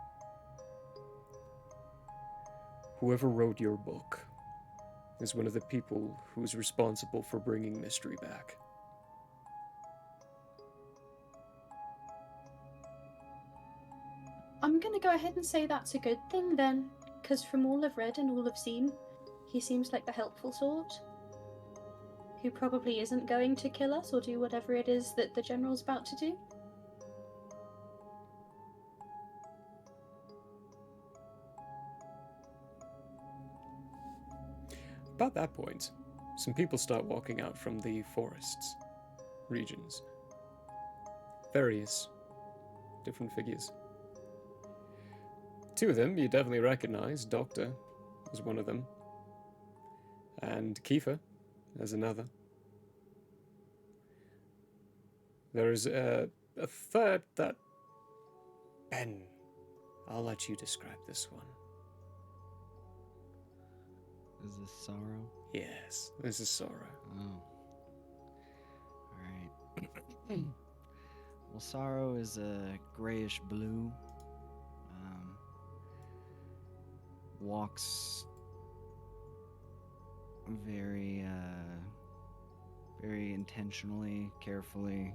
Whoever wrote your book is one of the people who's responsible for bringing mystery back. I'm gonna go ahead and say that's a good thing then, because from all I've read and all I've seen, he seems like the helpful sort, who probably isn't going to kill us or do whatever it is that the general's about to do. About that point, some people start walking out from the forests regions. Various different figures. Two of them you definitely recognize. Doctor was one of them. And Kiefer as another. There's a third that... Ben, I'll let you describe this one. Is this Sorrow? Yes, this is Sorrow. Oh. Alright. Well, Sorrow is a grayish blue. Walks very, very intentionally, carefully,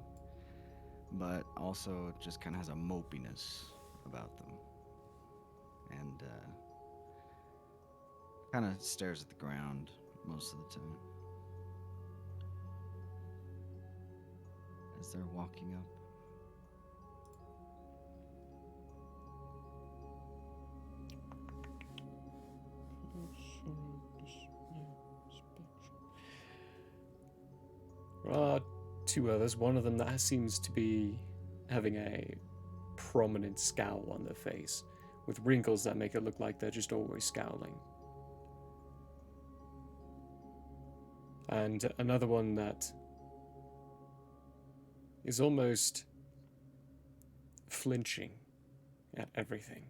but also just kind of has a mopiness about them. And, kind of stares at the ground most of the time. as they're walking up. There are two others. One of them that seems to be having a prominent scowl on their face, with wrinkles that make it look like they're just always scowling. And another one that is almost flinching at everything.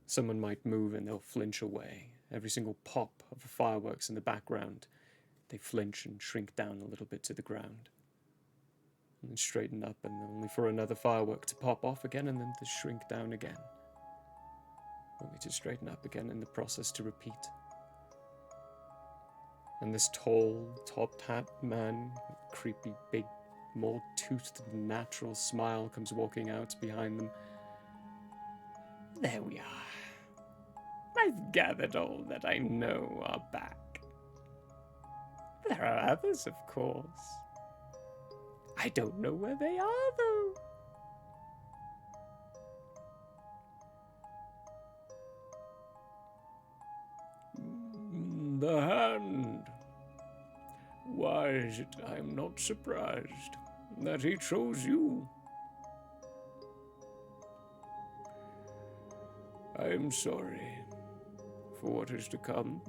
Someone might move and they'll flinch away. Every single pop of the fireworks in the background, they flinch and shrink down a little bit to the ground. And then straighten up, and only for another firework to pop off again and then to shrink down again. Only to straighten up again in the process to repeat. And this tall, top-hat man, with a creepy, big, more toothed than natural smile comes walking out behind them. There we are. I've gathered all that I know are back. There are others, of course. I don't know where they are, though. The hand. Why is it I'm not surprised that he chose you? I am sorry for what is to come.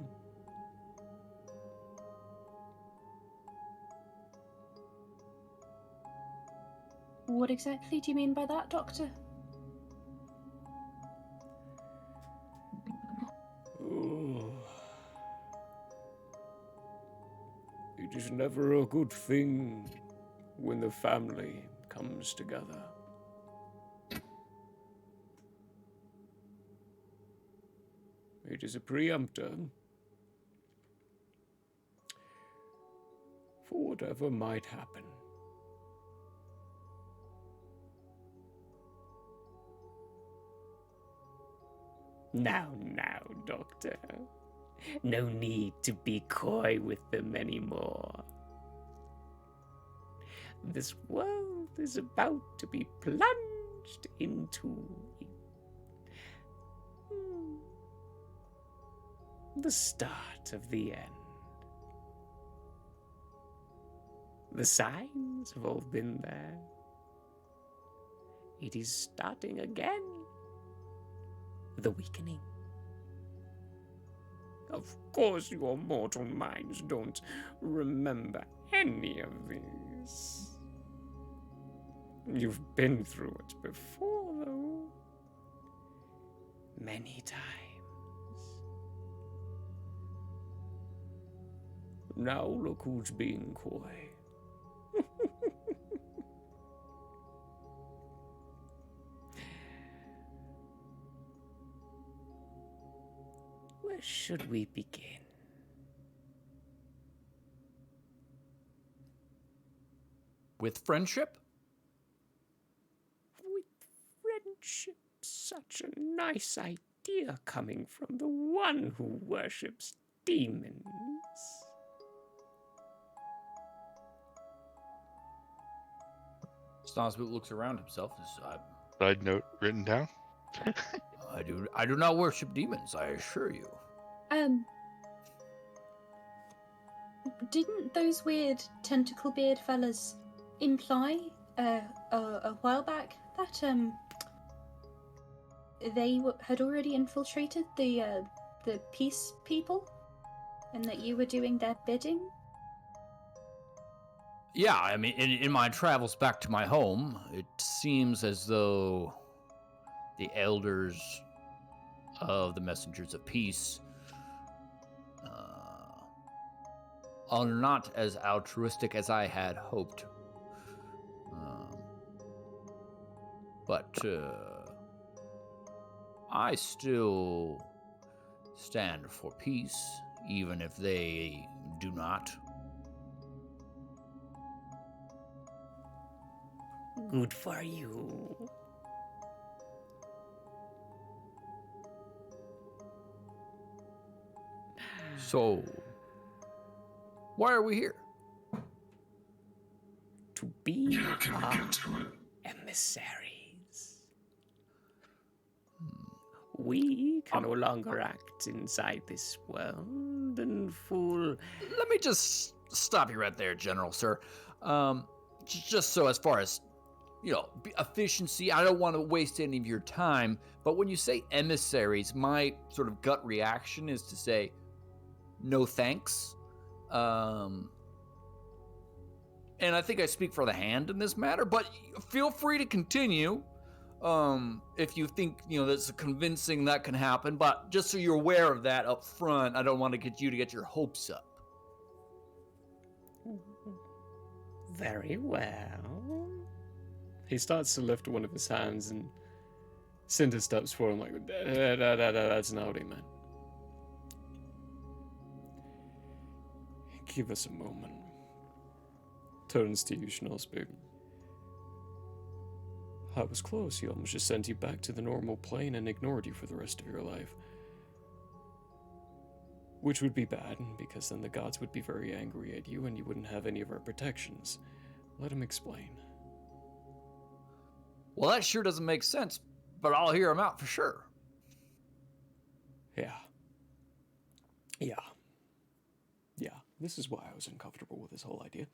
What exactly do you mean by that, Doctor? Oh. It is never a good thing when the family comes together. It is a preemptor for whatever might happen. Now, Doctor. No need to be coy with them anymore. This world is about to be plunged into the start of the end. The signs have all been there. It is starting again. The weakening. Of course your mortal minds don't remember any of this. You've been through it before, though. Many times. Now look who's being coy. Where should we begin? With friendship? With friendship, such a nice idea coming from the one who worships demons. Snosboot looks around himself. Side note written down. I do not worship demons, I assure you. Didn't those weird tentacle beard fellas imply a while back that they had already infiltrated the peace people, and that you were doing their bidding? Yeah, I mean, in my travels back to my home, it seems as though the elders of the Messengers of Peace are not as altruistic as I had hoped. But I still stand for peace, even if they do not. Good for you. So, why are we here? To We can we are get to it? emissaries. We can no longer act inside this world and fool. Let me just stop you right there, General, sir. Just so as far as, efficiency, I don't want to waste any of your time, but when you say emissaries, my sort of gut reaction is to say, no thanks. And I think I speak for the hand in this matter, but feel free to continue. If you think, that's convincing that can happen, but just so you're aware of that up front, I don't want to get your hopes up. Very well. He starts to lift one of his hands, and Cinder steps forward like, that's not what he meant. Give us a moment. Turns to you, Schnorsbaby. I was close. He almost just sent you back to the normal plane and ignored you for the rest of your life. Which would be bad, because then the gods would be very angry at you and you wouldn't have any of our protections. Let him explain. Well, that sure doesn't make sense, but I'll hear him out for sure. Yeah. This is why I was uncomfortable with this whole idea.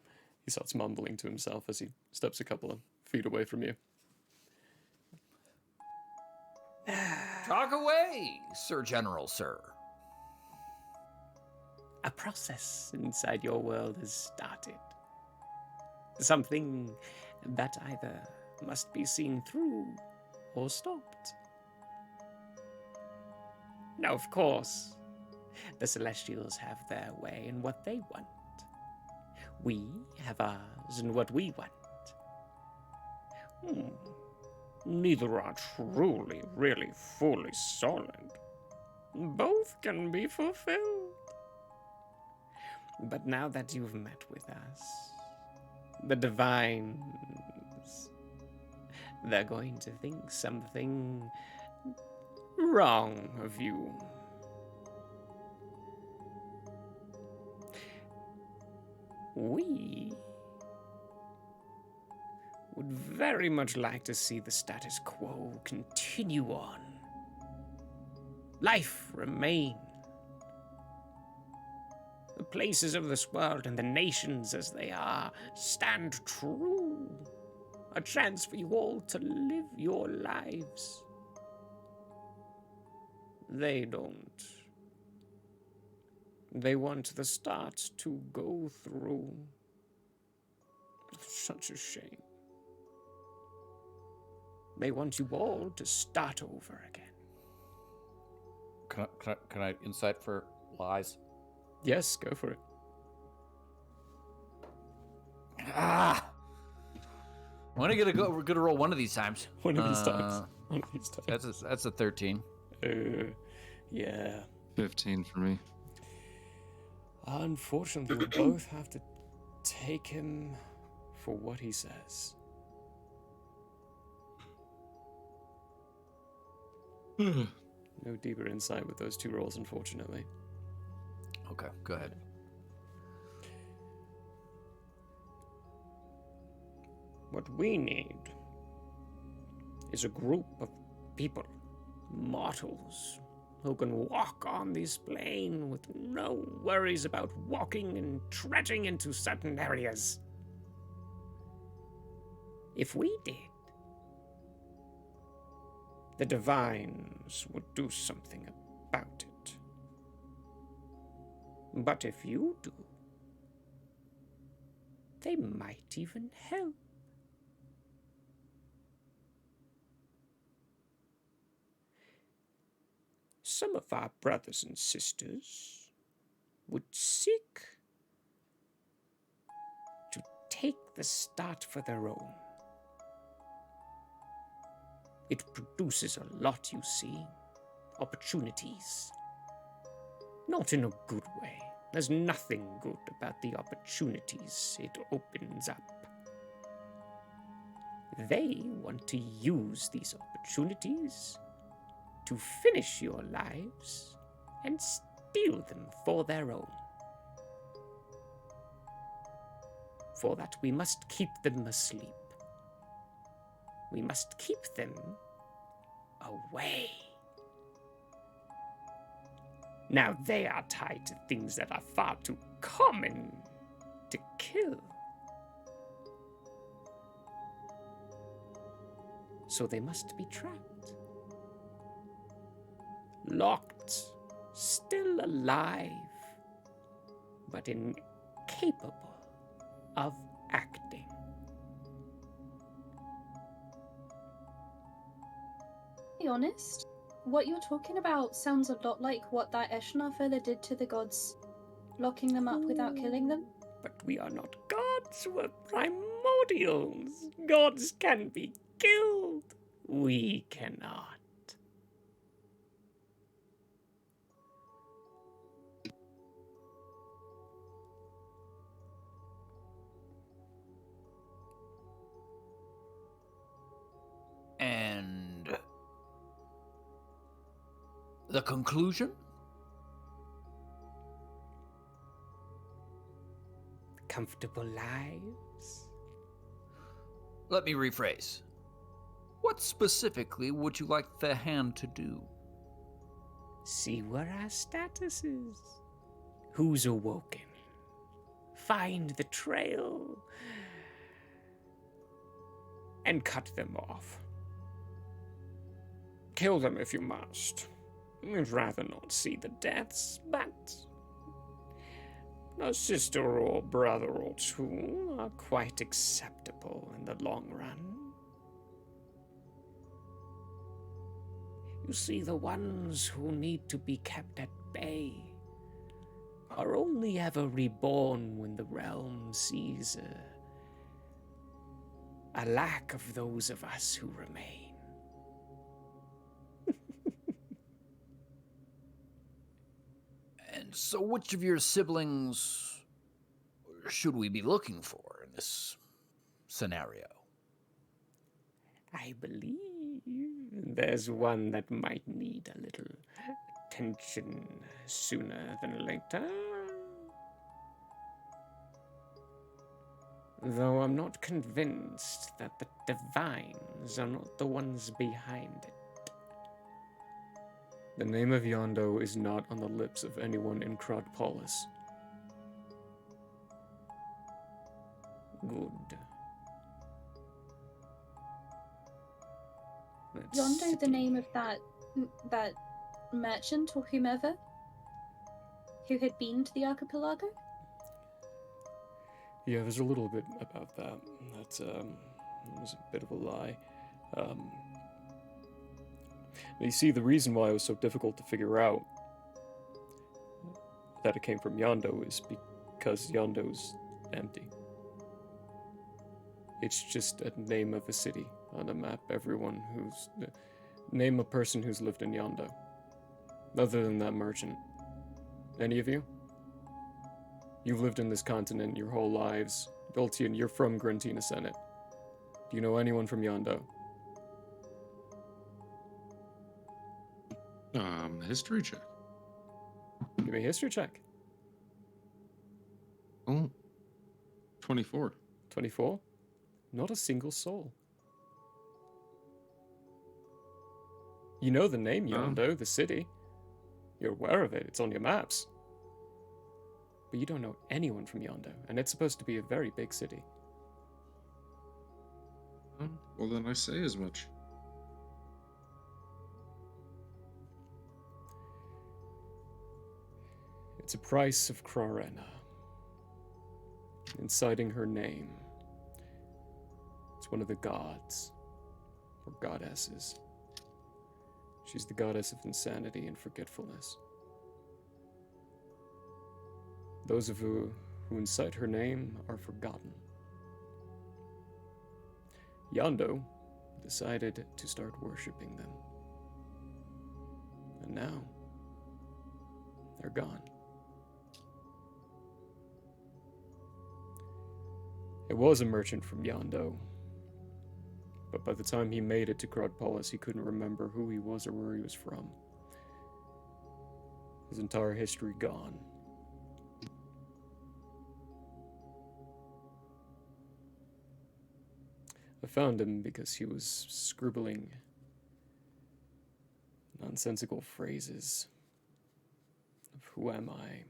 He starts mumbling to himself as he steps a couple of feet away from you. Talk away, Sir General, sir. A process inside your world has started. Something that either must be seen through or stopped. Now, of course, the Celestials have their way and what they want. We have ours and what we want. Neither are truly, really, fully solid. Both can be fulfilled. But now that you've met with us, the Divines, they're going to think something wrong of you. We would very much like to see the status quo continue on. Life remain. The places of this world and the nations as they are stand true. A chance for you all to live your lives. They don't. They want the start to go through. Such a shame. They want you all to start over again. Can I insight for lies? Yes, go for it. I'm gonna roll one of these times. One of these times. One of these times. That's a 13. Yeah. 15 for me. Unfortunately, we both have to take him for what he says. No deeper insight with those two rolls, unfortunately. Okay, go ahead. What we need is a group of people, mortals, who can walk on this plane with no worries about walking and treading into certain areas. If we did, the Divines would do something about it. But if you do, they might even help. Some of our brothers and sisters would seek to take the start for their own. It produces a lot, you see. Opportunities. Not in a good way. There's nothing good about the opportunities it opens up. They want to use these opportunities to finish your lives and steal them for their own. for that, we must keep them asleep. We must keep them away. Now they are tied to things that are far too common to kill. So they must be trapped. Locked, still alive, but incapable of acting. To be honest, what you're talking about sounds a lot like what that Eshnar fella did to the gods, locking them up without killing them. But we are not gods, we're primordials. Gods can be killed. We cannot. And the conclusion? Comfortable lives? Let me rephrase. What specifically would you like the hand to do? See where our status is. Who's awoken? Find the trail and cut them off. Kill them if you must. We'd rather not see the deaths, but a sister or brother or two are quite acceptable in the long run. You see, the ones who need to be kept at bay are only ever reborn when the realm sees a lack of those of us who remain. And so which of your siblings should we be looking for in this scenario? I believe there's one that might need a little attention sooner than later. Though I'm not convinced that the divines are not the ones behind it. The name of Yondo is not on the lips of anyone in Crodpolis. Good. Yondo, the name of that merchant or whomever who had been to the archipelago? Yeah, there's a little bit about that. That's was a bit of a lie. You see, the reason why it was so difficult to figure out that it came from Yondo is because Yondo's empty. It's just a name of a city on a map. Name a person who's lived in Yondo. Other than that merchant. Any of you? You've lived in this continent your whole lives. Doltian, you're from Grantina Senate. Do you know anyone from Yondo? History check. Give me a history check. Oh, 24. 24? Not a single soul. You know the name Yondo, the city. You're aware of it, it's on your maps. But you don't know anyone from Yondo, and it's supposed to be a very big city. Well, then I say as much. It's a price of Crarena, inciting her name. It's one of the gods, or goddesses. She's the goddess of insanity and forgetfulness. Those of you who incite her name are forgotten. Yondo decided to start worshipping them. And now, they're gone. It was a merchant from Yondo, but by the time he made it to Crodpolis, he couldn't remember who he was or where he was from. His entire history gone. I found him because he was scribbling nonsensical phrases of who am I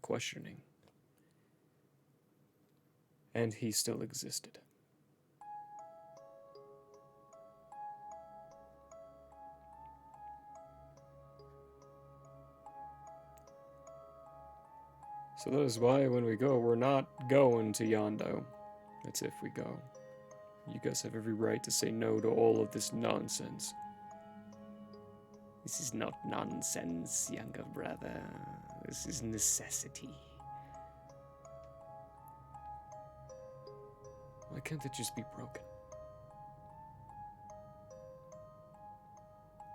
questioning. And he still existed. So that is why when we go, we're not going to Yondo. That's if we go. You guys have every right to say no to all of this nonsense. This is not nonsense, younger brother. This is necessity. Why can't it just be broken?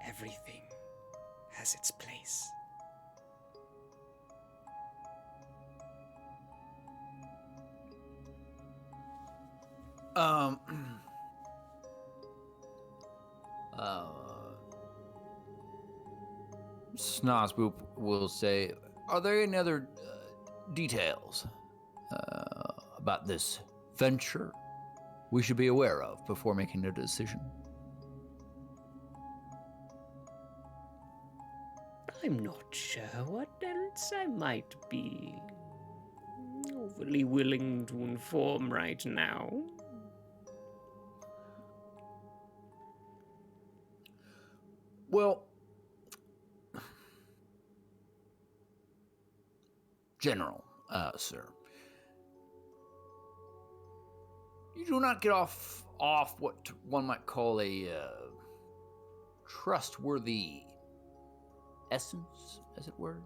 Everything has its place. Snozboop will say, are there any other details about this venture we should be aware of before making a decision? I'm not sure what else I might be overly willing to inform right now. Well, General, sir, you do not get off what one might call a trustworthy essence, as it were.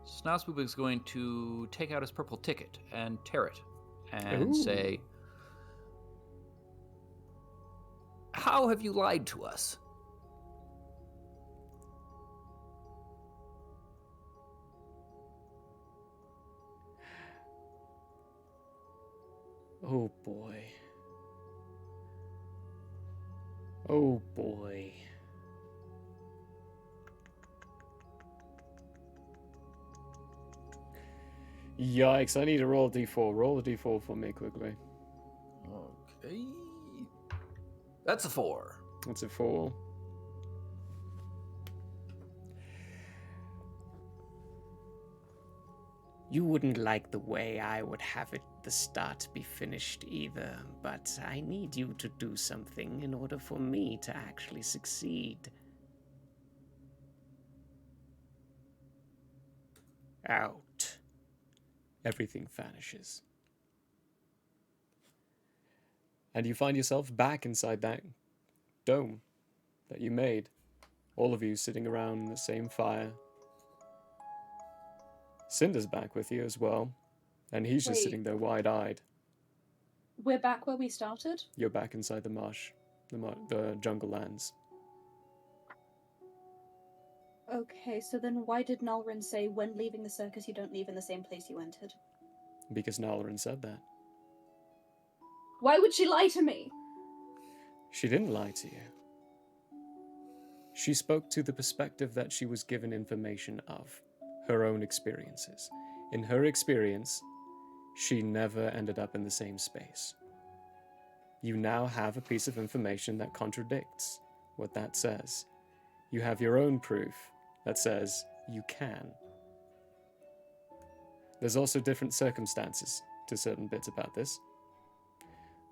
Snozboop is going to take out his purple ticket and tear it and say, how have you lied to us? Oh boy. Oh boy. Yikes, I need to roll a d4. Roll a d4 for me quickly. Okay. That's a 4. That's a 4. You wouldn't like the way I would have it the start be finished either, but I need you to do something in order for me to actually succeed. Out. Everything vanishes. And you find yourself back inside that dome that you made. All of you sitting around the same fire. Cinder's back with you as well, and he's just Wait. sitting there wide-eyed. We're back where we started? You're back inside the marsh, the jungle lands. Okay, so then why did Nalrin say when leaving the circus you don't leave in the same place you entered? Because Nalarin said that. Why would she lie to me? She didn't lie to you. She spoke to the perspective that she was given information of, her own experiences. In her experience, she never ended up in the same space. You now have a piece of information that contradicts what that says. You have your own proof that says you can. There's also different circumstances to certain bits about this.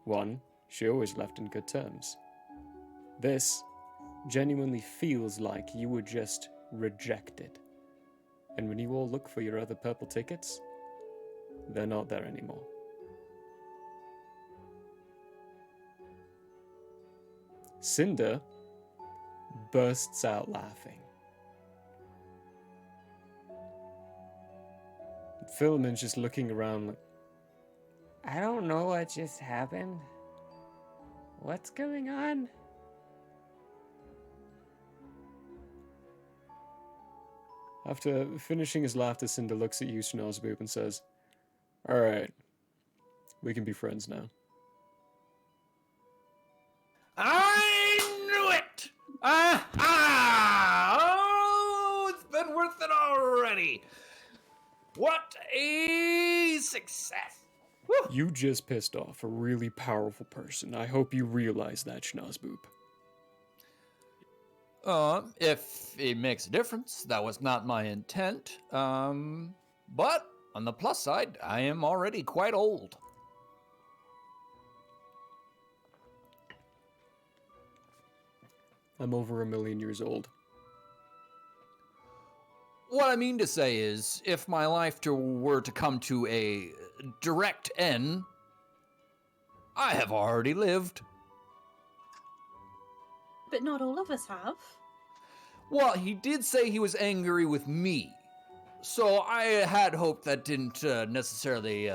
One, she always left in good terms. This genuinely feels like you were just rejected. And when you all look for your other purple tickets, they're not there anymore. Cinder bursts out laughing. Philemon's just looking around like, I don't know what just happened. What's going on? After finishing his laughter, Cinder looks at you, Snozboop, and says, Alright, we can be friends now. I knew it! Aha! Oh, it's been worth it already. What a success. You just pissed off a really powerful person. I hope you realize that, Schnozboop. If it makes a difference, that was not my intent. But on the plus side, I am already quite old. I'm over 1,000,000 years old. What I mean to say is, if my life were to come to a direct end, I have already lived. But not all of us have. Well, he did say he was angry with me. So I had hoped that didn't necessarily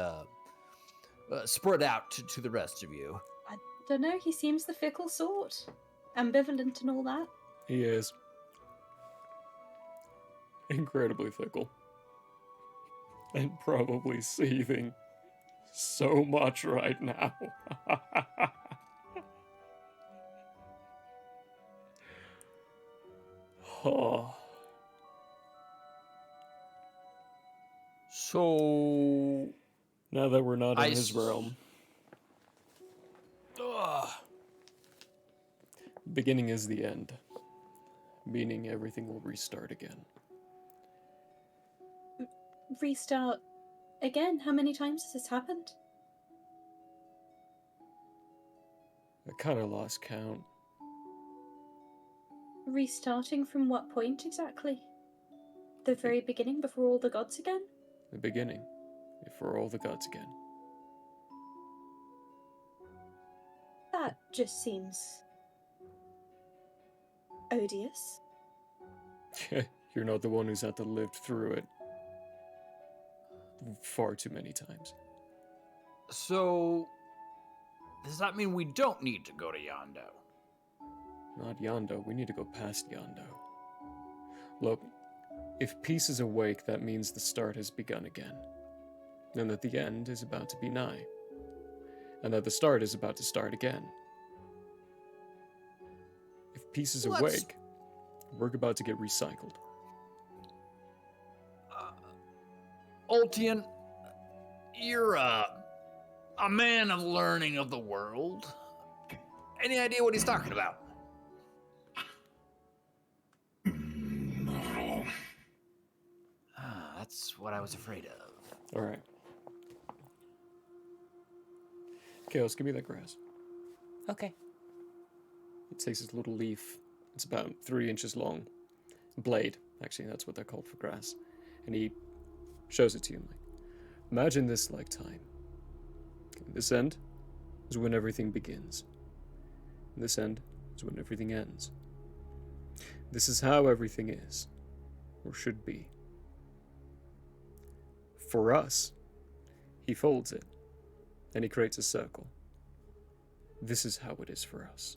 spread out to the rest of you. I don't know, he seems the fickle sort. Ambivalent and all that. He is. Incredibly fickle. And probably seething so much right now. Oh. So... Now that we're not in his realm. Beginning is the end. Meaning everything will restart again. Restart again? How many times has this happened? I kinda lost count. Restarting from what point exactly? The very beginning, before all the gods again? The beginning. Before all the gods again. That just seems odious. You're not the one who's had to live through it far too many times. So, does that mean we don't need to go to Yondo? Not Yondo, we need to go past Yondo. Look, if peace is awake, that means the start has begun again. And that the end is about to be nigh. And that the start is about to start again. If peace is awake, we're about to get recycled. Ultian, you're a man of learning of the world. Any idea what he's talking about? Not at all. That's what I was afraid of. Alright. Chaos, give me that grass. Okay. It takes this little leaf. It's about 3 inches long. Blade, actually, that's what they're called for grass. And he shows it to you. Like, imagine this like time. This end is when everything begins. And this end is when everything ends. This is how everything is, or should be. For us, he folds it, and he creates a circle. This is how it is for us.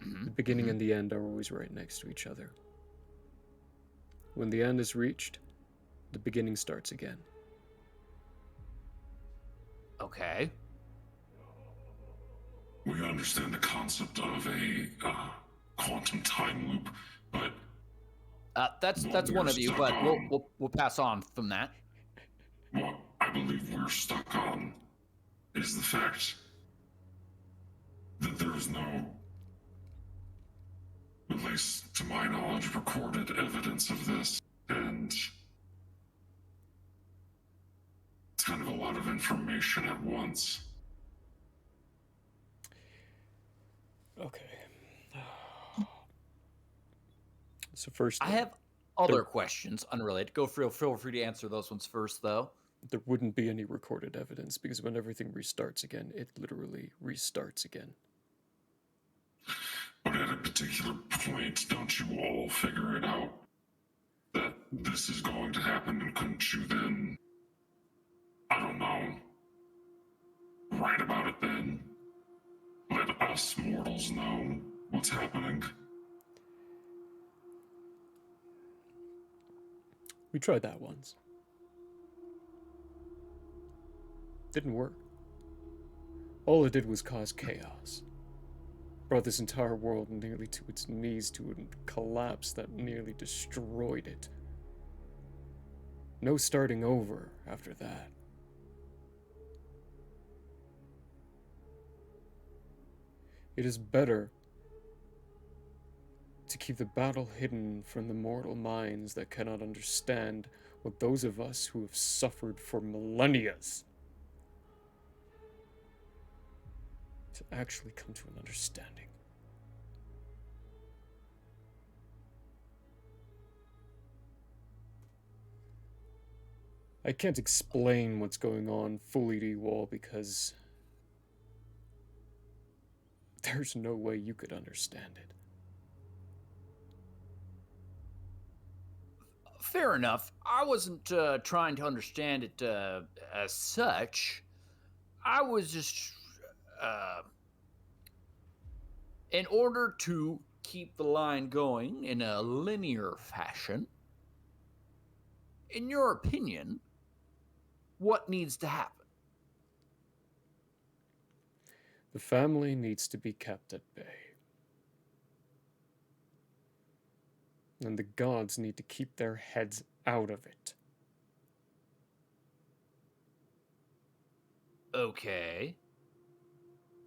The beginning and the end are always right next to each other. When the end is reached, the beginning starts again. Okay. We understand the concept of a quantum time loop, but that's one of you, but we'll pass on from that. what I believe we're stuck on is the fact that there is no, at least to my knowledge, recorded evidence of this, and it's kind of a lot of information at once. Okay. So first, I have other questions unrelated. Feel free to answer those ones first, though. There wouldn't be any recorded evidence because when everything restarts again, it literally restarts again. But at a particular point, don't you all figure it out that this is going to happen, and couldn't you then, I don't know, write about it then? Let us mortals know what's happening? We tried that once. Didn't work. All it did was cause chaos. Brought this entire world nearly to its knees, to a collapse that nearly destroyed it. No starting over after that. It is better to keep the battle hidden from the mortal minds that cannot understand what those of us who have suffered for millennia to actually come to an understanding. I can't explain what's going on fully to you all because there's no way you could understand it. Fair enough. I wasn't trying to understand it as such. I was just, in order to keep the line going in a linear fashion, in your opinion, what needs to happen? The family needs to be kept at bay. And the gods need to keep their heads out of it. Okay.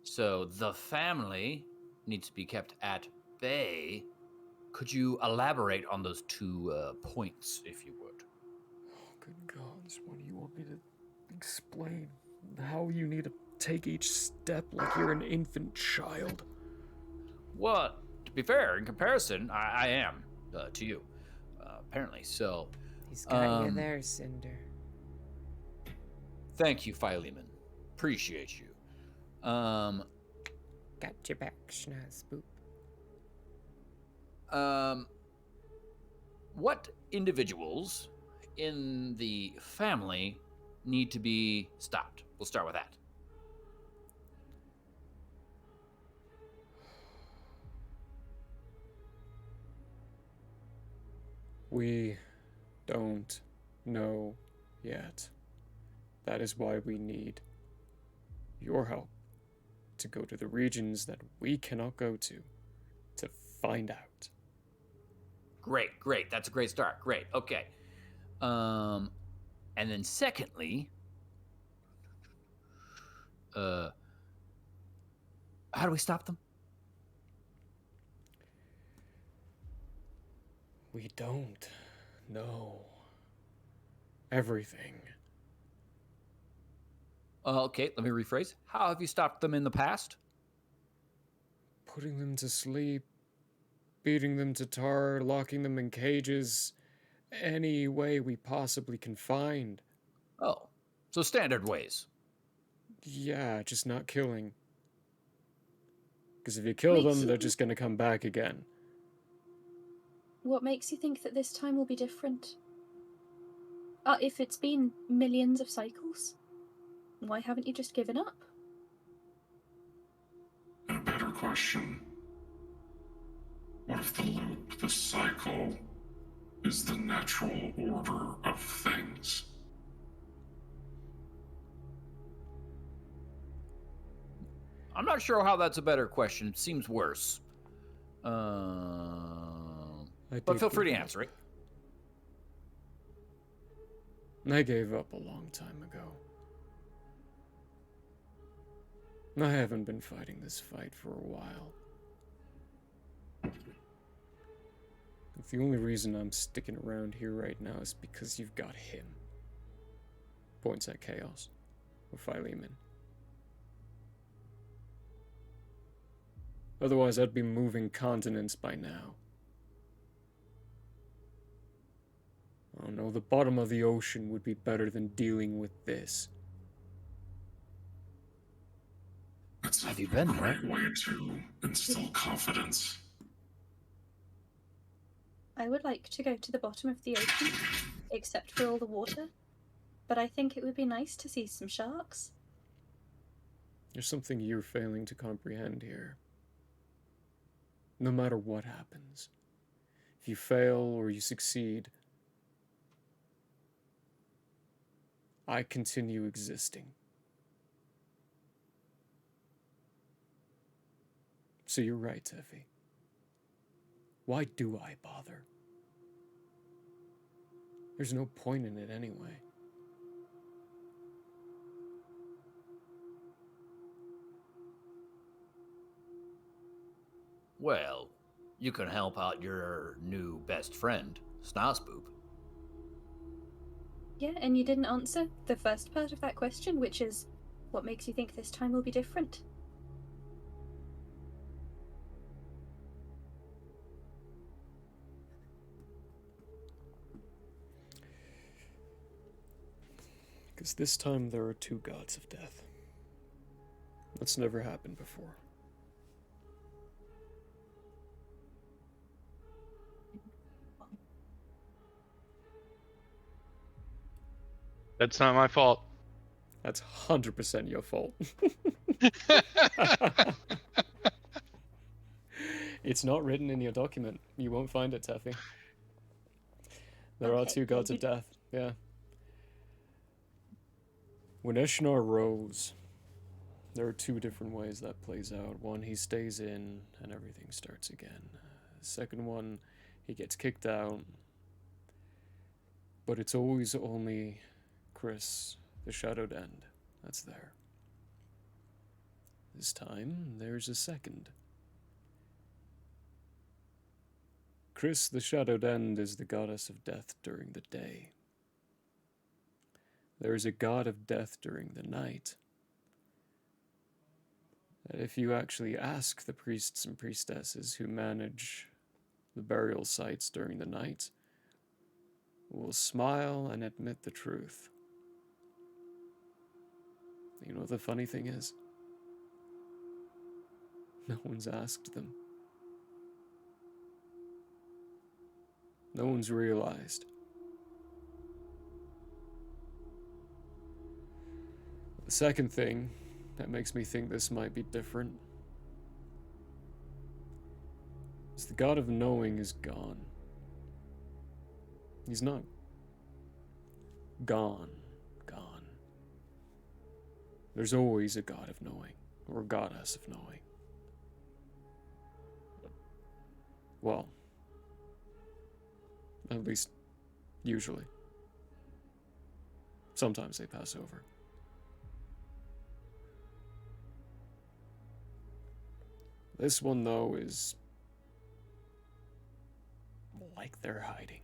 So the family needs to be kept at bay. Could you elaborate on those 2 points, if you would? Oh, good gods, what do you want me to explain? How you need to take each step like you're an infant child? Well, to be fair, in comparison, I am to you, apparently. So, He's got you there, Cinder. Thank you, Philemon. Appreciate you. Got your back, Schnazboop. What individuals in the family need to be stopped? We'll start with that. We don't know yet. That is why we need your help to go to the regions that we cannot go to find out. Great. That's a great start. Great. Okay. And then secondly, how do we stop them? We don't know everything. Okay, let me rephrase. How have you stopped them in the past? Putting them to sleep, beating them to tar, locking them in cages, any way we possibly can find. Oh, so standard ways. Yeah, just not killing. Because if you kill them, they're just gonna come back again. What makes you think that this time will be different? If it's been millions of cycles, why haven't you just given up? A better question. What if the loop, the cycle, is the natural order of things? I'm not sure how that's a better question. It seems worse. But feel free to answer it. I gave up a long time ago. I haven't been fighting this fight for a while. The only reason I'm sticking around here right now is because you've got him. Points at Chaos. Or Philemon. Otherwise, I'd be moving continents by now. Oh no, the bottom of the ocean would be better than dealing with this. Have you been there? Great way to instill confidence. I would like to go to the bottom of the ocean, except for all the water. But I think it would be nice to see some sharks. There's something you're failing to comprehend here. No matter what happens, if you fail or you succeed, I continue existing. So you're right, Teffy. Why do I bother? There's no point in it anyway. Well, you can help out your new best friend, Snarspoob. Yeah, and you didn't answer the first part of that question, which is, what makes you think this time will be different? Because this time there are two gods of death. That's never happened before. That's not my fault. That's 100% your fault. It's not written in your document. You won't find it, Teffy. There are two gods of death, yeah. When Eshnar rose, there are two different ways that plays out. One, he stays in and everything starts again. The second one, he gets kicked out. But it's always only Chris, the Shadowed End, that's there. This time, there's a second. Chris, the Shadowed End, is the goddess of death during the day. There is a god of death during the night. And if you actually ask the priests and priestesses who manage the burial sites during the night, will smile and admit the truth. You know what the funny thing is? No one's asked them. No one's realized. The second thing that makes me think this might be different is the god of knowing is gone. He's not gone. There's always a god of knowing, or a goddess of knowing. Well, at least, usually. Sometimes they pass over. This one, though, is like they're hiding.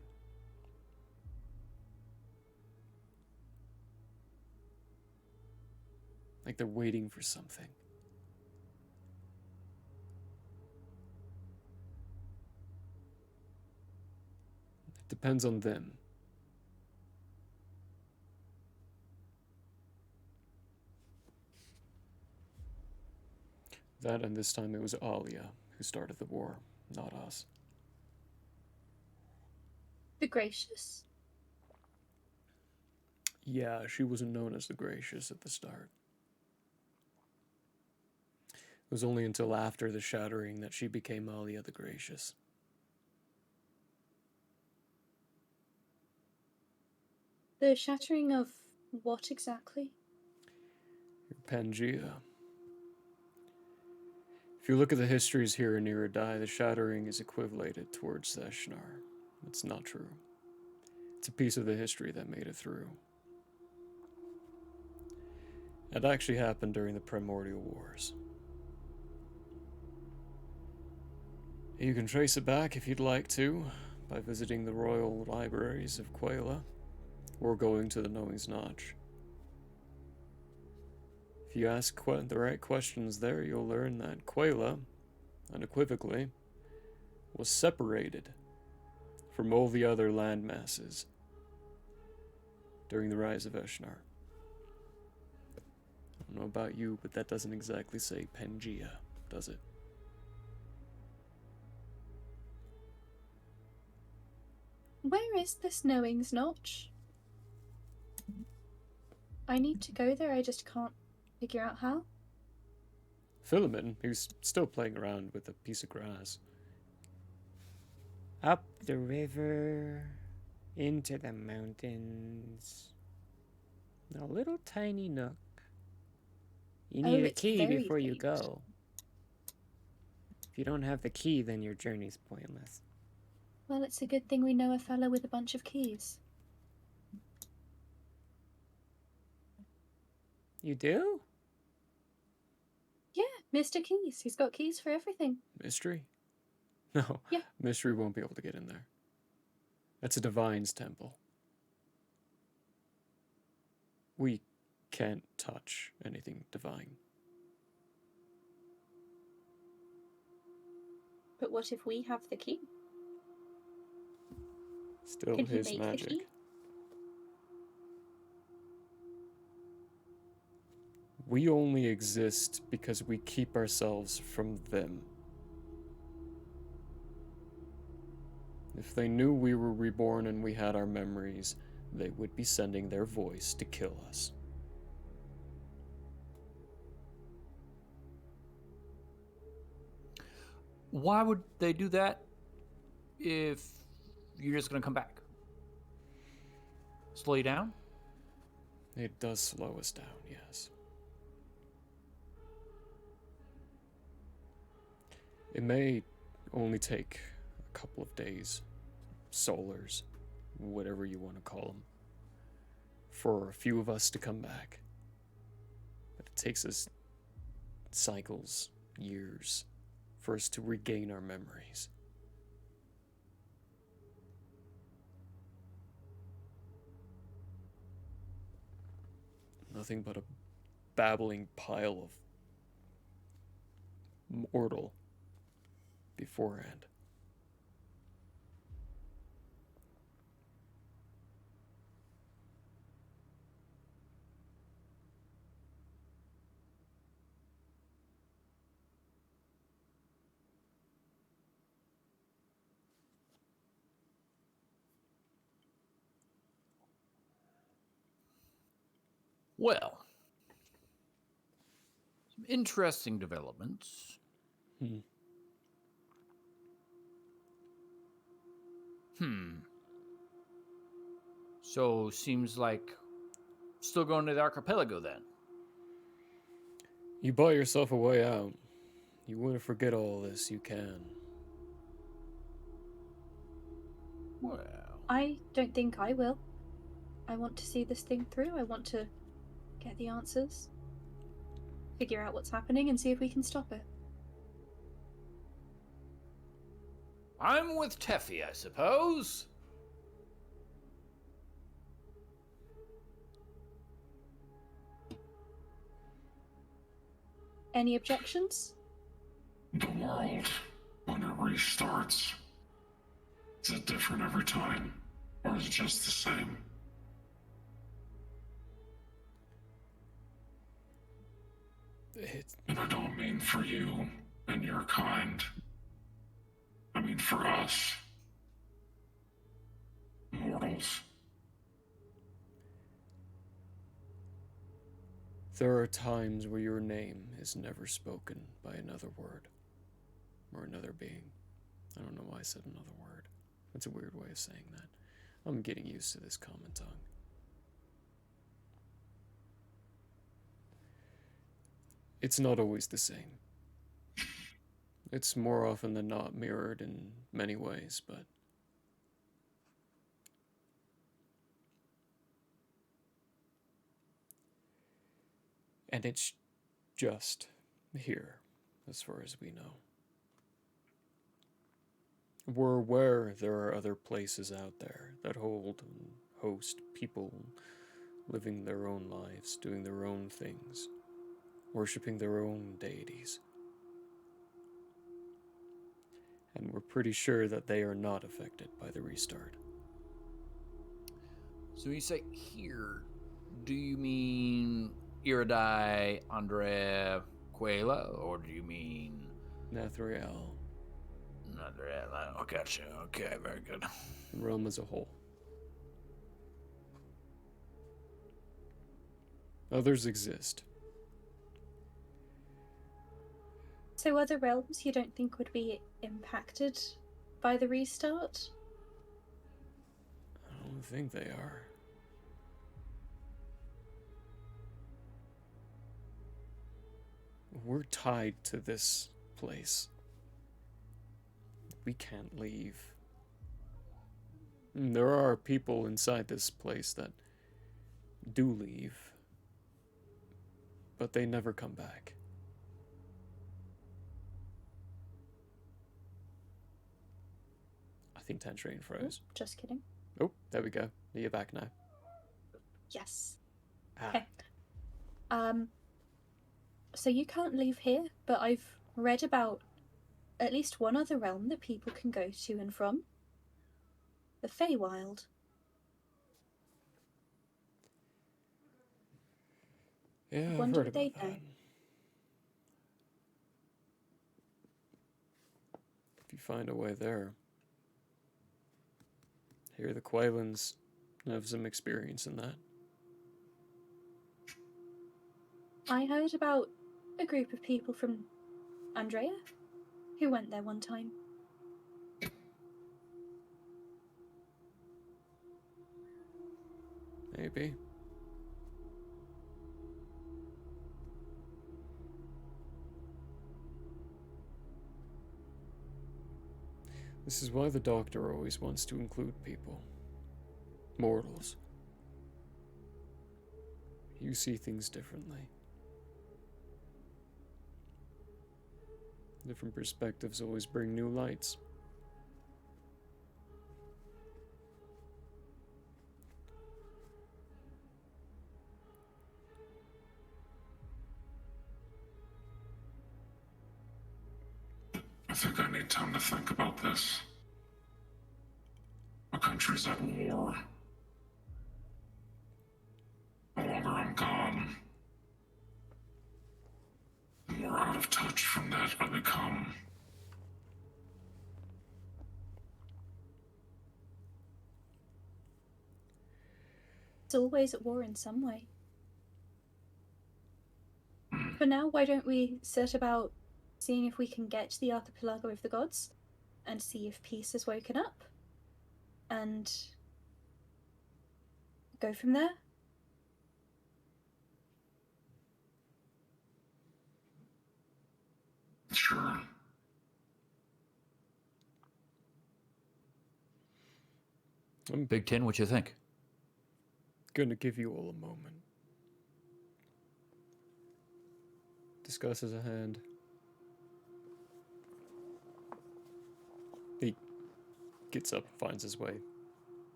Like they're waiting for something. It depends on them. That, and this time it was Alia who started the war, not us. The Gracious? Yeah, she wasn't known as the Gracious at the start. It was only until after the Shattering that she became Alia the Gracious. The shattering of what exactly? Pangea. If you look at the histories here in Iridai, the Shattering is equivalated towards Eshnar. It's not true. It's a piece of the history that made it through. It actually happened during the Primordial Wars. You can trace it back if you'd like to, by visiting the royal libraries of Quayla, or going to the Knowing's Notch. If you ask the right questions there, you'll learn that Quayla, unequivocally, was separated from all the other land masses during the rise of Eshnar. I don't know about you, but that doesn't exactly say Pangea, does it? Where is this Knowing's Notch? I need to go there, I just can't figure out how. Philemon, who's still playing around with a piece of grass. Up the river, into the mountains. A little tiny nook. You need a it's key very before you faint. go. If you don't have the key, then your journey's pointless. Well, it's a good thing we know a fellow with a bunch of keys. You do? Yeah, Mr. Keys. He's got keys for everything. Mystery? No, Yeah. Mystery won't be able to get in there. That's a divine's temple. We can't touch anything divine. But what if we have the key? Still Can he his make the magic. key? We only exist because we keep ourselves from them. If they knew we were reborn and we had our memories, they would be sending their voice to kill us. Why would they do that if you're just going to come back? Slow you down? It does slow us down, yes. It may only take a couple of days, solars, whatever you want to call them, for a few of us to come back. But it takes us cycles, years, for us to regain our memories. Nothing but a babbling pile of mortal beforehand. Well, some interesting developments. So, seems like still going to the archipelago then. You bought yourself a way out. You want to forget all this, you can. Well, I don't think I will. I want to see this thing through. I want to get the answers, figure out what's happening, and see if we can stop it. I'm with Teffy, I suppose. Any objections? The world, when it restarts, is it different every time? Or is it just the same? And I don't mean for you and your kind. I mean for us. Mortals. There are times where your name is never spoken by another word or another being. I don't know why I said another word. That's a weird way of saying that. I'm getting used to this common tongue. It's not always the same. It's more often than not mirrored in many ways, but and it's just here, as far as we know. We're aware there are other places out there that hold and host people living their own lives, doing their own things, worshipping their own deities. And we're pretty sure that they are not affected by the restart. So when you say here, do you mean Iridai, Andrea, Quela, or do you mean Nathriel? Nathriel, oh, gotcha. Okay, very good. The realm as a whole. Others exist. So other realms you don't think would be impacted by the restart? I don't think they are. We're tied to this place. We can't leave. And there are people inside this place that do leave, but they never come back. think Tangerine froze. Just kidding. Oh, there we go. You're back now. Yes. Ah. Okay. So you can't leave here, but I've read about at least one other realm that people can go to and from. The Feywild. Yeah, I've Wonder heard what they about know. that. If you find a way there. Here the Quailans have some experience in that. I heard about a group of people from Andrea who went there one time. Maybe. This is why the Doctor always wants to include people. Mortals. You see things differently. Different perspectives always bring new lights. I think I need time to think about this. The country's at war. The longer I'm gone, the more out of touch from that I become. It's always at war in some way. For now, why don't we set about seeing if we can get to the archipelago of the gods and see if peace has woken up and go from there? Sure. Big Tin, what you think? Gonna give you all a moment. Discusses a hand. He gets up, finds his way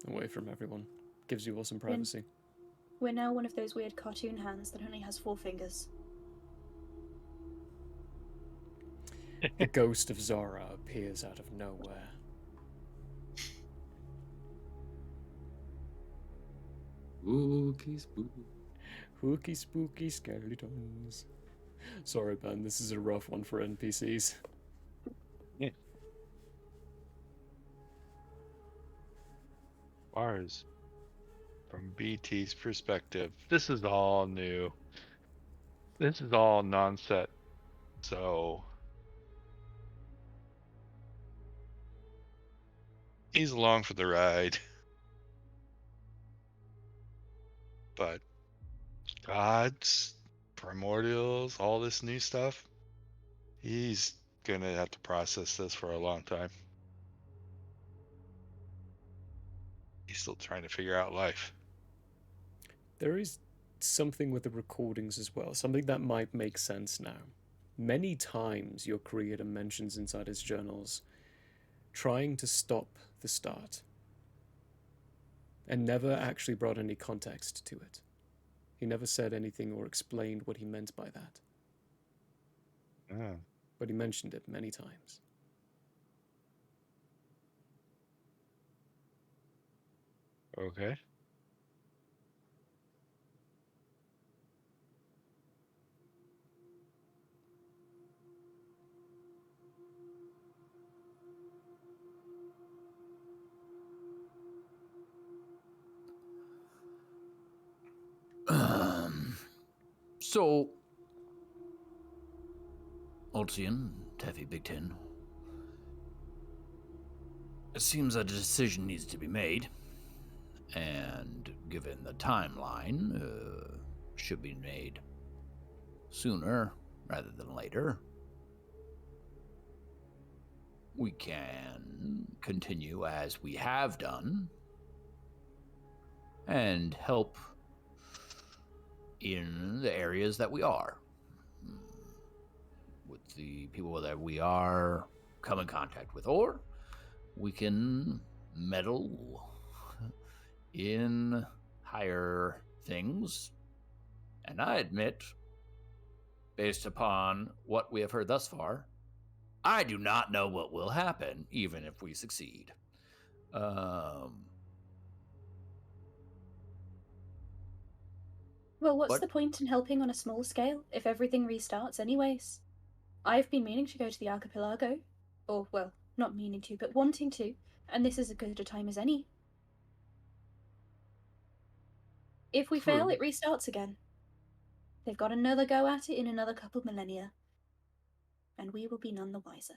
away from everyone. Gives you all some privacy. We're now one of those weird cartoon hands that only has 4 fingers. The ghost of Zara appears out of nowhere. Spooky, spooky. Spooky, spooky skeletons. Sorry, Ben, this is a rough one for NPCs. Yeah. Mars, from BT's perspective, this is all new. This is all non-set. So he's along for the ride. But gods, primordials, all this new stuff, he's gonna have to process this for a long time. He's still trying to figure out life. There is something with the recordings as well, something that might make sense now. Many times your creator mentions inside his journals trying to stop the start and never actually brought any context to it. He never said anything or explained what he meant by that. But he mentioned it many times. Okay. So, Ultian, Teffy Big Tin, it seems that a decision needs to be made, and given the timeline, should be made sooner rather than later. We can continue as we have done and help in the areas that we are, with the people that we are come in contact with, or we can meddle in higher things. And I admit, based upon what we have heard thus far, I do not know what will happen, even if we succeed. Well, what's What? the point in helping on a small scale if everything restarts anyways? I've been meaning to go to the archipelago. Or, well, not meaning to, but wanting to, and this is as good a time as any. If we fail, True. it restarts again. They've got another go at it in another couple of millennia. And we will be none the wiser.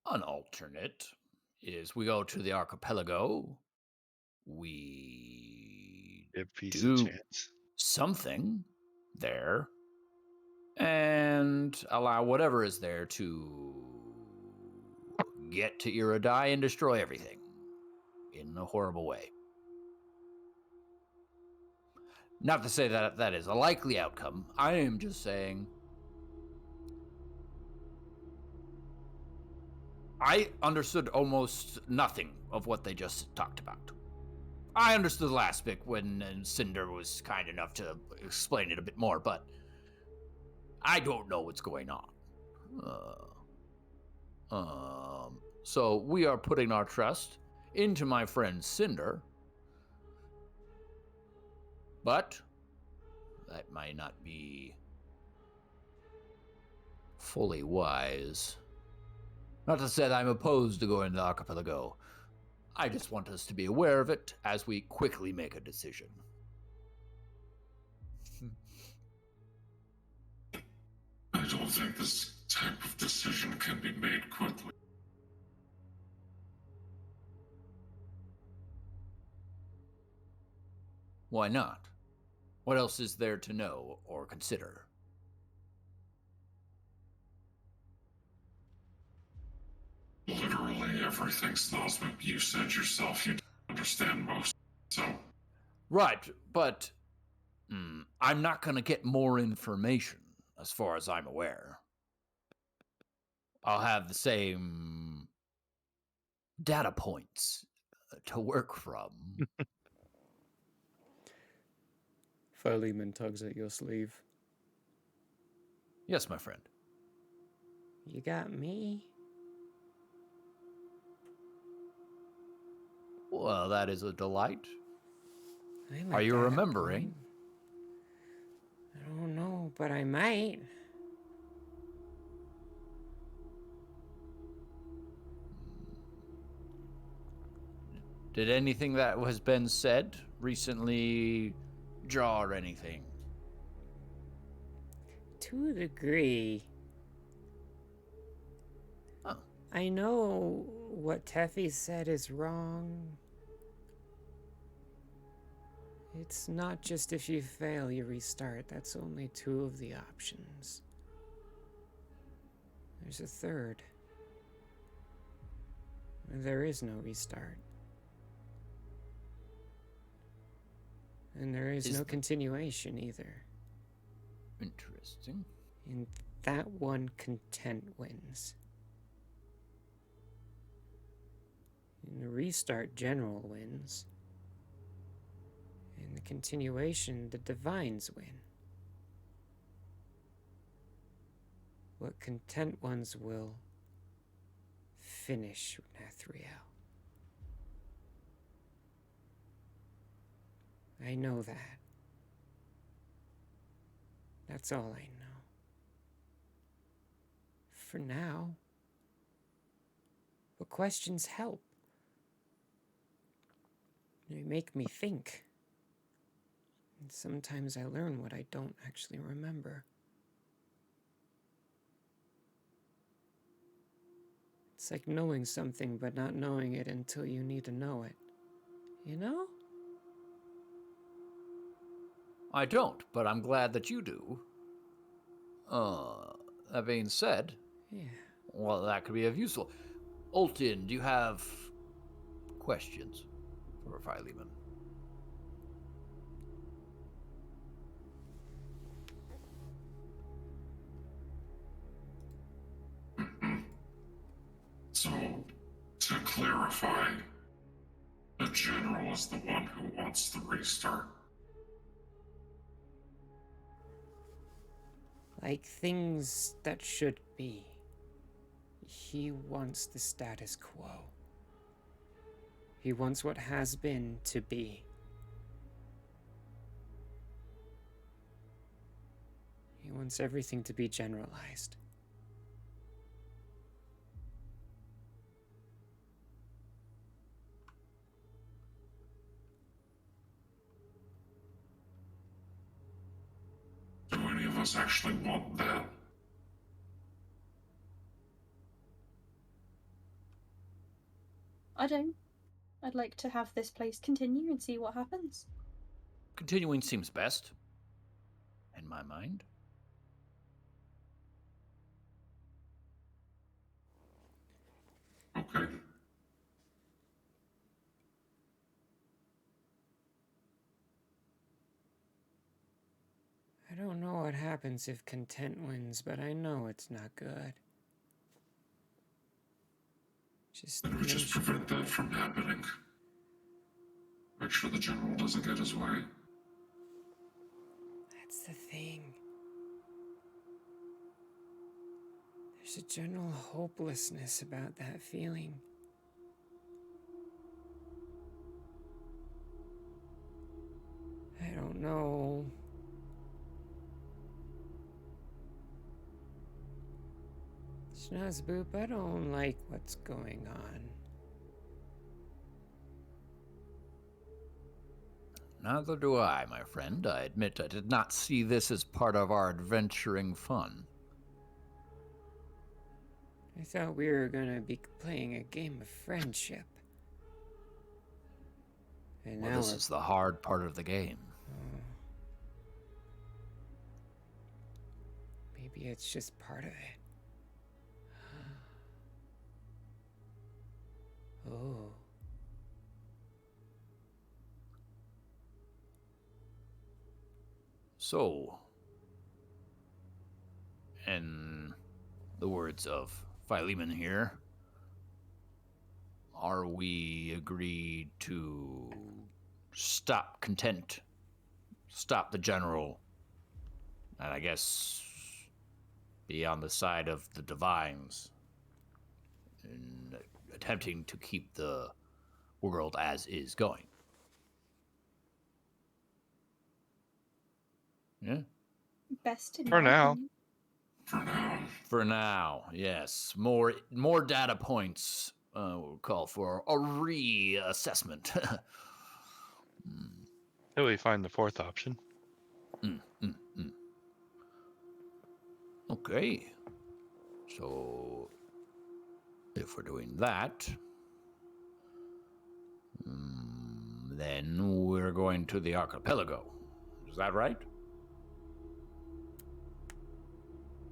An alternate is we go to the archipelago, we Give peace a do chance. something there, and allow whatever is there to get to Iridai and destroy everything in a horrible way. Not to say that that is a likely outcome. I am just saying I understood almost nothing of what they just talked about. I understood the last bit when Cinder was kind enough to explain it a bit more, but I don't know what's going on. So we are putting our trust into my friend Cinder, but that might not be fully wise. Not to say that I'm opposed to going to the archipelago. I just want us to be aware of it as we quickly make a decision. I don't think this type of decision can be made quickly. Why not? What else is there to know or consider? Literally everything, Snosmip. You said yourself you don't understand most, so... Right, but I'm not going to get more information, as far as I'm aware. I'll have the same data points to work from. Philemon tugs at your sleeve. Yes, my friend. You got me? Well, that is a delight. I'm Are a you data remembering? point. I don't know, but I might. Did anything that has been said recently jar anything? To a degree. Oh. I know what Teffy said is wrong. It's not just if you fail, you restart. That's only 2 of the options. There's a third. There is no restart. And there is no continuation either. Interesting. In that one, content wins. In the restart, general wins. In the continuation, the divines win. What content ones will finish Nathriel. I know that. That's all I know. For now. But questions help. They make me think. And sometimes I learn what I don't actually remember. It's like knowing something but not knowing it until you need to know it. You know? I don't, but I'm glad that you do. That being said, yeah. Well, that could be of useful. Oltin, do you have questions for Philemon? So, to clarify, the general is the one who wants the restart. Like things that should be. He wants the status quo. He wants what has been to be. He wants everything to be generalized. Do any of us actually want that? I don't. I'd like to have this place continue and see what happens. Continuing seems best, in my mind. Okay. I don't know what happens if content wins, but I know it's not good. Then we just prevent that from happening. Make sure the general doesn't get his way. That's the thing. There's a general hopelessness about that feeling. I don't know. Schnozboop, I don't like what's going on. Neither do I, my friend. I admit I did not see this as part of our adventuring fun. I thought we were gonna be playing a game of friendship. And Well, now this is the hard part of the game. Maybe it's just part of it. Oh. So, in the words of Philemon here, are we agreed to stop content, stop the general, and I guess be on the side of the divines in attempting to keep the world as is going? Yeah? Best in For my now. opinion. For now, yes. More data points will call for a reassessment. Till we find the fourth option. Okay. So, if we're doing that, then we're going to the archipelago. Is that right?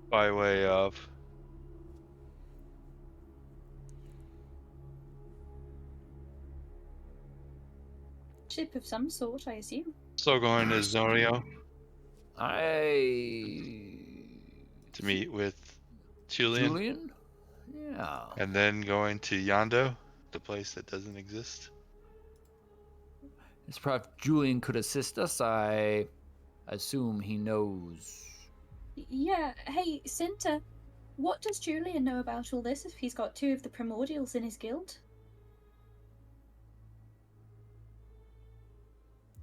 By way of. Ship of some sort, I assume. Still going to Zonio To meet with Julian. Julian? Yeah. And then going to Yondo, the place that doesn't exist. It's probably if Julian could assist us. I assume he knows. Yeah, hey, Cinta, what does Julian know about all this if he's got two of the primordials in his guild?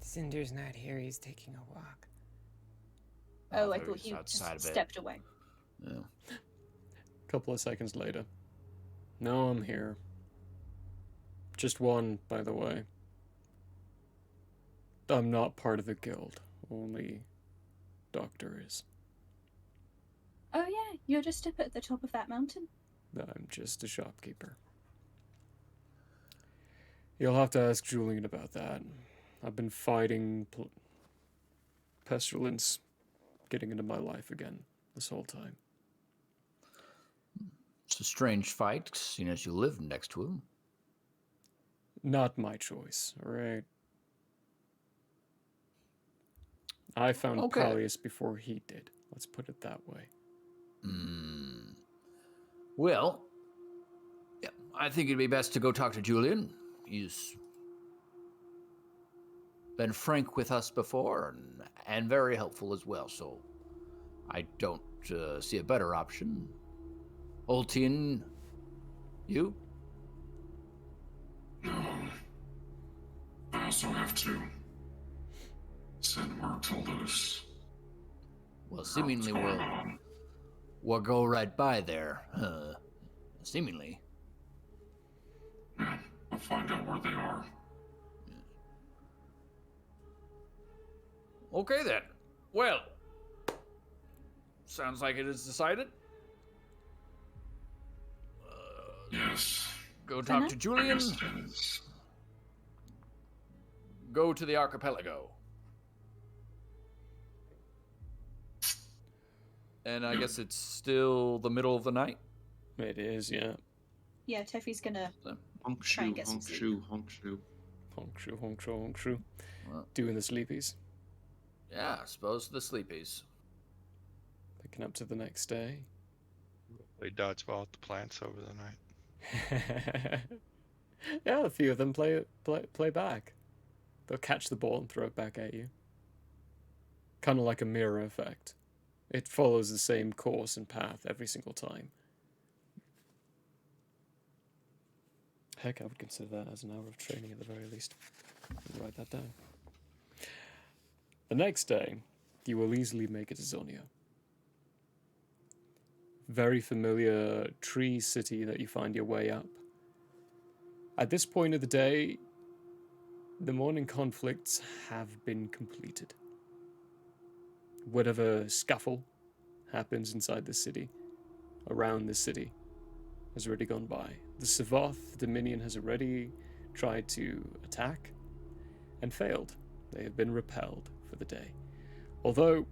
Cinder's not here, he's taking a walk. Oh, I thought he just stepped away. Yeah. Couple of seconds later. No, I'm here. Just one, by the way. I'm not part of the guild. Only Doctor is. Oh yeah, you're just up at the top of that mountain. I'm just a shopkeeper. You'll have to ask Julian about that. I've been fighting pestilence getting into my life again this whole time. It's a strange fight, seeing as you live next to him. Not my choice, alright? I found Pallius before he did. Let's put it that way. Well, yeah, I think it'd be best to go talk to Julian. He's been frank with us before and very helpful as well, so I don't see a better option. Oltien, you? No. I also have to send word to Luce. Well, seemingly we'll go right by there. Seemingly. Yeah, I'll find out where they are. Okay then. Well, sounds like it is decided. Yes. Go talk to Julian. Yes, it is. Go to the archipelago. And I guess it's still the middle of the night? It is, yeah. Yeah, Teffy's gonna Honk try shoe, and get some honk sleep. shoe, honk shoe. Honk shoe, honk shoe, honk shoe. Well, Doing the sleepies. yeah, I suppose the sleepies. Picking up to the next day. Play dodgeball with the plants over the night. Yeah, a few of them play back. They'll catch the ball and throw it back at you. Kind of like a mirror effect. It follows the same course and path every single time. Heck, I would consider that as an hour of training at the very least. I'll write that down. The next day, you will easily make it to Zonio. Very familiar tree city that you find your way up. At this point of the day, the morning conflicts have been completed. Whatever scuffle happens inside the city, around the city, has already gone by. The Savath Dominion has already tried to attack and failed. They have been repelled for the day. Although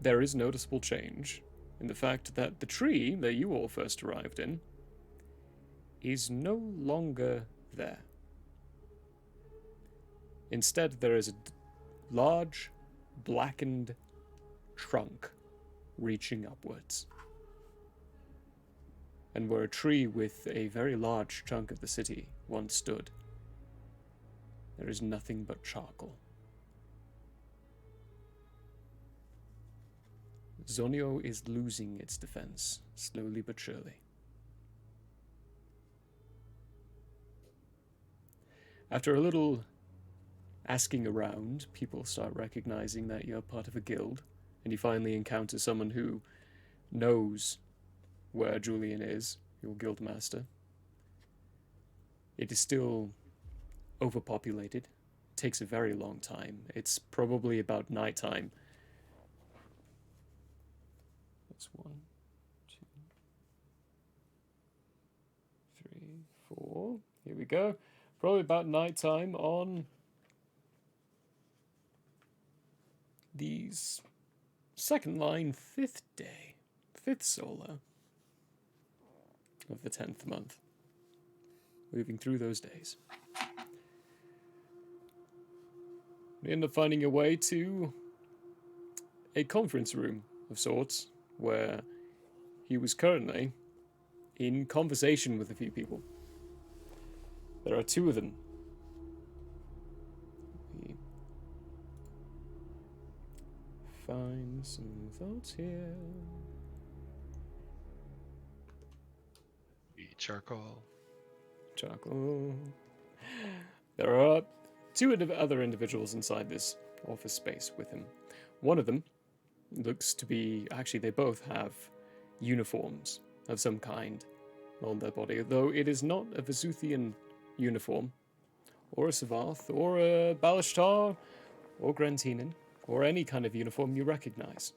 there is noticeable change in the fact that the tree that you all first arrived in is no longer there. Instead, there is a large, blackened trunk reaching upwards. And where a tree with a very large chunk of the city once stood, there is nothing but charcoal. Zonio is losing its defense, slowly but surely. After a little asking around, people start recognizing that you're part of a guild, and you finally encounter someone who knows where Julian is, your guild master. It is still overpopulated. It takes a very long time. It's probably about nighttime. That's 1, 2, 3, 4. Here we go. Probably about nighttime on the second line, 5th day, 5th solo of the 10th month. Moving through those days. You end up finding your way to a conference room of sorts, where he was currently in conversation with a few people. There are 2 of them. Let me find some thoughts here. Charcoal. Charcoal. There are 2 other individuals inside this office space with him. One of them looks to be... Actually, they both have uniforms of some kind on their body, though it is not a Vesuthian uniform, or a Savath, or a Balashtar, or Grantinen, or any kind of uniform you recognize.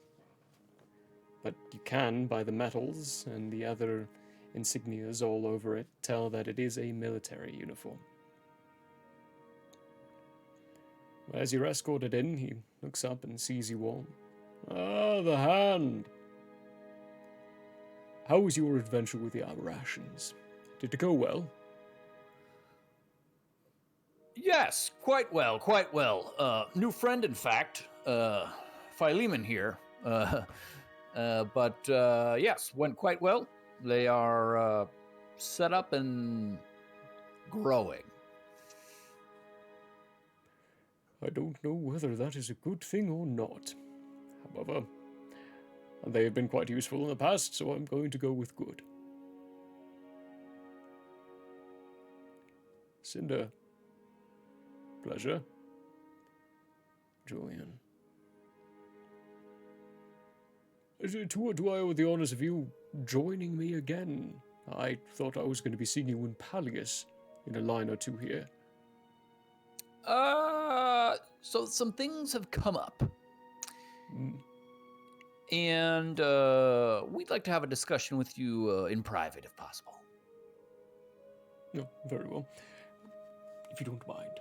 But you can, by the metals and the other insignias all over it, tell that it is a military uniform. As you're escorted in, he looks up and sees you all. Ah, the Hand! How was your adventure with the aberrations? Did it go well? Yes, quite well, quite well. New friend, in fact. Philemon here. But yes, went quite well. They are set up and growing. I don't know whether that is a good thing or not. However, they have been quite useful in the past, so I'm going to go with good. Cinder. Pleasure. Julian. Do I owe the honors of you joining me again? I thought I was going to be seeing you in Pallius in a line or two here. So some things have come up. And we'd like to have a discussion with you in private, if possible. No, very well. If you don't mind.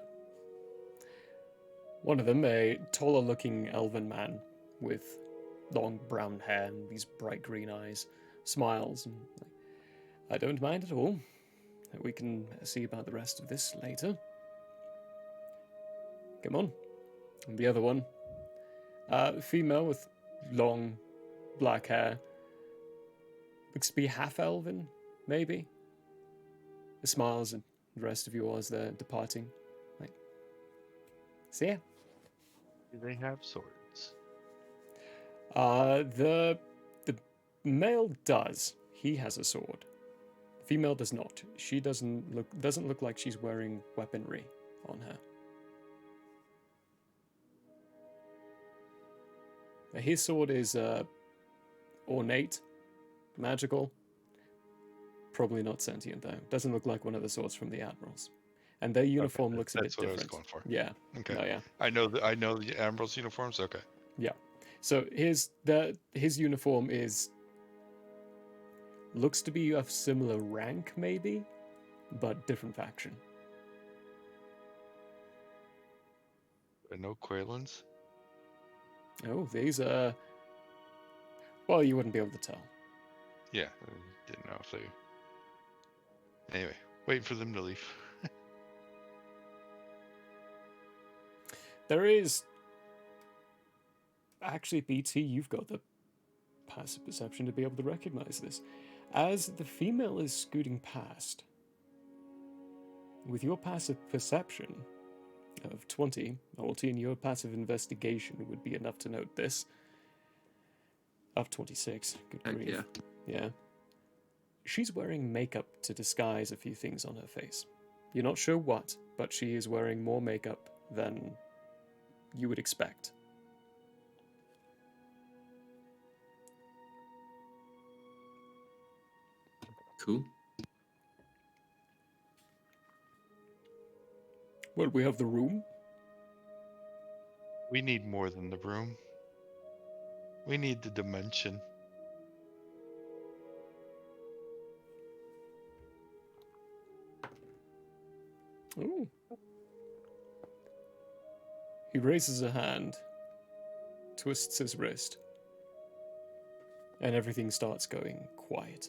One of them, a taller-looking elven man with long brown hair and these bright green eyes, smiles. And I don't mind at all. We can see about the rest of this later. Come on. And the other one, female with long black hair. Looks to be half elven, maybe. The smiles and the rest of you as they're departing. Like, see ya. Do they have swords? The male does. He has a sword. The female does not. She doesn't look like she's wearing weaponry on her. His sword is ornate, magical. Probably not sentient though. Doesn't look like one of the swords from the admirals. And their uniform looks a bit different. That's what I was going for. Yeah. Okay. Oh, yeah. I know the admirals' uniforms. Okay. Yeah. So his uniform looks to be of similar rank maybe, but different faction. No Quailans? Oh, these are... Well, you wouldn't be able to tell. Yeah, I didn't know if they... Anyway, waiting for them to leave. There is... Actually, BT, you've got the passive perception to be able to recognize this. As the female is scooting past, with your passive perception of 20, Alti, your passive investigation would be enough to note this. Of 26. Good grief. Yeah. Yeah. She's wearing makeup to disguise a few things on her face. You're not sure what, but she is wearing more makeup than you would expect. Cool. Well, we have the room. We need more than the room. We need the dimension. Ooh. He raises a hand, twists his wrist, and everything starts going quiet.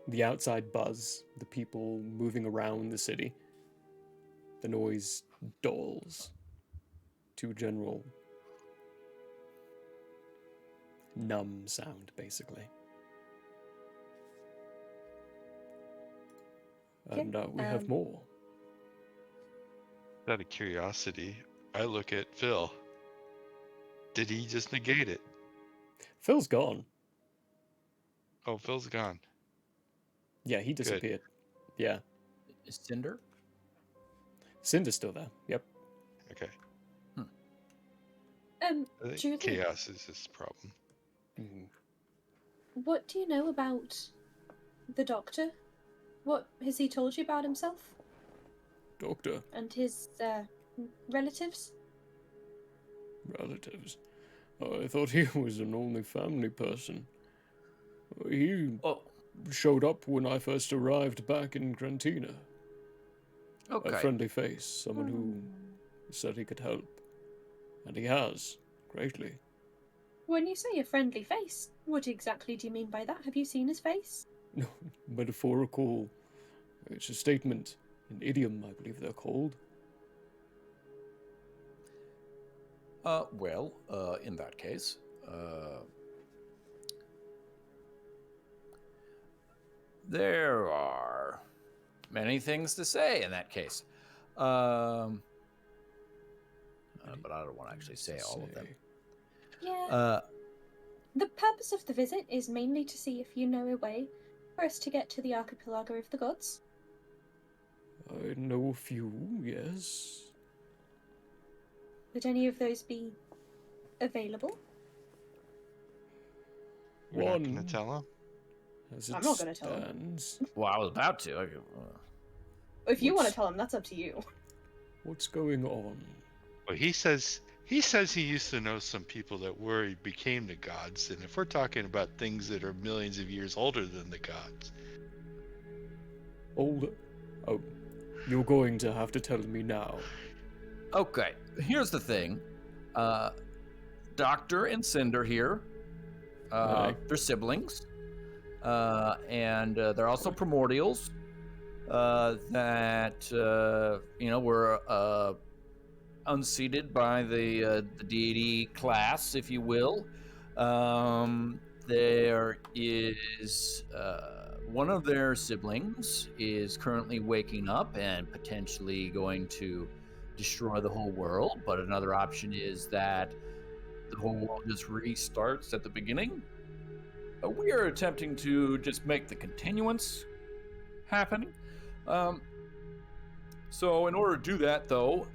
The outside buzz, the people moving around the city, the noise dulls to general numb sound, basically. And we have more. Out of curiosity, I look at Phil. Did he just negate it? Phil's gone. Oh, Phil's gone. Yeah, he disappeared. Good. Yeah. Is Cinder? Cinder's still there. Yep. Okay. I think Julie, chaos is his problem. Mm-hmm. What do you know about the doctor? What has he told you about himself? Doctor? And his relatives? Relatives? Oh, I thought he was an only family person. He showed up when I first arrived back in Grantina. Okay. A friendly face, someone who said he could help. And he has, greatly. When you say a friendly face, what exactly do you mean by that? Have you seen his face? No, metaphorical. It's a statement, an idiom, I believe they're called. Well, in that case, There are many things to say in that case. But I don't want to actually say all of them. Yeah. The purpose of the visit is mainly to see if you know a way for us to get to the archipelago of the gods. I know a few, yes. Would any of those be available? You're not going to tell him? I'm not going to tell him. Well, I was about to. If you want to tell him, that's up to you. What's going on? Well, he says he used to know some people that became the gods, and if we're talking about things that are millions of years older than the gods. Older? Oh, you're going to have to tell me now. Okay, here's the thing. Doctor and Cinder here. They're siblings. And they're also primordials that, were unseated by the deity class, if you will. There is one of their siblings is currently waking up and potentially going to destroy the whole world, but another option is that the whole world just restarts at the beginning. We are attempting to just make the continuance happening. So in order to do that, though,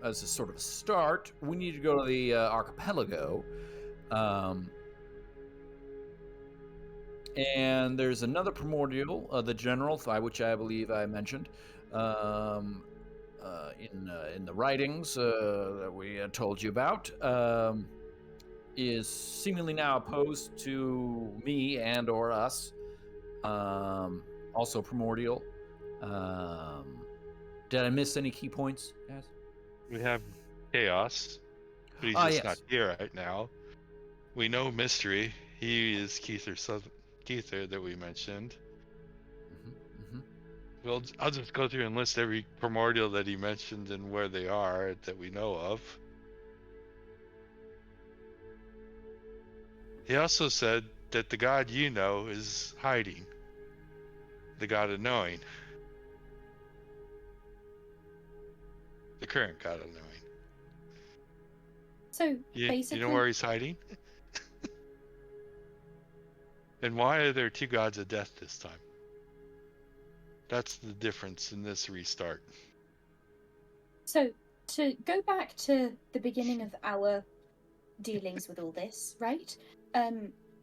as a sort of a start, we need to go to the archipelago. And there's another primordial, the General, which I believe I mentioned in the writings that we told you about, is seemingly now opposed to me and or us. Also primordial. Did I miss any key points, guys? We have Chaos, but he's just not here right now. We know Mystery. He is Keither that we mentioned. Well, I'll just go through and list every primordial that he mentioned and where they are that we know of. He also said that the god you know is hiding. The god of knowing. The current god of knowing. So, basically... You know where he's hiding? And why are there two gods of death this time? That's the difference in this restart. So, to go back to the beginning of our dealings with all this, right?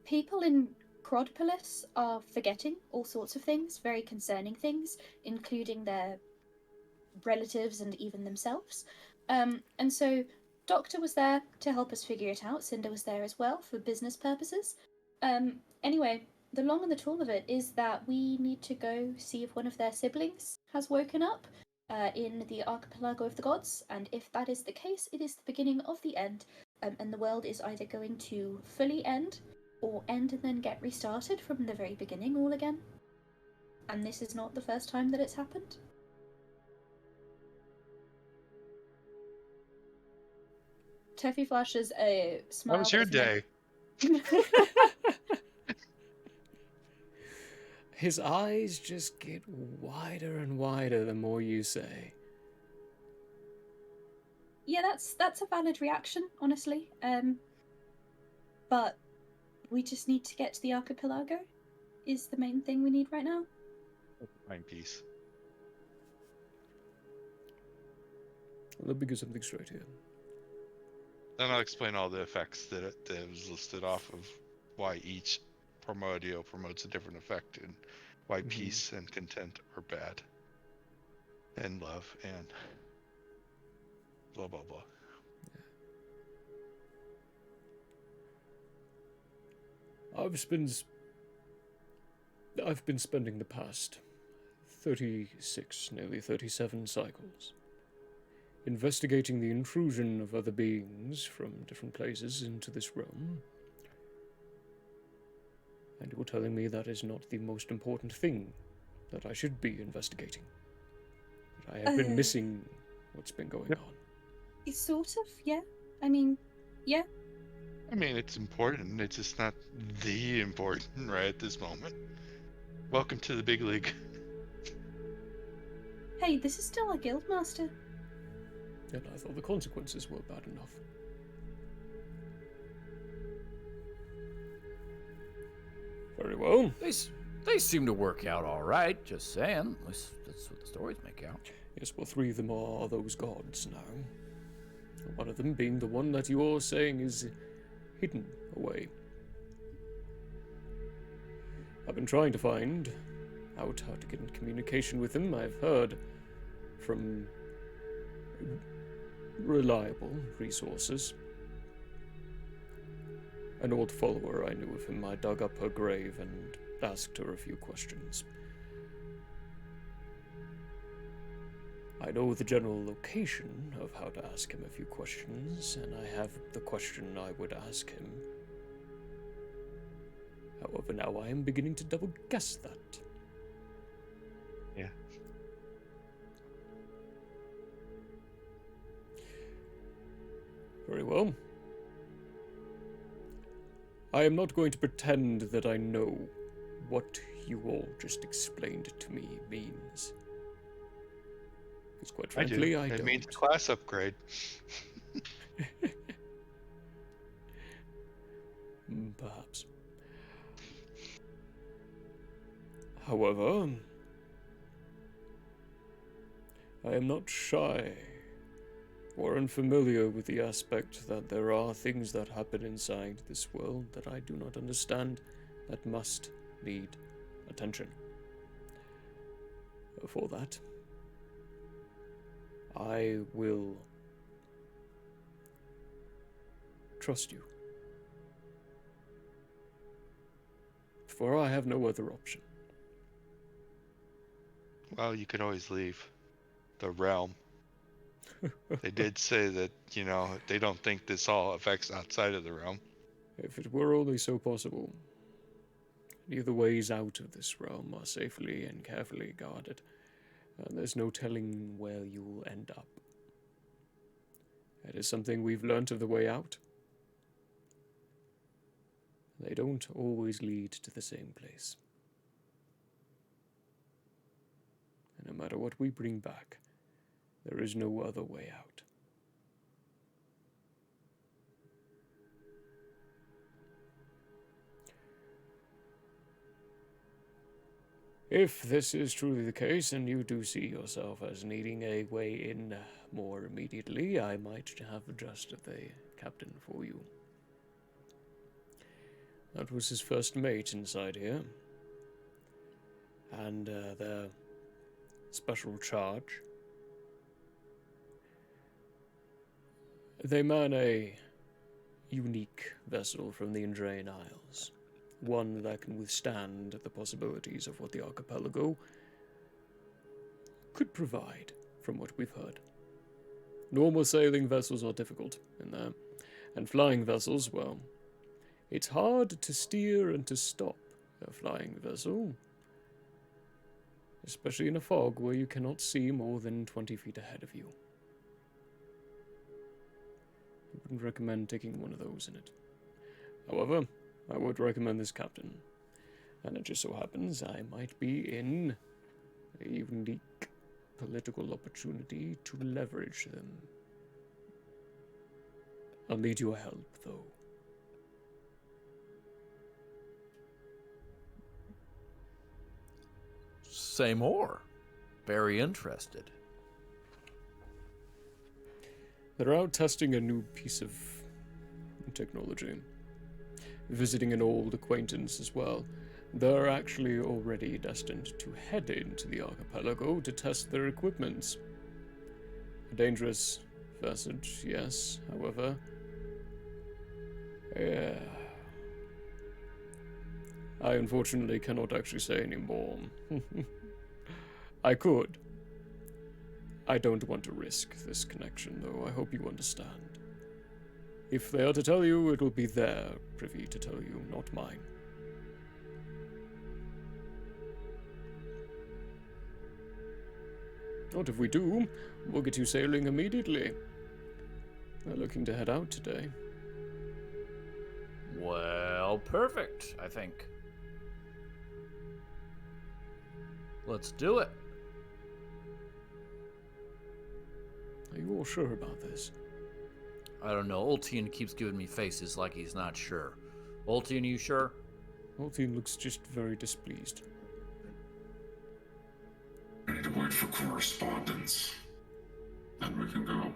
People in Chronicles are forgetting all sorts of things, very concerning things, including their relatives and even themselves. And so Doctor was there to help us figure it out. Cinder was there as well for business purposes. Anyway, the long and the tall of it is that we need to go see if one of their siblings has woken up in the archipelago of the gods, and if that is the case, it is the beginning of the end, and the world is either going to fully end, or end and then get restarted from the very beginning all again. And this is not the first time that it's happened. Teffy flashes a smile. How was your day? His eyes just get wider and wider the more you say. Yeah, that's a valid reaction, honestly. But we just need to get to the archipelago is the main thing we need right now. Find peace. Let me get something straight here. Then I'll explain all the effects that was listed off of why each primordial promotes a different effect and why peace and content are bad. And love and blah blah blah. I've been spending the past 36, nearly 37 cycles investigating the intrusion of other beings from different places into this realm. And you're telling me that is not the most important thing that I should be investigating. That I have been missing what's been going on. It's sort of, yeah. I mean, yeah. I mean, it's important. It's just not the important right at this moment. Welcome to the big league. Hey, this is still a guildmaster. And I thought the consequences were bad enough. Very well. They seem to work out all right, just saying. At least that's what the stories make out. Yes, well, 3 of them are those gods now. One of them being the one that you're saying is hidden away. I've been trying to find out how to get in communication with him. I've heard from reliable resources. An old follower I knew of him. I dug up her grave and asked her a few questions. I know the general location of how to ask him a few questions, and I have the question I would ask him. However, now I am beginning to double guess that. Yeah. Very well. I am not going to pretend that I know what you all just explained to me means. Because quite frankly, I don't. It means class upgrade. Perhaps. However, I am not shy or unfamiliar with the aspect that there are things that happen inside this world that I do not understand that must need attention. For that, I will trust you. For I have no other option. Well, you could always leave the realm. They did say that, they don't think this all affects outside of the realm. If it were only so possible. Any of the ways out of this realm are safely and carefully guarded, and there's no telling where you'll end up. That is something we've learnt of the way out. They don't always lead to the same place. And no matter what we bring back, there is no other way out. If this is truly the case, and you do see yourself as needing a way in more immediately, I might have adjusted the captain for you. That was his first mate inside here. And their special charge. They man a unique vessel from the Indrain Isles. One that can withstand the possibilities of what the archipelago could provide, from what we've heard. Normal sailing vessels are difficult in there, and flying vessels, well, it's hard to steer and to stop a flying vessel, especially in a fog where you cannot see more than 20 feet ahead of you. I wouldn't recommend taking one of those in it. However, I would recommend this captain, and it just so happens I might be in a unique political opportunity to leverage them. I'll need your help, though. Say more. Very interested. They're out testing a new piece of technology. Visiting an old acquaintance as well. They're actually already destined to head into the archipelago to test their equipment. A dangerous passage, yes, however. Yeah. I unfortunately cannot actually say any more. I could. I don't want to risk this connection, though. I hope you understand. If they are to tell you, it will be their privy to tell you, not mine. What if we do? We'll get you sailing immediately. They're looking to head out today. Well, perfect, I think. Let's do it. Are you all sure about this? I don't know. Ultian keeps giving me faces like he's not sure. Ultian, you sure? Ultian looks just very displeased. I need to wait for correspondence. Then we can go.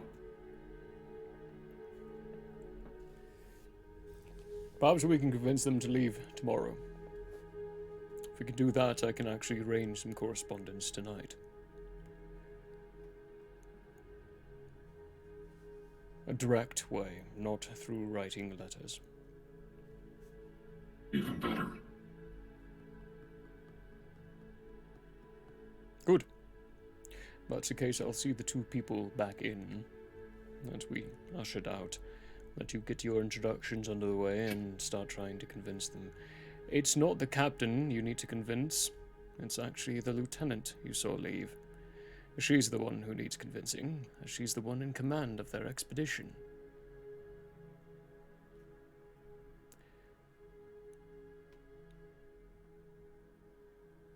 Perhaps we can convince them to leave tomorrow. If we can do that, I can actually arrange some correspondence tonight. A direct way, not through writing letters. Even better. Good. If that's the case, I'll see the two people back in that we ushered out. Let you get your introductions under the way and start trying to convince them. It's not the captain you need to convince. It's actually the lieutenant you saw leave. She's the one who needs convincing, as she's the one in command of their expedition.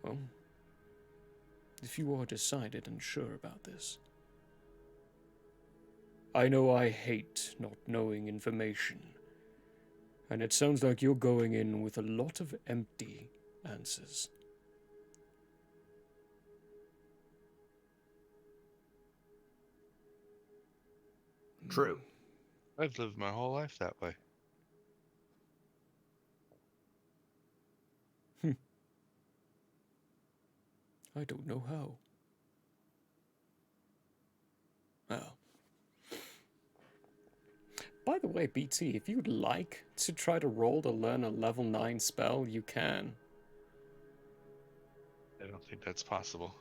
Well, if you are decided and sure about this. I know I hate not knowing information, and it sounds like you're going in with a lot of empty answers. True. I've lived my whole life that way. I don't know how. Well. By the way, BT, if you'd like to try to roll to learn a level 9 spell, you can. I don't think that's possible.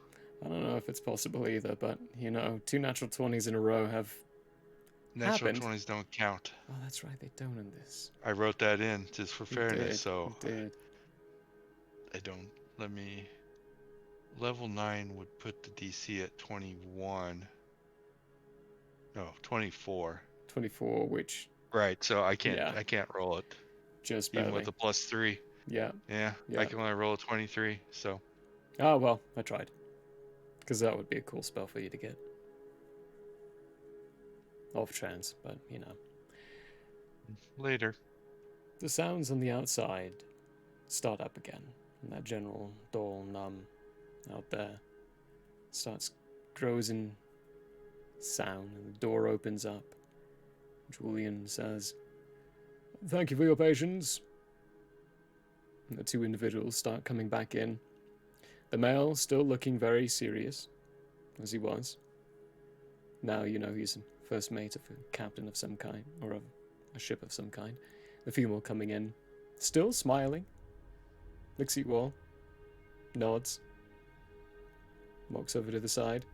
I don't know if it's possible either, but, you know, 2 natural 20s in a row have Natural happened. 20s don't count. Oh, that's right, they don't in this. I wrote that in just for fairness, so... You did. I don't... Let me... Level 9 would put the DC at 21. No, 24. 24, which... Right, so I can't roll it. Just even barely. with a +3. Yeah. Yeah, I can only roll a 23, so... Oh, well, I tried. Because that would be a cool spell for you to get. Off chance, but, you know. Later. The sounds on the outside start up again. And that general dull numb out there grows in sound, and the door opens up. Julian says, "Thank you for your patience." And the two individuals start coming back in. The male still looking very serious, as he was. Now, you know, he's a first mate of a captain of some kind, or of a ship of some kind. The female coming in, still smiling, looks at you all, nods, walks over to the side.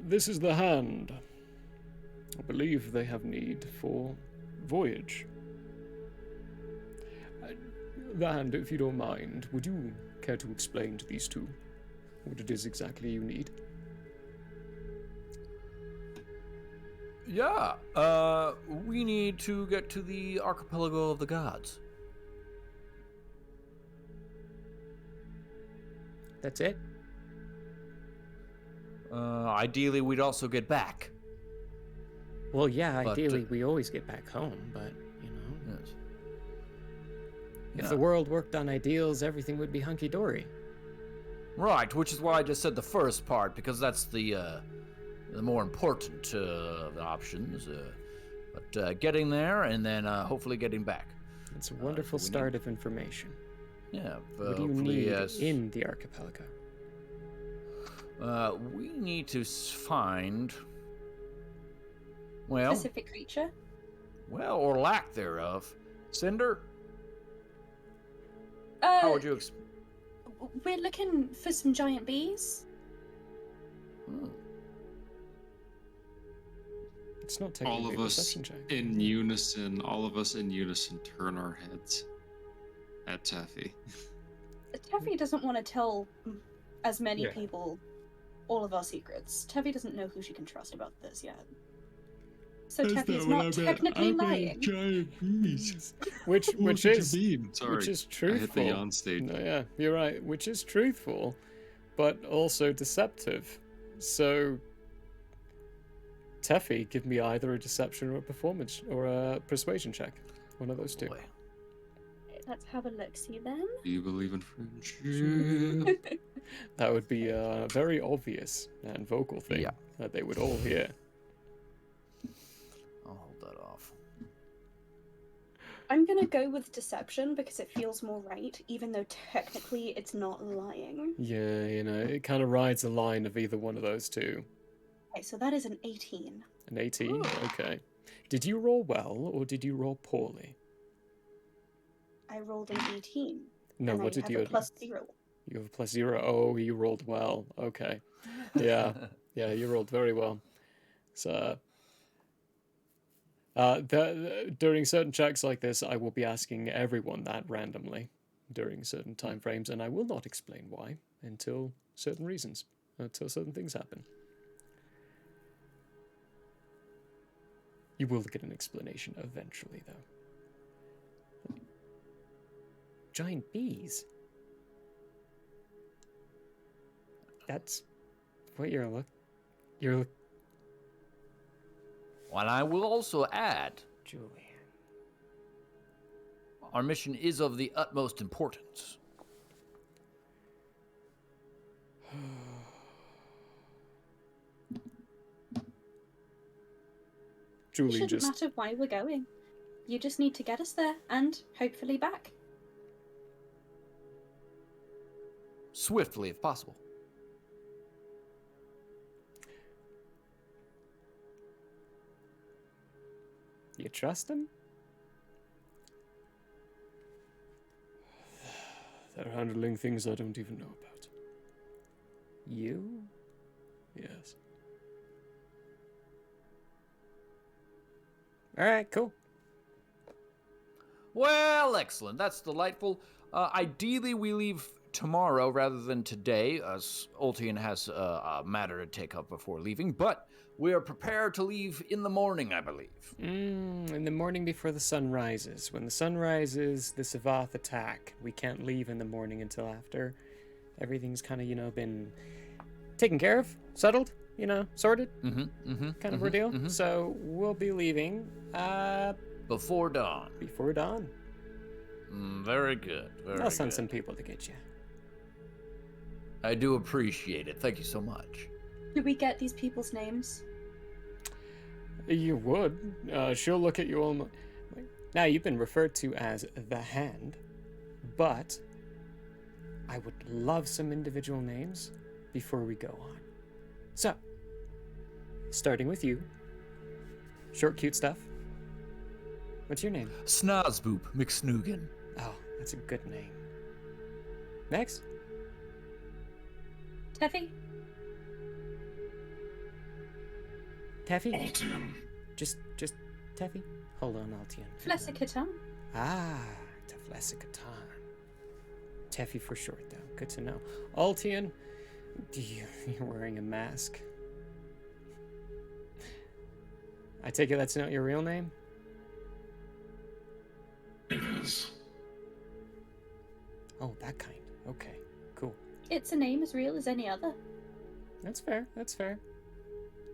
"This is the hand. I believe they have need for voyage. The hand, if you don't mind, would you care to explain to these two what it is exactly you need?" Yeah, we need to get to the archipelago of the gods. That's it? Ideally, we'd also get back. Well, yeah, But, ideally we always get back home, but, you know. Yes. If Yeah. the world worked on ideals, everything would be hunky-dory. Right, which is why I just said the first part, because that's the more important of the options. But getting there and then hopefully getting back. It's a wonderful so we start of information. Yeah. What do you hopefully, need in the archipelago? We need to find. Well. Specific creature? Well, or lack thereof. Cinder? How would you explain? We're looking for some giant bees. It's not All technically of a us perception check. in unison, turn our heads at Taffy. Taffy doesn't want to tell as many Yeah. people all of our secrets. Taffy doesn't know who she can trust about this yet. So Teffy's not technically lying. Giant beast. Which What did is you mean? Sorry, which is I hit the truthful. yawn stage. No, yeah, you're right. Which is truthful, but also deceptive. So, Teffy, give me either a deception or a performance or a persuasion check. One of those two. Boy. Let's have a look. See then. Do you believe in friendship? That would be a very obvious and vocal thing that they would all hear. I'll hold that off. I'm gonna go with deception because it feels more right, even though technically it's not lying. Yeah, you know, it kind of rides the line of either one of those two. Okay, so that is an 18. An 18? Okay. Did you roll well or did you roll poorly? I rolled an 18. No, and what I did have you a +0. You have a +0. Oh, you rolled well. Okay. Yeah. Yeah, you rolled very well. So during certain checks like this, I will be asking everyone that randomly during certain time frames, and I will not explain why until certain reasons, until certain things happen. You will get an explanation eventually, though. Giant bees. That's what you're Well, I will also add, Julian, our mission is of the utmost importance. Julian It shouldn't matter why we're going. You just need to get us there and hopefully back. Swiftly, if possible. You trust him? They're handling things I don't even know about. You? Yes. Alright, cool. Well, excellent. That's delightful. Ideally, we leave tomorrow rather than today, as Ultian has a matter to take up before leaving, but we are prepared to leave in the morning, I believe. In the morning before the sun rises. When the sun rises, the Savath attack. We can't leave in the morning until after. Everything's kind of, been taken care of, settled, sorted. Kind of ordeal. So we'll be leaving before dawn. Before dawn. Very good. I'll send some people to get you. I do appreciate it. Thank you so much. Do we get these people's names? You would. She'll look at you all. Now, you've been referred to as the Hand, but I would love some individual names before we go on. So, starting with you. Short, cute stuff. What's your name? Snozboop McSnoogan. Oh, that's a good name. Next. Teffy? Teffy? Altian. Just Teffy? Hold on, Altian. Flessikatan? Ah, Teflesikatan. Teffy for short, though. Good to know. Altian, you're wearing a mask. I take it that's not your real name? It is. Oh, that kind. Okay, cool. It's a name as real as any other. That's fair.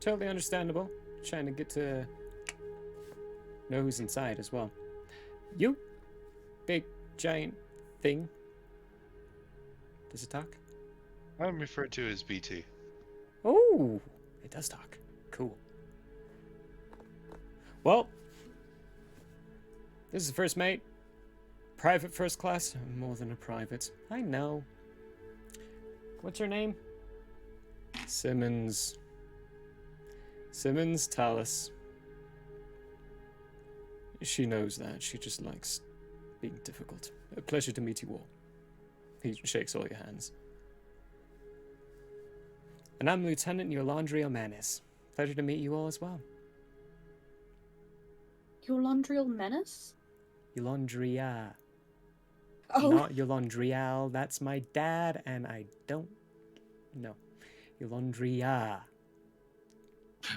Totally understandable. Trying to get to know who's inside as well. You? Big, giant thing. Does it talk? I'm referred to as BT. Oh, it does talk. Cool. Well, this is first mate. Private first class. More than a private. I know. What's your name? Simmons Tallis. She knows that. She just likes being difficult. A pleasure to meet you all. He shakes all your hands. And I'm Lieutenant Yolandriel Manis. Pleasure to meet you all as well. Yolandriel Menace? Yolandria. Oh. Not Yolandriel. That's my dad, and I don't know. Yolandria.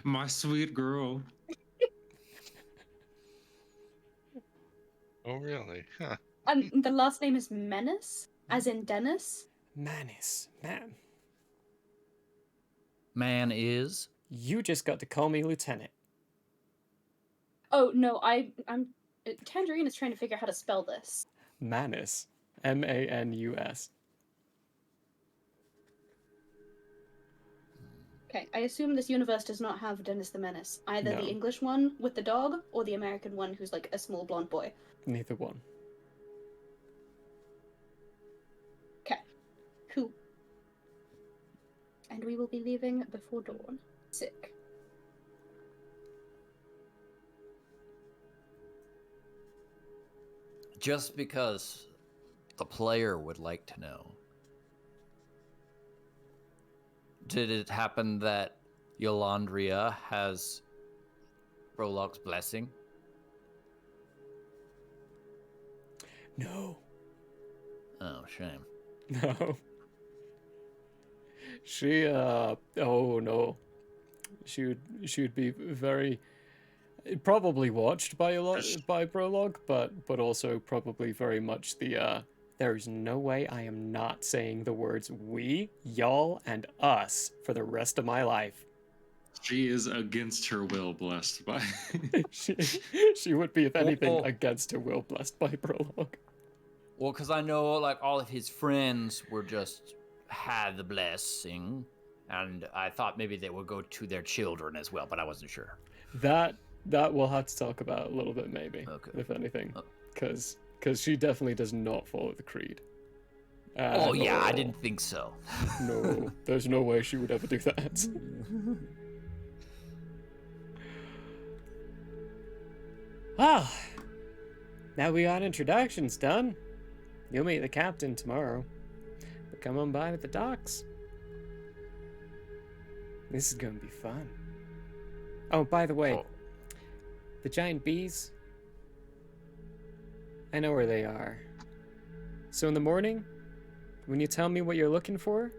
My sweet girl. Oh, really? Huh. And the last name is Menace, as in Dennis. Manis, man. Man is. You just got to call me Lieutenant. Oh no, I'm. Tangerine is trying to figure out how to spell this. Manus. Manus. Okay, I assume this universe does not have Dennis the Menace. Either No. the English one with the dog, or the American one who's like a small blonde boy. Neither one. Okay, cool. And we will be leaving before dawn. Sick. Just because the player would like to know. Did it happen that Yolandria has Prologue's blessing? No. Oh, shame. No. She, oh no. She would be very, probably watched by by Prologue, but also probably very much the, there's no way I am not saying the words we, y'all, and us for the rest of my life. She is against her will blessed by... she would be, if anything, against her will blessed by Prologue. Well, because I know, like, all of his friends were just had the blessing, and I thought maybe they would go to their children as well, but I wasn't sure. That we'll have to talk about a little bit, maybe, if anything, because she definitely does not follow the creed. Oh yeah, I didn't think so. No, there's no way she would ever do that. Well, now we got introductions done. You'll meet the captain tomorrow. But come on by to the docks. This is gonna be fun. Oh, by the way, the giant bees, I know where they are. So in the morning, when you tell me what you're looking for,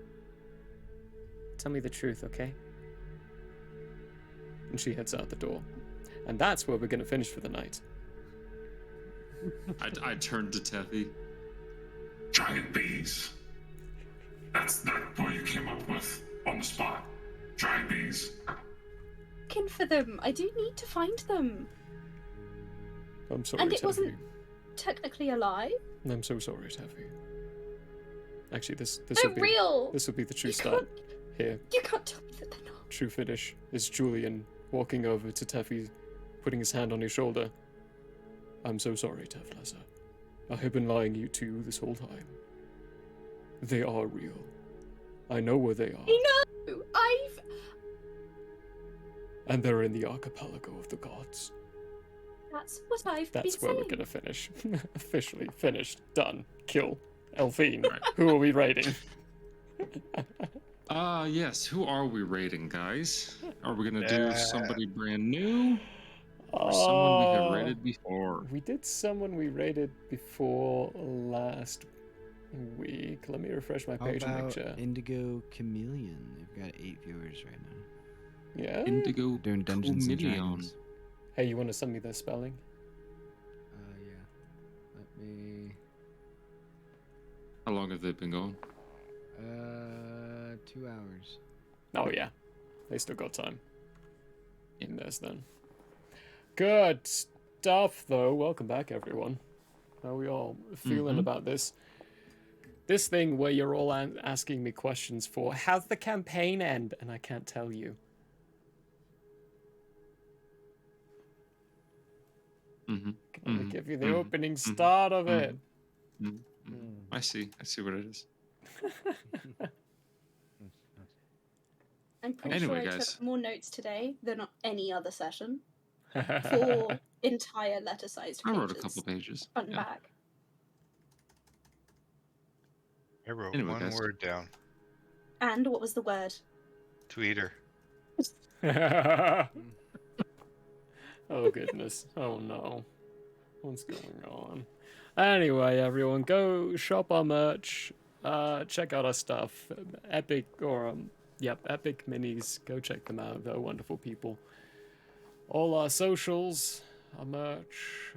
tell me the truth, okay? And she heads out the door. And that's where we're gonna finish for the night. I turned to Teffy. Giant bees. That's what you came up with on the spot. Giant bees. Looking for them. I do need to find them. I'm sorry, And it Teffy. wasn't technically a lie. I'm so sorry, Teffy. Actually, this They're will be real. This will be the true You start. Here, You can't tell me that they're not. true finish is Julian walking over to Teffy, putting his hand on his shoulder. I'm so sorry, Teflessa. I have been lying to you this whole time. They are real. I know where they are. No, And they're in the archipelago of the gods. That's what I've That's been where saying. we're gonna finish. Officially finished. Done. Kill. Elfine. Who are we raiding? Yes. Who are we raiding, guys? Are we gonna do somebody brand new? Or someone we have raided before? We did someone we raided before last week. Let me refresh my How page and make about sure. Indigo Chameleon? They've got 8 viewers right now. Yeah? Indigo Doing Dungeons and Chameleon. Dragons. Hey, you want to send me the spelling? Yeah. Let me. How long have they been going? 2 hours. Oh, yeah. They still got time. In this, then. Good stuff, though. Welcome back, everyone. How are we all feeling about this? This thing where you're all asking me questions for, how's the campaign end? And I can't tell you. Can only give you the opening start of it. I see what it is. I'm pretty Anyway, sure I guys. took more notes today than on any other session. 4 entire letter-sized I pages. wrote a couple pages. Front and Yeah. back. I wrote Anyway, one guys. word down. And what was the word? Tweeter. Oh, goodness. Oh, no. What's going on? Anyway, everyone, go shop our merch. Check out our stuff. Epic Epic Minis. Go check them out. They're wonderful people. All our socials our merch,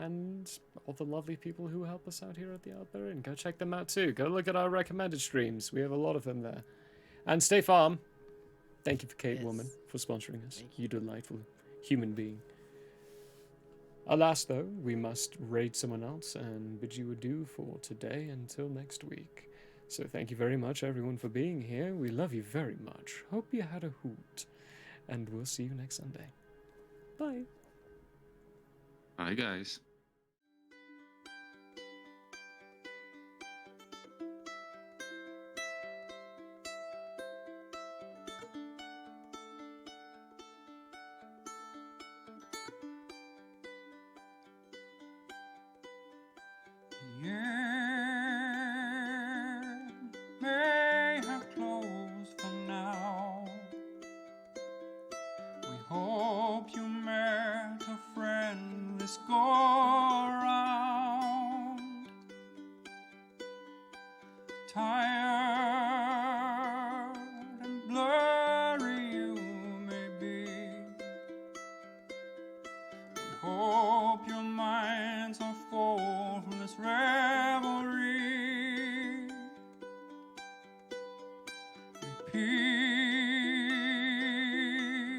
and all the lovely people who help us out here at the Outlaw Inn. Go check them out too. Go look at our recommended streams. We have a lot of them there. And Stay Farm. Thank you for Kate Woman for sponsoring us. You delightful human being. Alas, though, we must raid someone else and bid you adieu for today until next week. So thank you very much, everyone, for being here. We love you very much. Hope you had a hoot. And we'll see you next Sunday. Bye. Bye, guys. May have closed for now. We hope you met a friend this go around. Tired and blurry you may be. We hope your minds are full from this revelry.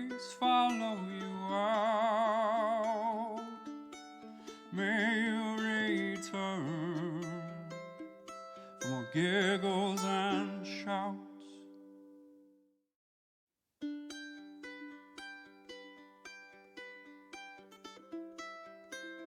Peace follow you out. May you return for more giggles and